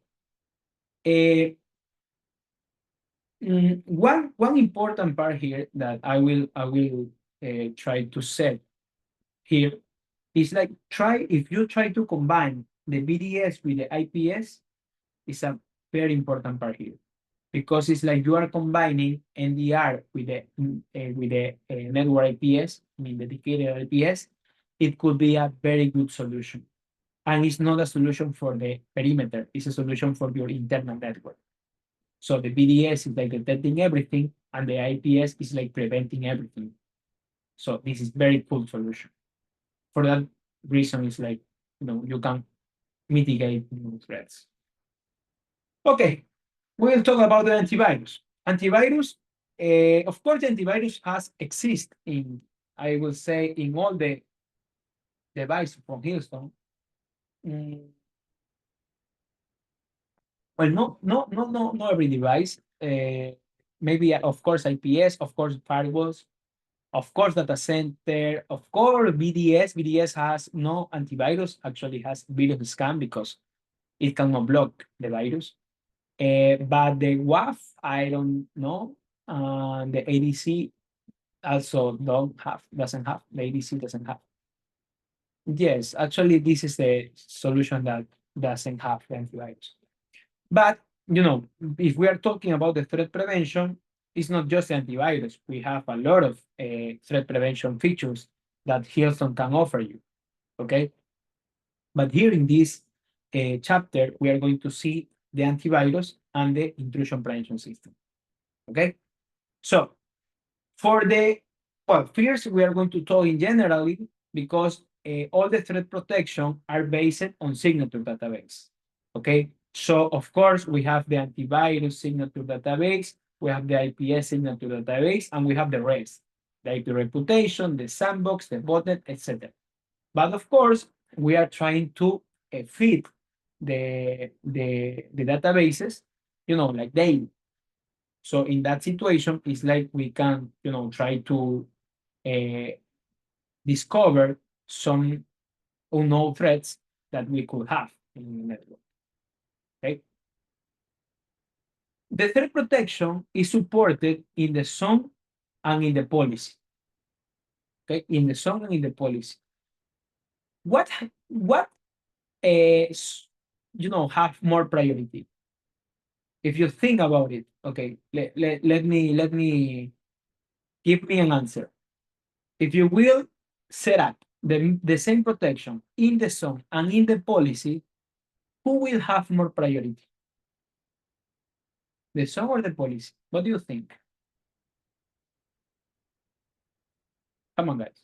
Speaker 4: One important part here that I will try to set here is like if you try to combine the BDS with the IPS, is a very important part here, because it's like you are combining NDR with the network IPS, I mean dedicated IPS. It could be a very good solution, and it's not a solution for the perimeter. It's a solution for your internal network. So the BDS is like detecting everything, and the IPS is like preventing everything. So this is very cool solution. For that reason, it's like you can mitigate threats. Okay, we'll talk about the antivirus. Antivirus, of course, the antivirus has exist in, I will say, in all the devices from Hillstone. Well, not every device. Maybe, of course, IPS, of course, firewalls, of course, data center, of course, BDS. BDS has no antivirus, actually has virus scan because it cannot block the virus. But the WAF, I don't know. The ADC also doesn't have, the ADC doesn't have.
Speaker 6: Yes, actually, this is the solution that doesn't have antivirus. But, if we are talking about the threat prevention, it's not just antivirus. We have a lot of threat prevention features that Hilton can offer you, okay? But here in this chapter, we are going to see the antivirus and the intrusion prevention system, okay? So, first, we are going to talk in generally because all the threat protection are based on signature database, okay? So, of course, we have the antivirus signature database, we have the IPS signature database, and we have the rest, the IP reputation, the sandbox, the botnet, etc. But of course, we are trying to fit the databases, like daily. So in that situation, it's like we can, try to discover some unknown threats that we could have in the network. Okay. The threat protection is supported in the zone and in the policy. Okay, in the zone and in the policy. What have more priority? If you think about it, okay, let me give me an answer. If you will set up the same protection in the zone and in the policy, who will have more priority? The zone or the policy? What do you think? Come on, guys.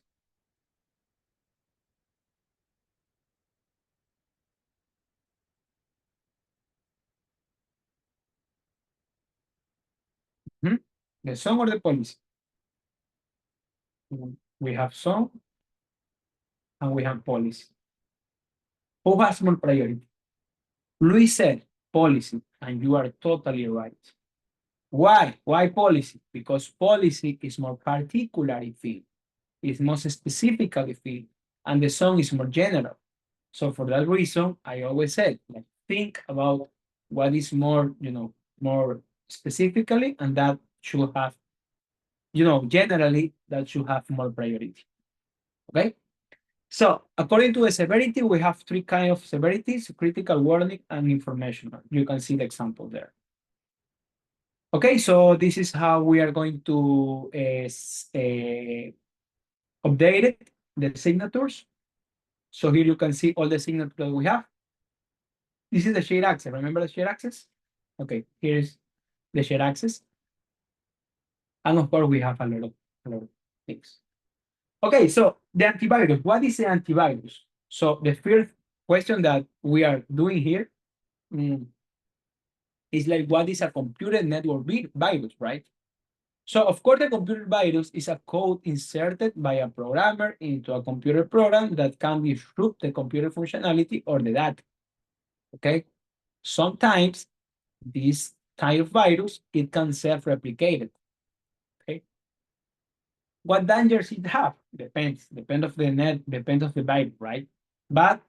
Speaker 6: The zone or the policy? We have zone and we have policy. Who has more priority? Luis said policy, and you are totally right. Why? Why policy? Because policy is more particularly filled, is more specifically filled, and the zone is more general. So for that reason, I always said, like, think about what is more, more specifically, and that should have, generally, that should have more priority. Okay? So according to the severity, we have three kinds of severities: critical, warning, and informational. You can see the example there. Okay, so this is how we are going to update it, the signatures. So here you can see all the signatures that we have. This is the shared access. Remember the shared access? Okay, here's the shared access. And of course, we have a lot of things. Okay, so the antivirus. What is the antivirus? So the first question that we are doing here is like, what is a computer network virus, right? So of course, the computer virus is a code inserted by a programmer into a computer program that can disrupt the computer functionality or the data. Okay, sometimes this type of virus, it can self-replicate. Okay, what dangers it have depends of the virus, right? But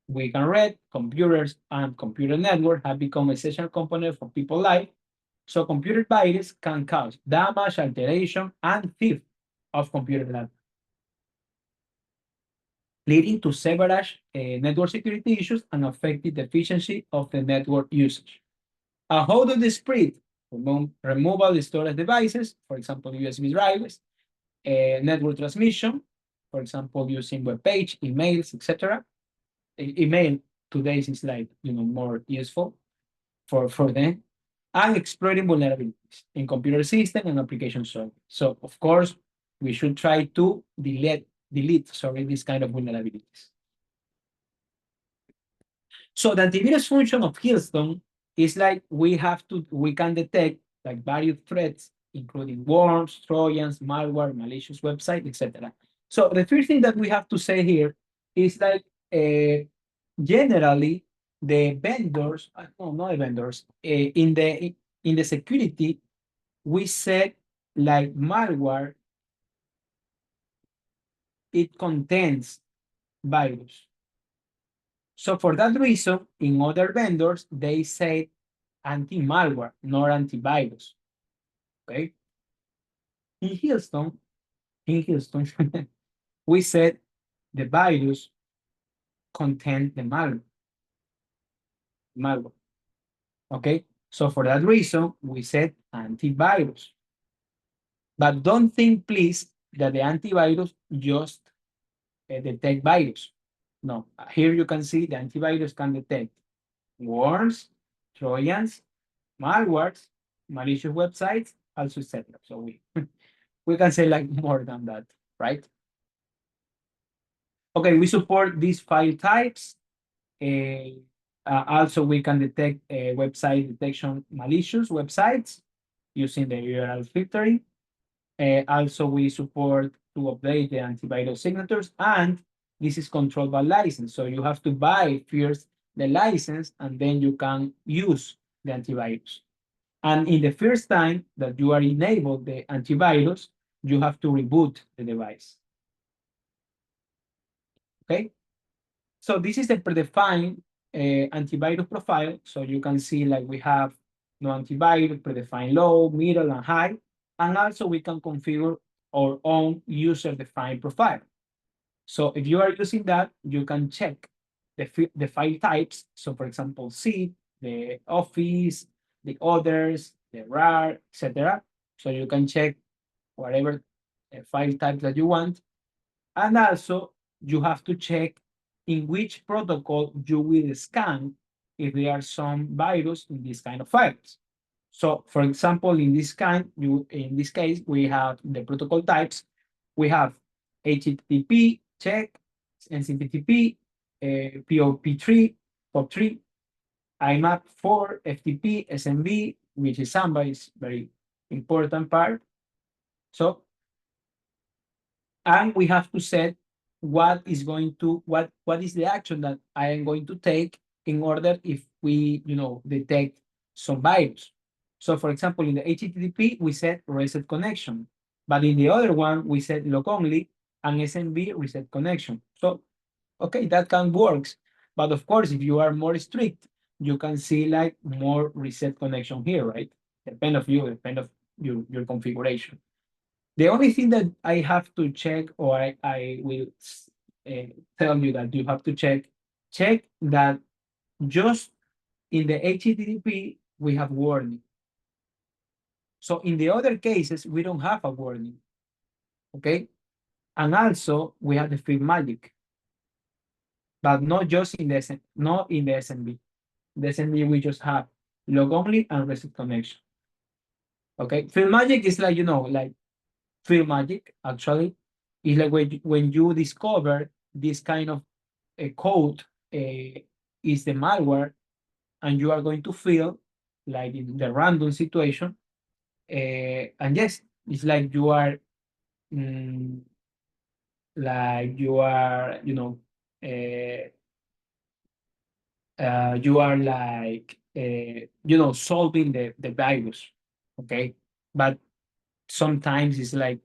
Speaker 6: we can read computers and computer network have become essential components for people's life. So computer virus can cause damage, alteration, and theft of computer data, leading to several network security issues and affecting the efficiency of the network usage. How do they spread? Removal of storage devices, for example, USB drives, network transmission, for example, using web page, emails, etc. Email today is like, more useful for them, and exploiting vulnerabilities in computer system and application software. So of course, we should try to delete this kind of vulnerabilities. So the antivirus function of Hillstone is like we can detect like various threats, including worms, trojans, malware, malicious website, etc. So the first thing that we have to say here is like generally the vendors, no, not the vendors, in the security, we said like malware, it contains virus. So for that reason, in other vendors, they say anti-malware, not antivirus. Okay. In Houston, we said the virus contain the malware. Okay, so for that reason, we said antivirus. But don't think, please, that the antivirus just detect virus. No, here you can see the antivirus can detect worms, trojans, malwares, malicious websites, also etc. So we can say like more than that, right? Okay, we support these file types. Also, we can detect website detection malicious websites using the URL filtering. Also, we support to update the antivirus signatures, and this is controlled by license. So you have to buy first the license, and then you can use the antivirus. And in the first time that you are enabled the antivirus, you have to reboot the device. Okay? So this is the predefined antivirus profile. So you can see like we have no antivirus, predefined low, middle, and high. And also we can configure our own user-defined profile. So if you are using that, you can check the file types. So for example, C, the Office, the others, the RAR, etc. So you can check whatever file type that you want. And also you have to check in which protocol you will scan if there are some virus in this kind of files. So for example, in this case, we have the protocol types. We have HTTP, check, NCPTP, POP3, POP3, IMAP 4, FTP, SMB, which is Samba, is very important part. So, and we have to set what is the action that I am going to take in order if we, detect some virus. So for example, in the HTTP, we set reset connection, but in the other one, we set log only and SMB reset connection. So, okay, that can works. But of course, if you are more strict, you can see like more reset connection here, right? Depend of your configuration. The only thing that I have to check, or I will tell you that you have to check that just in the HTTP, we have warning. So in the other cases, we don't have a warning, okay? And also, we have the field magic, but not just in the, not in the SMB. The SMB, we just have log only and reset connection, okay? Field magic is like, like field magic, actually, is like when you discover this kind of a code is the malware, and you are going to feel like in the random situation, and yes, it's like you are like you are you are like solving the virus, okay? But sometimes it's like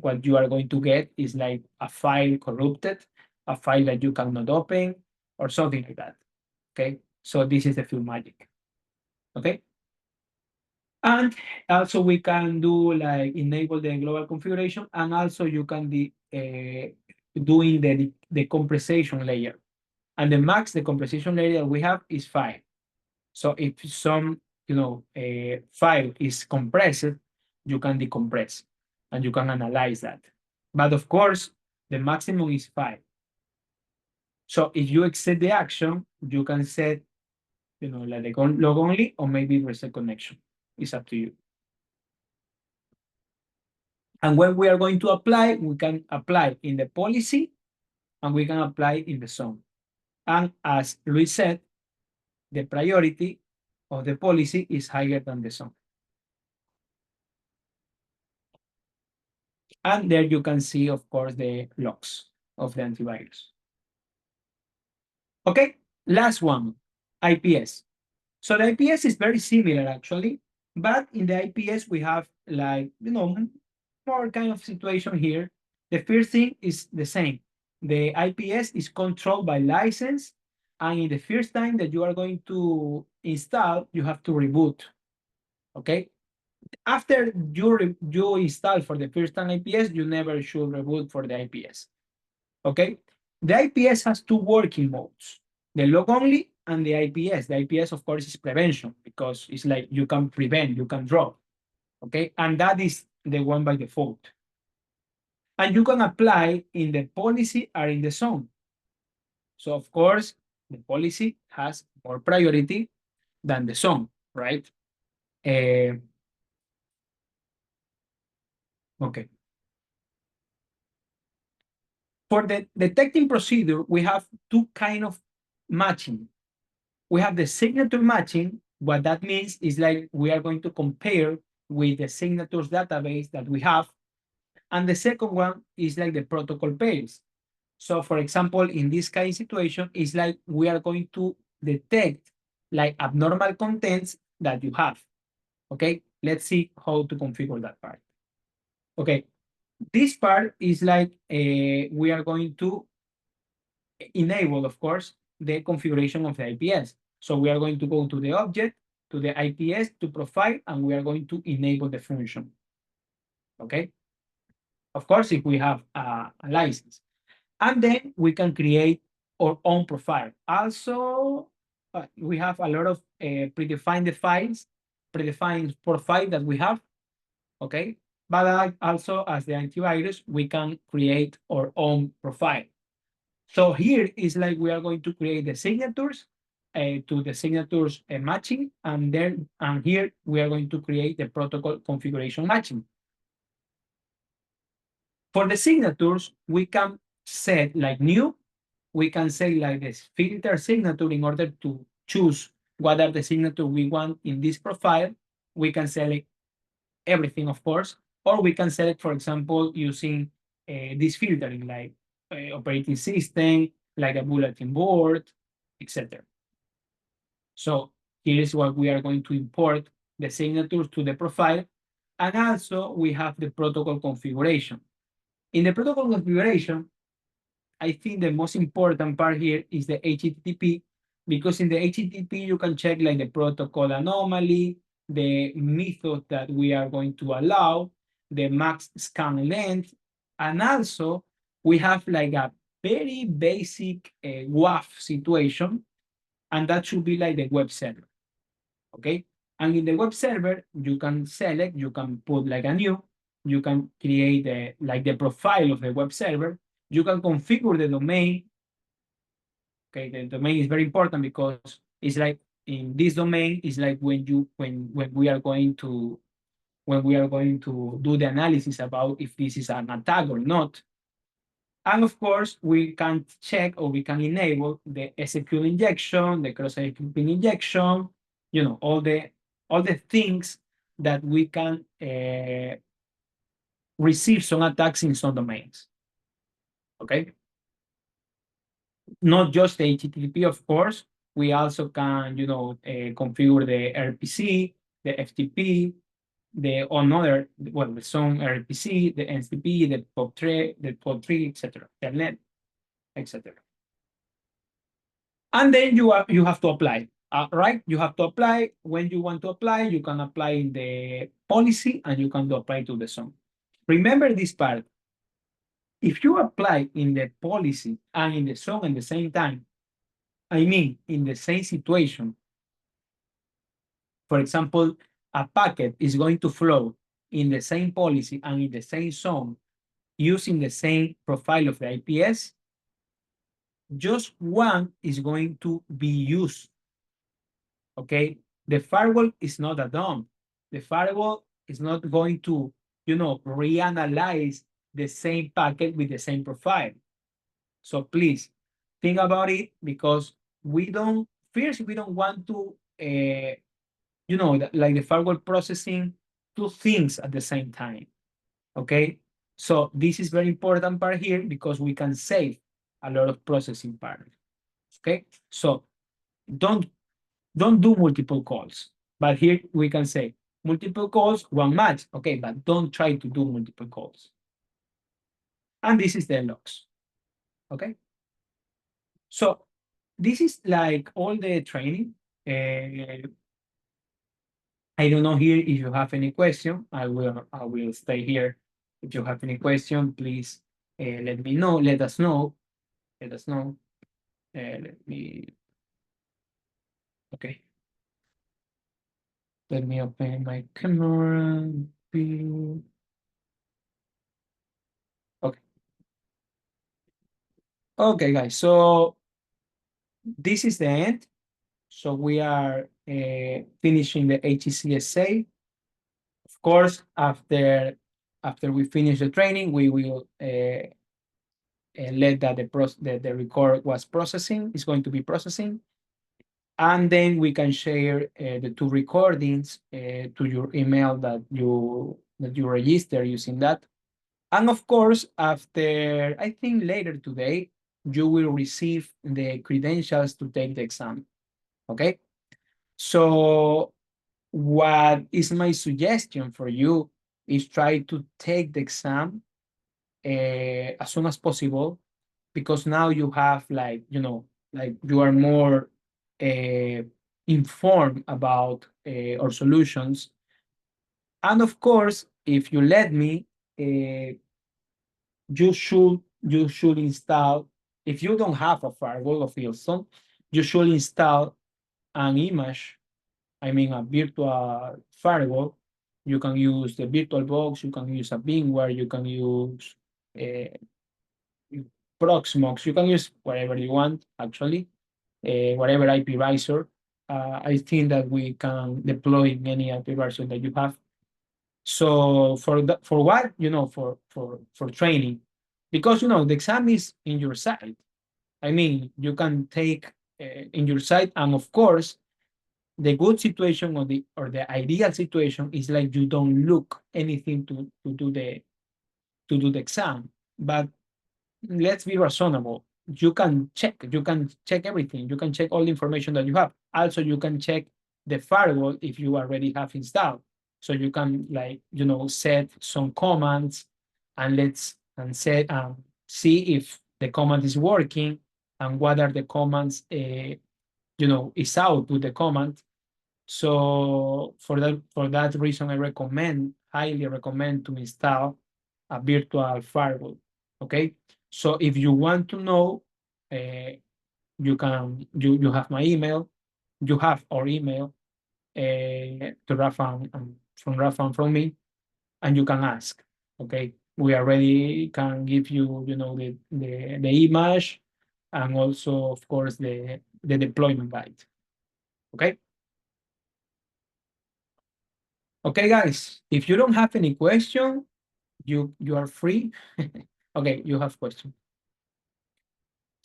Speaker 6: what you are going to get is like a file corrupted, a file that you cannot open, or something like that, okay? So this is the field magic, okay? And also we can do like enable the global configuration, and also you can be doing the compression layer. And the max decompression layer that we have is 5. So if some file is compressed, you can decompress and you can analyze that. But of course, the maximum is 5. So if you exceed the action, you can set like the log only or maybe reset connection. It's up to you. And when we are going to apply, we can apply in the policy and we can apply in the zone. And as Luis said, the priority of the policy is higher than the zone. And there you can see, of course, the logs of the antivirus. Okay, last one, IPS. So the IPS is very similar actually, but in the IPS we have like, more kind of situation here. The first thing is the same. The IPS is controlled by license, and in the first time that you are going to install, you have to reboot, okay? After you install for the first time IPS, you never should reboot for the IPS, okay? The IPS has two working modes, the log only and the IPS. The IPS, of course, is prevention because it's like you can prevent, you can drop, okay? And that is the one by default. And you can apply in the policy or in the zone. So of course, the policy has more priority than the zone, right? Okay. For the detecting procedure, we have two kind of matching. We have the signature matching. What that means is like we are going to compare with the signatures database that we have. And the second one is like the protocol pairs. So for example, in this kind of situation, it's like we are going to detect like abnormal contents that you have. Okay, let's see how to configure that part. Okay, this part is like we are going to enable, of course, the configuration of the IPS. So we are going to go to the object, to the IPS, to profile, and we are going to enable the function. Okay. Of course, if we have a license. And then we can create our own profile. Also, we have a lot of predefined files, predefined profile that we have. Okay. But also, as the antivirus, we can create our own profile. So here is like we are going to create the signatures to the signatures matching, and then here we are going to create the protocol configuration matching. For the signatures, we can set like new, we can say like this filter signature in order to choose what are the signature we want in this profile. We can select everything, of course, or we can select, for example, using this filtering like operating system, like a bulletin board, etc. So here is what we are going to import the signatures to the profile. And also we have the protocol configuration. In the protocol configuration, I think the most important part here is the HTTP, because in the HTTP, you can check like the protocol anomaly, the method that we are going to allow, the max scan length, and also we have like a very basic WAF situation, and that should be like the web server, okay? And in the web server, you can select, you can put like a new, you can create like the profile of the web server, you can configure the domain. Okay, the domain is very important because it's like in this domain is like when we are going to do the analysis about if this is an attack or not. And of course, we can check or we can enable the SQL injection, the cross-site injection, you know, all the things that we can receive some attacks in some domains. Okay. Not just the HTTP, of course. We also can, you know, configure the RPC, the FTP, the another, well, the some RPC, the NCP, the POP3, etc., Telnet, etc. And then you have to apply, right? You have to apply. When you want to apply, you can apply in the policy and you can apply to the zone. Remember this part. If you apply in the policy and in the zone at the same time, I mean, in the same situation, for example, a packet is going to flow in the same policy and in the same zone using the same profile of the IPS, just one is going to be used. Okay, the firewall is not a dumb. The firewall is not going to, you know, reanalyze the same packet with the same profile. So please think about it, because we don't want to, you know, like the firewall processing two things at the same time. Okay, so this is very important part here because we can save a lot of processing part. Okay, so don't do multiple calls, but here we can say multiple calls, one match. Okay, but don't try to do multiple calls. And this is the logs. Okay, so this is like all the training. I don't know here if you have any question. I will stay here. If you have any question, please let me know. Let us know. let us know. Let me, okay. Let me open my camera. Okay. Okay, guys, so this is the end. So we are finishing the HCSA. Of course, after we finish the training, we will let that the record was processing, is going to be processing. And then we can share the two recordings to your email that you register using that. And of course, after, I think later today, you will receive the credentials to take the exam. Okay? So what is my suggestion for you is try to take the exam as soon as possible, because now you have, like, like you are more informed about our solutions. And of course, if you let me, you should install, if you don't have a firewall of Wilson, you should install an image, I mean a virtual firewall. You can use the VirtualBox, you can use a VMware, you can use Proxmox, you can use whatever you want, actually, whatever IP visor. I think that we can deploy any IP visor that you have. So for what, for training, because the exam is in your site. I mean, you can take in your site, and of course, the good situation or the ideal situation is like you don't look anything to do the exam. But let's be reasonable. You can check everything. You can check all the information that you have. Also, you can check the firewall if you already have installed. So you can, like, set some commands and see if the command is working and what are the commands, is out with the command. So for that reason, I highly recommend to install a virtual firewall. Okay. So if you want to know, you have my email, you have our email to Rafa from Rafa and from me, and you can ask. Okay. We already can give you, the image, and also, of course, the deployment guide. Okay. Okay, guys, if you don't have any question, you are free. Okay, you have question.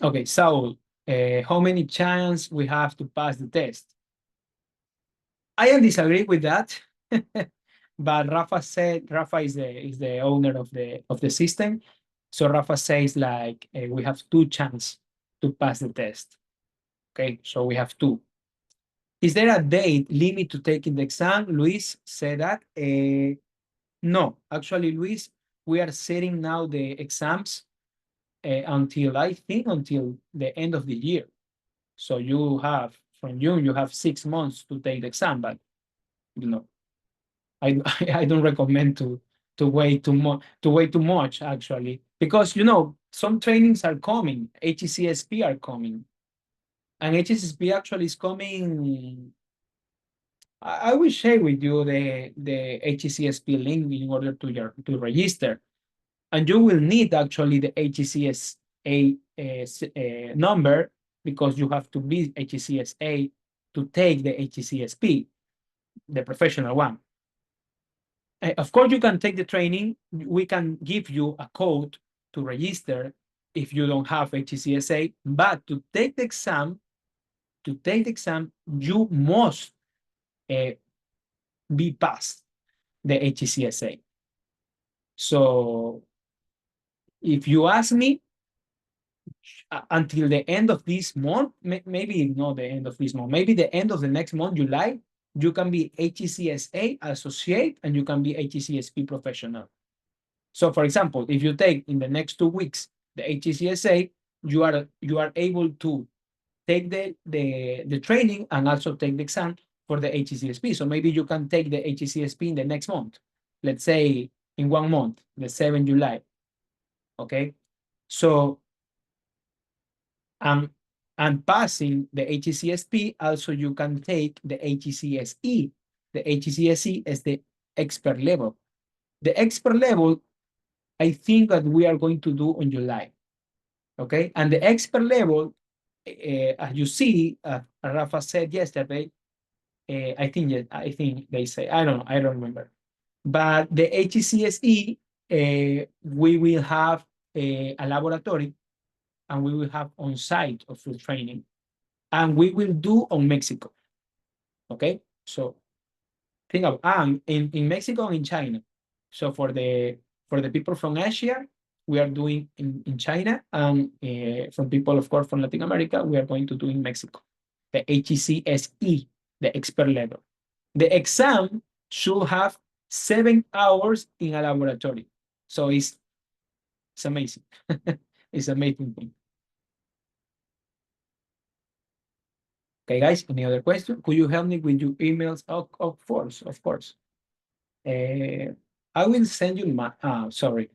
Speaker 6: Okay, Saul, how many chance we have to pass the test? I am disagree with that, but Rafa is the owner of the system, so Rafa says, like, we have 2 chance to pass the test. Okay, so we have 2. Is there a date limit to taking the exam? Luis said that. No, actually, Luis, we are setting now the exams until, I think, until the end of the year. So you have, from June, you have 6 months to take the exam, but I I don't recommend to wait too much, actually, because some trainings are coming, HCSP are coming, and HCSP actually is coming. I will share with you the HCSP link in order to register, and you will need actually the HCSA number, because you have to be HCSA to take the HCSP, the professional one. Of course, you can take the training. We can give you a code to register if you don't have HCSA, but to take the exam, you must be past the HCSA. So if you ask me, until the end of this month, maybe not the end of this month, maybe the end of the next month, July, you can be HCSA associate and you can be HCSP professional. So for example, if you take in the next 2 weeks the HCSA, you are able to take the training and also take the exam for the HCSP. So maybe you can take the HCSP in the next month, let's say in 1 month, the 7th July. Okay, so And passing the HCSP, also you can take the HCSE. The HCSE is the expert level. The expert level, I think that we are going to do on July. Okay, and the expert level, as you see, Rafa said yesterday, I think they say, I don't know, I don't remember. But the HCSE, we will have a laboratory and we will have on-site of food training. And we will do on Mexico. Okay, so think of in Mexico and in China. So for the people from Asia, we are doing in China, and from people, of course, from Latin America, we are going to do in Mexico. The HCSE, the expert level. The exam should have 7 hours in a laboratory. So it's amazing. It's amazing thing. Okay, guys, any other question? Could you help me with your emails? Of course, of course. I will send you my, sorry.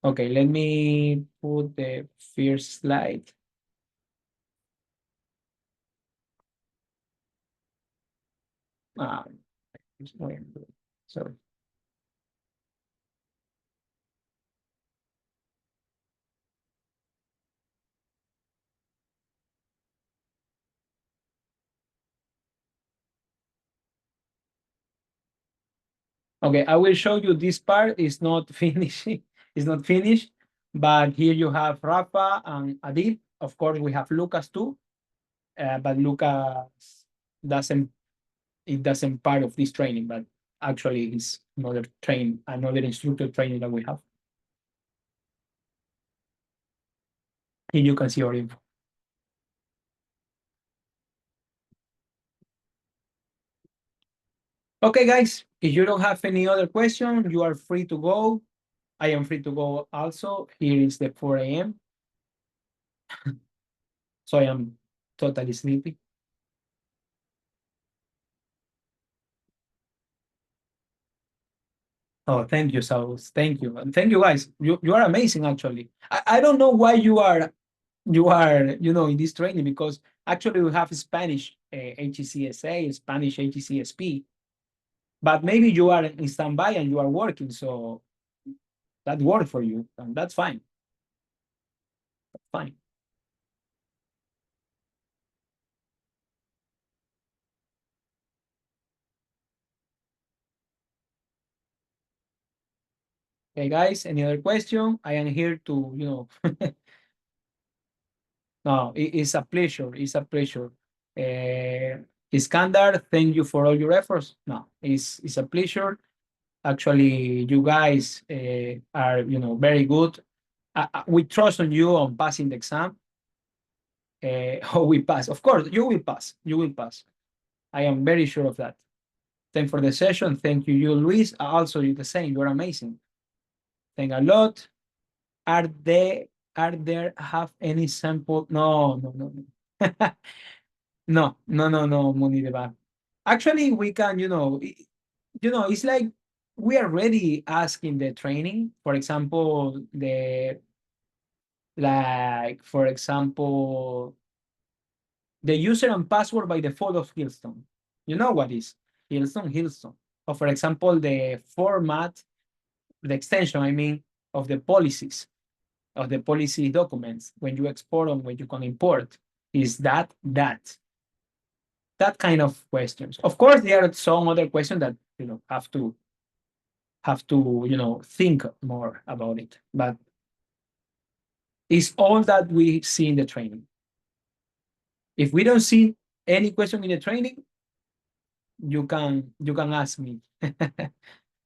Speaker 6: Okay, let me put the first slide. Sorry. Okay, I will show you this part. It's not finishing. It's not finished, but here you have Rafa and Adib. Of course, we have Lucas too, but Lucas doesn't part of this training, but actually it's another instructor training that we have. Here you can see our info. Okay, guys, if you don't have any other question, you are free to go. I am free to go also. Here is the 4 a.m. So I am totally sleepy. Oh, thank you, Saus. Thank you. And thank you, guys. You are amazing, actually. I don't know why you are, in this training, because actually we have Spanish HCSA, Spanish HCSP, but maybe you are in standby and you are working, so that worked for you, and that's fine. That's fine. Okay, guys, any other question? I am here to, no, it's a pleasure. It's a pleasure. Iskandar, thank you for all your efforts. No, it's a pleasure. Actually, you guys are, very good. We trust on you on passing the exam. How we pass. Of course, you will pass. You will pass. I am very sure of that. Thank for the session. Thank you, Luis. Also, you the same. You're amazing. Thank a lot. Are there have any sample? No. No, Munideba. Actually, we can, it's like we are already asking the training. For example, the user and password by default of Hillstone. You know what is Hillstone. Or for example, the format, the extension, I mean, of the policies, of the policy documents, when you export them, when you can import, is that kind of questions. Of course, there are some other questions that, have to, think more about it, but it's all that we see in the training. If we don't see any question in the training, you can ask me.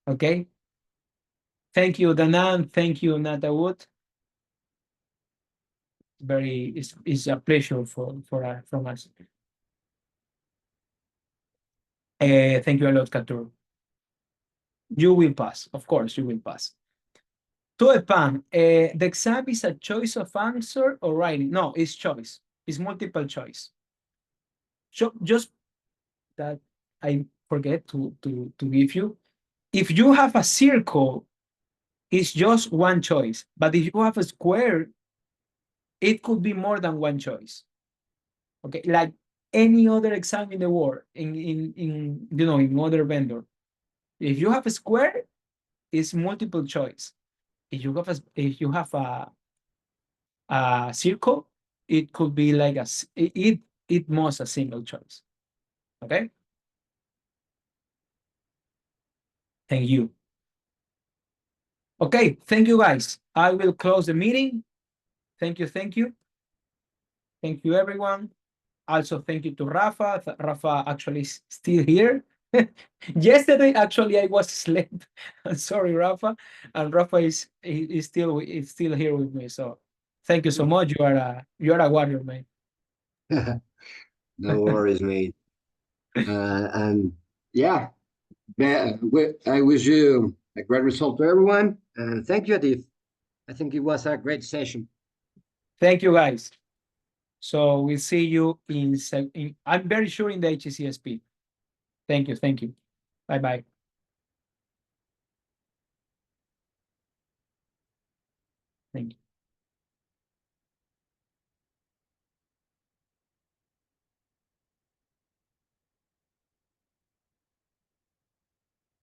Speaker 6: Okay. Thank you, Danan. Thank you, Nata Wood. It's a pleasure from us. Thank you a lot, Katur. You will pass. Of course, you will pass. Tuepan, the exam is a choice of answer or writing? No, it's choice. It's multiple choice. So just that I forget to give you. If you have a circle it's just one choice. But if you have a square, it could be more than one choice. Okay, like any other exam in the world, in other vendor. If you have a square, it's multiple choice. If you have a circle, it could be like it must a single choice. Okay. Thank you. Okay, thank you guys. I will close the meeting. Thank you, thank you. Thank you, everyone. Also, thank you to Rafa. Rafa actually is still here. Yesterday, actually, I was asleep. I'm sorry, Rafa. And Rafa is still here with me. So thank you so much. You are a warrior, man.
Speaker 5: No worries, mate. And yeah, I wish you a great result to everyone. And thank you, Adif. I think it was a great session.
Speaker 6: Thank you, guys. So we'll see you I'm very sure in the HCSP. Thank you. Thank you. Bye-bye. Thank you.